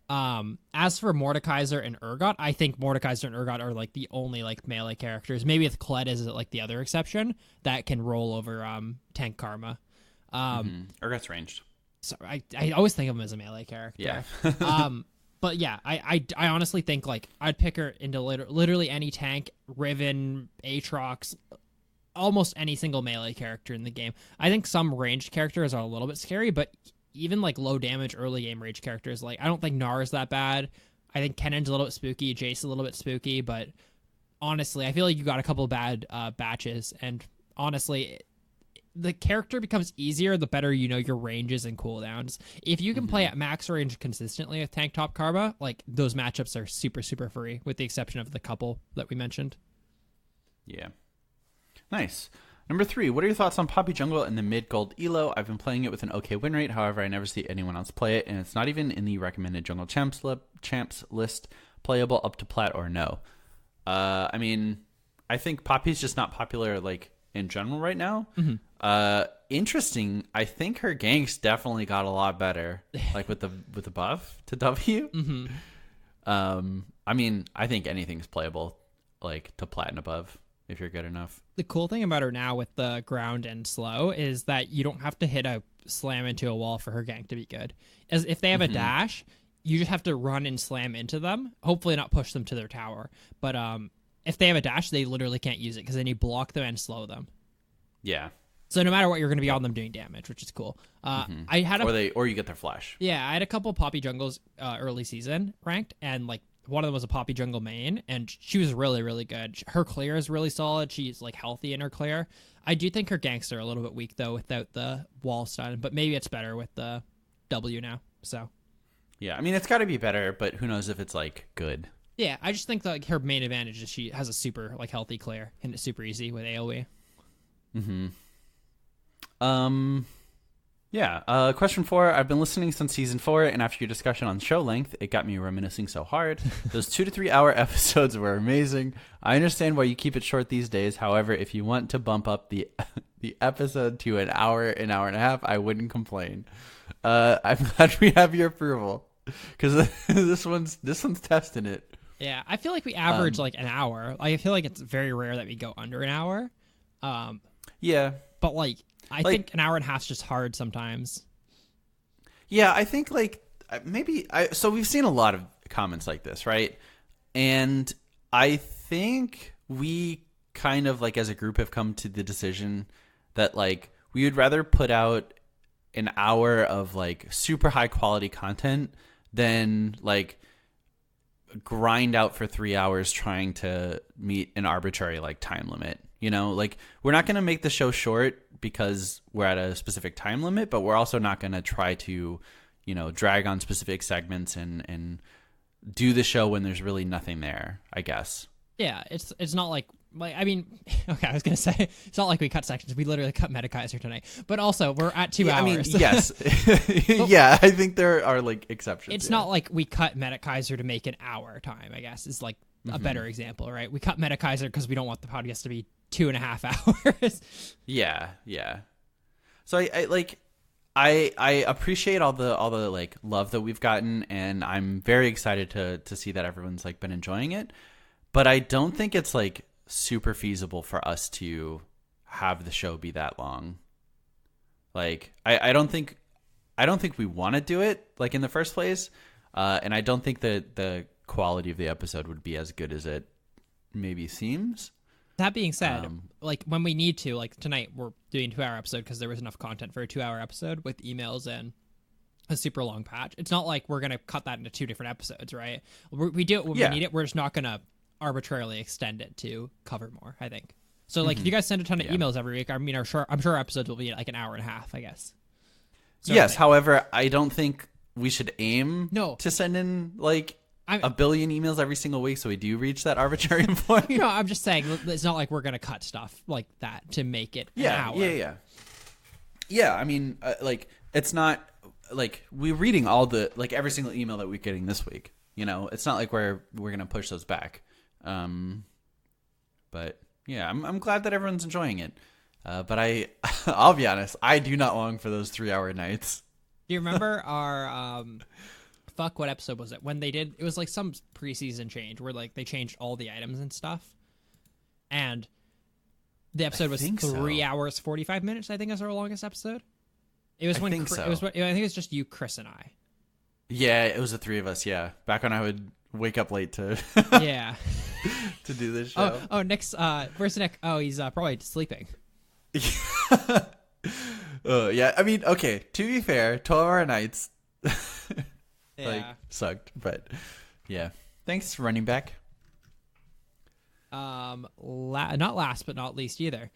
As for Mordekaiser and Urgot, I think Mordekaiser and Urgot are like the only like melee characters. Maybe if Kled is like the other exception that can roll over tank Karma. Urgot's ranged. So I always think of him as a melee character. Yeah. But yeah, I honestly think like I'd pick her into literally any tank, Riven, Aatrox, almost any single melee character in the game. I think some ranged characters are a little bit scary, but even like low damage early game rage characters, like I don't think Gnar is that bad. I think Kennen's a little bit spooky, Jace a little bit spooky, but honestly, I feel like you got a couple bad batches, and honestly, the character becomes easier the better you know your ranges and cooldowns. If you can play at max range consistently with tank top Karma, like those matchups are super, super free, with the exception of the couple that we mentioned. Yeah. Nice. Number 3, what are your thoughts on Poppy Jungle and the mid-gold elo? I've been playing it with an okay win rate. However, I never see anyone else play it, and it's not even in the recommended Jungle Champs list. Playable up to plat or no? I mean, I think Poppy's just not popular, like, in general right now. Interesting. I think her ganks definitely got a lot better, like with the buff to W. I mean, I think anything's playable, like to plat and above, if you're good enough. The cool thing about her now with the ground and slow is that you don't have to hit a slam into a wall for her gank to be good. As if they have a dash, you just have to run and slam into them. Hopefully not push them to their tower. But if they have a dash, they literally can't use it because then you block them and slow them. Yeah. So no matter what, you're going to be on them doing damage, which is cool. I had or you get their flash. Yeah, I had a couple Poppy jungles early season ranked, and like one of them was a Poppy jungle main, and she was really, really good. Her clear is really solid. She's like healthy in her clear. I do think her ganks are a little bit weak though without the wall stun, but maybe it's better with the W now. So yeah, I mean it's got to be better, but who knows if it's like good. Yeah, I just think that like her main advantage is she has a super like healthy clear and it's super easy with AoE. Yeah. Question 4. I've been listening since season 4, and after your discussion on show length, it got me reminiscing so hard. Those 2 to 3 hour episodes were amazing. I understand why you keep it short these days. However, if you want to bump up the episode to an hour and a half, I wouldn't complain. I'm glad we have your approval, because this one's testing it. Yeah, I feel like we average like an hour. I feel like it's very rare that we go under an hour. Yeah, but like I think an hour and a half is just hard sometimes. Yeah, I think like so we've seen a lot of comments like this, right? And I think we kind of like as a group have come to the decision that like we would rather put out an hour of like super high quality content than like grind out for 3 hours trying to meet an arbitrary like time limit. You know, like we're not going to make the show short because we're at a specific time limit, but we're also not going to try to, you know, drag on specific segments and do the show when there's really nothing there, I guess. Yeah, it's not like I mean, okay, I was going to say it's not like we cut sections. We literally cut Metakaiser tonight. But also, we're at 2 hours. I mean, yes. Yeah, I think there are like exceptions. It's not like we cut Metakaiser to make an hour time, I guess. It's like a better example, right? We cut Metakaiser because we don't want the podcast to be 2.5 hours. Yeah. So I appreciate all the like love that we've gotten, and I'm very excited to see that everyone's like been enjoying it. But I don't think it's like super feasible for us to have the show be that long. Like I don't think we want to do it like in the first place, and I don't think that the quality of the episode would be as good as it maybe seems. That being said, like when we need to, like tonight we're doing a 2-hour episode because there was enough content for a 2-hour episode with emails and a super long patch. It's not like we're going to cut that into 2 different episodes, right? We do it when we need it. We're just not going to arbitrarily extend it to cover more, I think. So like if you guys send a ton of emails every week, I mean, I'm sure our episodes will be like an hour and a half, I guess. Yes. However, I don't think we should aim to send in like a billion emails every single week so we do reach that arbitrary point. No, I'm just saying it's not like we're going to cut stuff like that to make it an hour. Yeah, I mean, like it's not like we're reading all the like every single email that we're getting this week. You know, it's not like we're going to push those back. But yeah, I'm glad that everyone's enjoying it. But I'll be honest, I do not long for those 3-hour nights. Do you remember our fuck, what episode was it? When they did, it was like some preseason change where like they changed all the items and stuff. And the episode was 3 hours 45 minutes. I think is our longest episode. It was I think it was just you, Chris, and I. Yeah, it was the three of us. Yeah, back when I would wake up late to yeah to do this show. Oh, Nick's where's Nick? Oh, he's probably sleeping. Yeah. I mean, okay. To be fair, 12-hour nights like sucked, but yeah. Thanks, running back. Not last but not least either.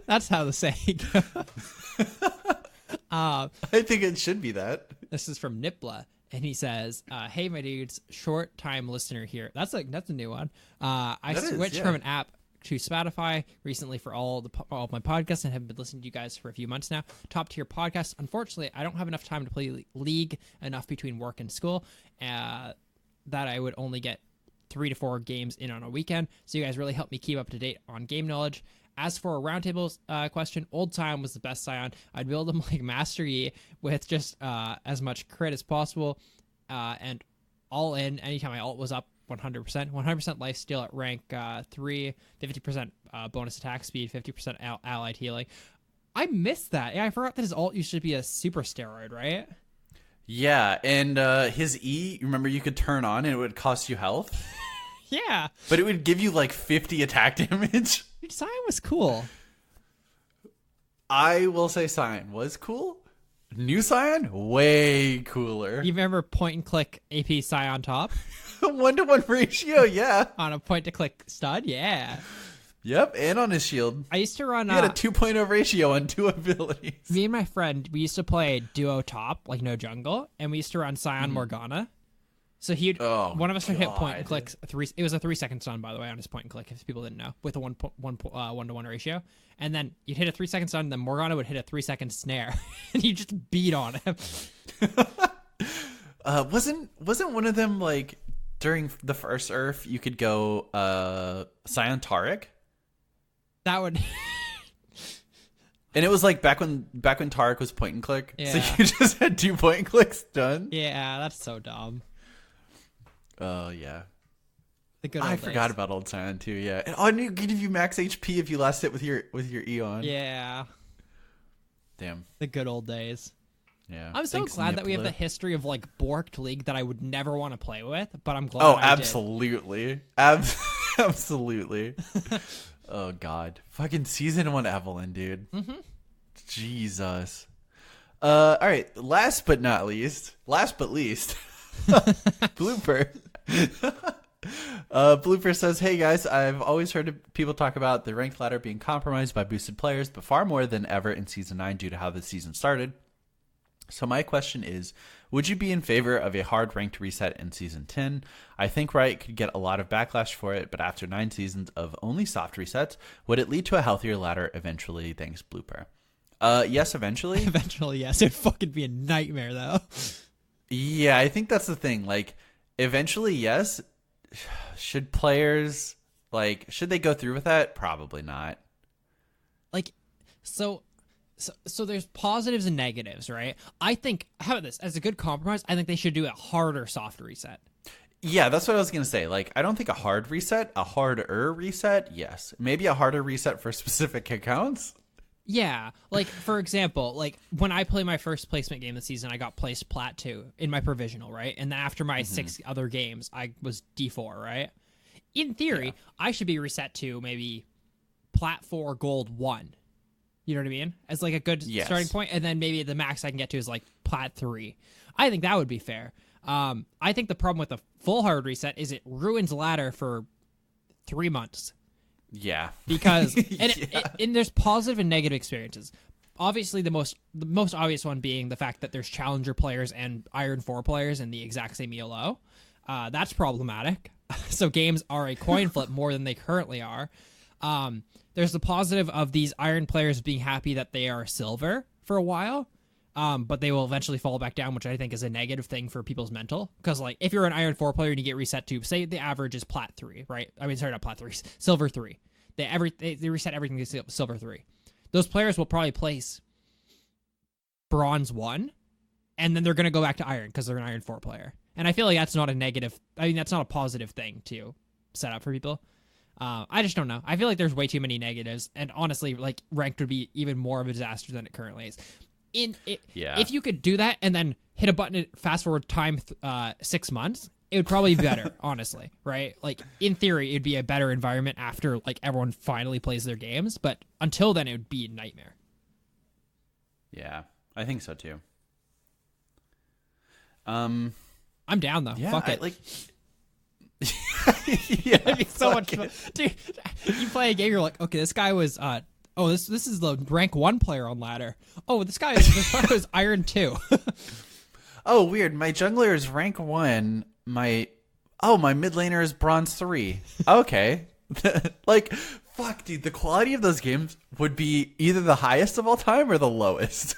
That's how the saying goes. I think it should be that. This is from Nipla, and he says, "Hey, my dudes, short time listener here." That's a new one. I switched from an app to Spotify recently for all of my podcasts and have been listening to you guys for a few months now. Top tier podcast. Unfortunately, I don't have enough time to play League enough between work and school. That I would only get 3 to 4 games in on a weekend. So you guys really help me keep up to date on game knowledge. As for a roundtable question, Old Time was the best Scion. I'd build him like Master Yi with just as much crit as possible, and all in anytime my ult was up 100%. 100% lifesteal at rank 3, 50% bonus attack speed, 50% allied healing. I missed that. Yeah, I forgot that his ult used to be a super steroid, right? Yeah, and his E, remember you could turn on and it would cost you health? Yeah. But it would give you like 50 attack damage. Dude, Scion was cool. I will say Scion was cool. New Scion, way cooler. You remember point and click AP Scion top? 1-to-1 ratio, yeah. On a point to click stud, yeah. Yep, and on his shield. I used to run... He had a 2.0 ratio on 2 abilities. Me and my friend, we used to play duo top, like no jungle, and we used to run Scion Morgana. So one of us would hit point and click. It was a 3-second stun, by the way, on his point and click, if people didn't know, with a 1-to-1 ratio. And then you'd hit a 3-second stun, and then Morgana would hit a 3-second snare, and you just beat on him. Wasn't one of them like during the first Earth you could go Scion Taric? That would. And it was like back when Taric was point and click. Yeah. So you just had 2 point and clicks done. Yeah, that's so dumb. Oh yeah. I forgot about old Scion too. Yeah. And you give you max HP if you last hit with your Eon. Yeah. Damn. The good old days. Yeah. I'm so glad that we have the history of like borked League that I would never want to play with, but I'm glad. Oh, absolutely. Absolutely. Oh god, fucking season 1 Evelyn, dude. Mm-hmm. Jesus. All right. Last but least, Blooper. Blooper says, "Hey guys, I've always heard people talk about the ranked ladder being compromised by boosted players, but far more than ever in season 9 due to how the season started. So my question is, would you be in favor of a hard ranked reset in Season 10? I think Riot could get a lot of backlash for it, but after 9 seasons of only soft resets, would it lead to a healthier ladder eventually? Thanks, Blooper." Yes, eventually. Eventually, yes. It'd fucking be a nightmare, though. Yeah, I think that's the thing. Like, eventually, yes. Should players, should they go through with that? Probably not. So there's positives and negatives, right? I think, how about this? As a good compromise, I think they should do a harder soft reset. Yeah, that's what I was going to say. I don't think a hard reset, a harder reset, yes. Maybe a harder reset for specific accounts. Yeah. For example, when I play my first placement game this season, I got placed Plat 2 in my provisional, right? And then after my 6 other games, I was D4, right? In theory, I should be reset to maybe Plat 4 Gold 1. You know what I mean? As a good starting point, and then maybe the max I can get to is Plat 3. I think that would be fair. I think the problem with a full hard reset is it ruins ladder for 3 months. Yeah. Because and there's positive and negative experiences. Obviously, the most obvious one being the fact that there's challenger players and Iron 4 players in the exact same ELO. That's problematic. So games are a coin flip more than they currently are. There's the positive of these Iron players being happy that they are silver for a while. but they will eventually fall back down, which I think is a negative thing for people's mental. Because like if you're an Iron 4 player and you get reset to, say the average is Plat 3, right? I mean, sorry, not Plat 3, Silver 3. They reset everything to Silver 3. Those players will probably place Bronze 1, and then they're going to go back to Iron because they're an Iron 4 player. And I feel like that's not a negative. I mean, that's not a positive thing to set up for people. I just don't know. I feel like there's way too many negatives, and honestly, like ranked would be even more of a disaster than it currently is. If you could do that and then hit a button, fast forward time 6 months, it would probably be better. Honestly, right? Like in theory, it'd be a better environment after like everyone finally plays their games. But until then, it would be a nightmare. Yeah, I think so too. I'm down though. Yeah, Fuck it. Yeah, It'd be so much fun. Dude, you play a game, you're like, okay, this guy was this is the rank 1 player on ladder. Oh, this guy was Iron 2. Oh, weird. My jungler is rank 1. My mid laner is bronze 3. Okay. Like, fuck, dude, the quality of those games would be either the highest of all time or the lowest.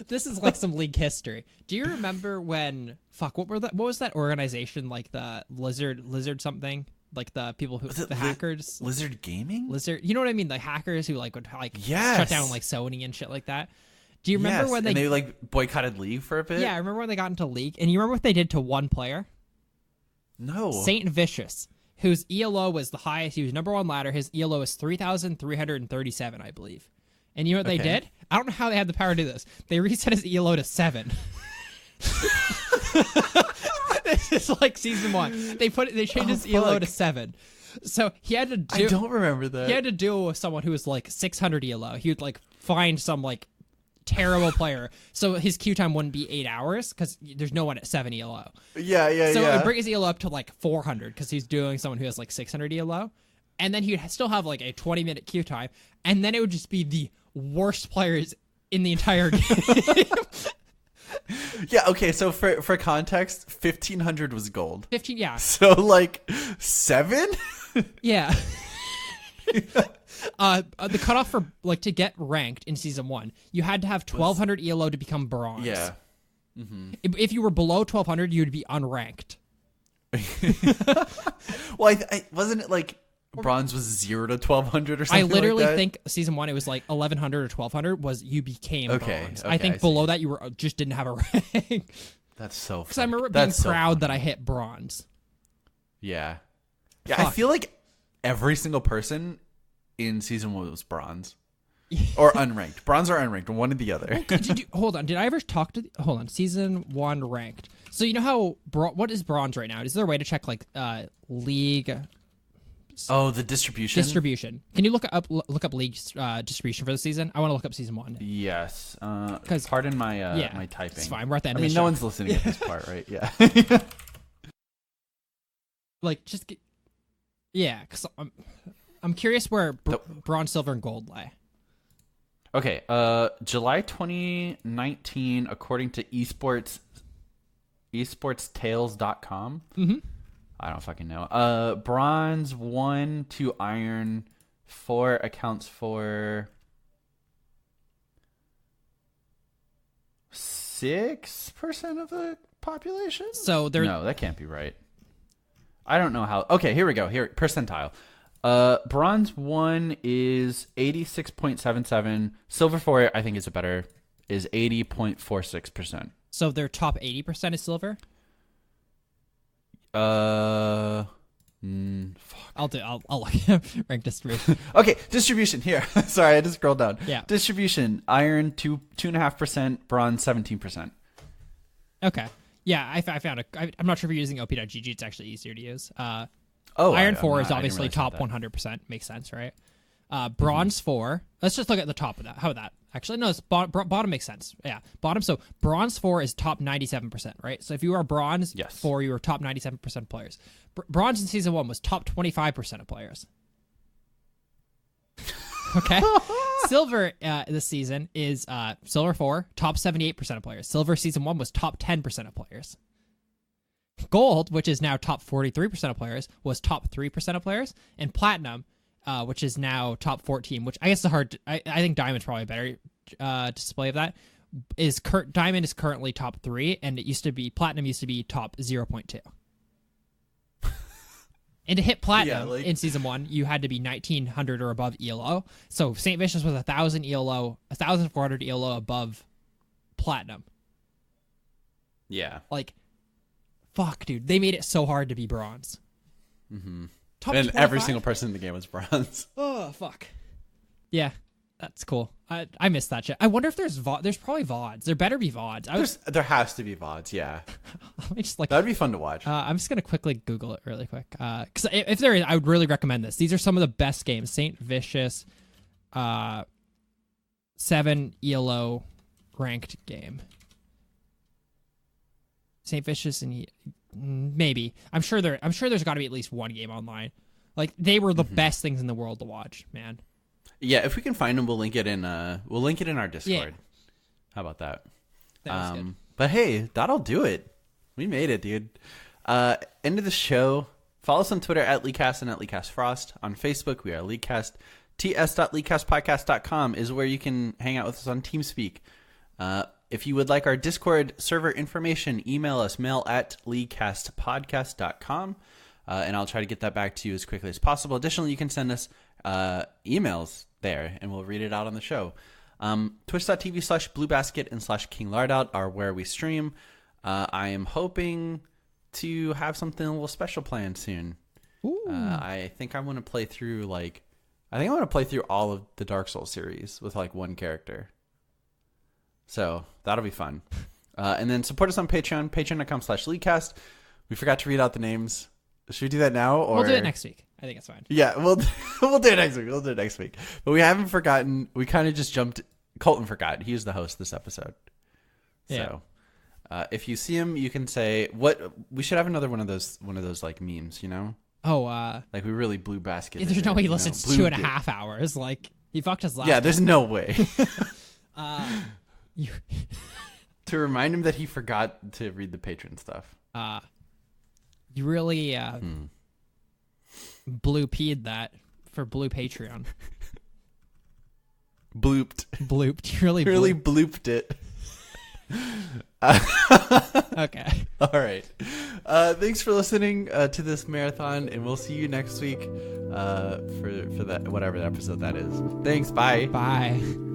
This is like some league history. Do you remember when what was that organization, like the Lizard something? Like the people who the hackers, Lizard Gaming, you know what I mean? The hackers who like would like shut down like Sony and shit like that. Do you remember when they like boycotted League for a bit? Yeah, I remember when they got into League, and you remember what they did to one player? No, Saint Vicious, whose ELO was the highest. He was number 1 ladder. His ELO is 3,337, I believe. And you know what they did? I don't know how they had the power to do this. They reset his ELO to 7. This is like season 1. They changed his ELO to 7. So he had to do. I don't remember that. He had to deal with someone who was like 600 ELO. He would like find some like terrible player, so his queue time wouldn't be 8 hours because there's no one at 7 ELO. Yeah. So it would bring his ELO up to like 400 because he's doing someone who has like 600 ELO, and then he'd still have like a 20-minute queue time, and then it would just be the worst players in the entire game. Yeah, okay, so for context, 1,500 was gold. 15, yeah. So, like, 7? Yeah. The cutoff for, like, to get ranked in Season 1, you had to have 1,200 ELO to become bronze. Yeah. Mm-hmm. If you were below 1,200, you would be unranked. Well, I wasn't it, like, bronze was 0 to 1,200 or something I literally like that? think Season 1, it was like 1,100 or 1,200 was you became bronze. Okay, I think I below that, you were just didn't have a rank. That's so funny. Because I remember being proud that I hit bronze. Yeah. Yeah, I feel like every single person in Season 1 was bronze. Or unranked. Bronze or unranked, one or the other. Hold on, did I ever talk to... Hold on, Season 1 ranked. So you know how... what is bronze right now? Is there a way to check, like, league... Oh, the distribution? Distribution. Can you look up league distribution for the season? I want to look up Season 1. Yes. Pardon my my typing. It's fine. We're at the end I of the mean, show. no one's listening at this part, right? Yeah. Like, just get... Yeah, because I'm curious where bronze, silver, and gold lie. Okay, July 2019, according to esportstales.com. Mm-hmm. I don't fucking know. Bronze 1 to Iron 4 accounts for 6% of the population? So No, that can't be right. I don't know how. Okay, here we go. Here, percentile. Bronze 1 is 86.77. Silver 4, I think is 80.46%. So their top 80% is silver? Fuck. I'll rank distribution. Okay, distribution here. Sorry, I just scrolled down. Yeah. Distribution: Iron 2.5%, Bronze 17%. Okay. Yeah, I found it. I'm not sure if you're using op.gg. It's actually easier to use. Oh, Iron 4 is obviously top 100%. Makes sense, right? Bronze 4. Let's just look at the top of that. How about that? Actually, no, it's bottom makes sense. Yeah, bottom. So bronze 4 is top 97%, right? So if you are bronze 4, you are top 97% of players. Bronze in Season 1 was top 25% of players. Okay. Silver this season is Silver 4, top 78% of players. Silver Season 1 was top 10% of players. Gold, which is now top 43% of players, was top 3% of players. And Platinum, which is now top 14, which I guess is hard. I think Diamond's probably a better display of that, Diamond is currently top 3, and Platinum used to be top 0.2. And to hit Platinum in Season 1, you had to be 1900 or above ELO. So St. Vicious was 1000 ELO, 1400 ELO above Platinum. Yeah. Like, fuck, dude. They made it so hard to be bronze. Mm-hmm. Top and 25? every single person in the game was bronze. Oh, fuck. Yeah, that's cool. I missed that shit. I wonder if there's probably VODs. There better be VODs. There has to be VODs, yeah. Let me just, like, that'd be fun to watch. I'm just going to quickly Google it really quick. Because if there is, I would really recommend this. These are some of the best games. St. Vicious, 7 ELO ranked game. St. Vicious and maybe. I'm sure there's got to be at least one game online. Like, they were the best things in the world to watch, man. Yeah, if we can find them, we'll link it in our Discord. Yeah. How about that? That was good. But hey, that'll do it. We made it, dude. End of the show. Follow us on Twitter at Leakcast and at LeakcastFrost. On Facebook, we are Leakcast. ts.leakcastpodcast.com is where you can hang out with us on TeamSpeak. If you would like our Discord server information, email us, mail@leakcastpodcast.com, and I'll try to get that back to you as quickly as possible. Additionally, you can send us emails there, and we'll read it out on the show. Twitch.tv/bluebasket and /King Lardout are where we stream. I am hoping to have something a little special planned soon. I think I want to play through all of the Dark Souls series with like one character. So that'll be fun. And then support us on Patreon, patreon.com/Leakcast. We forgot to read out the names. Should we do that now? Or We'll do it next week. I think it's fine. Yeah, we'll do it next week. We'll do it next week. But we haven't forgotten. We kind of just jumped. Colton forgot. He was the host this episode. Yeah. So if you see him, you can say what. We should have another one of those like memes. You know. Oh. Like we really blew basket. There's no way he listens to 2.5 hours. Like he fucked us last. Yeah, there's no way. To remind him that he forgot to read the patron stuff. You really blue peed that for blue Patreon. Blooped. You really blooped it. Okay. All right. Thanks for listening to this marathon, and we'll see you next week for that whatever episode that is. Thanks. Bye. Bye.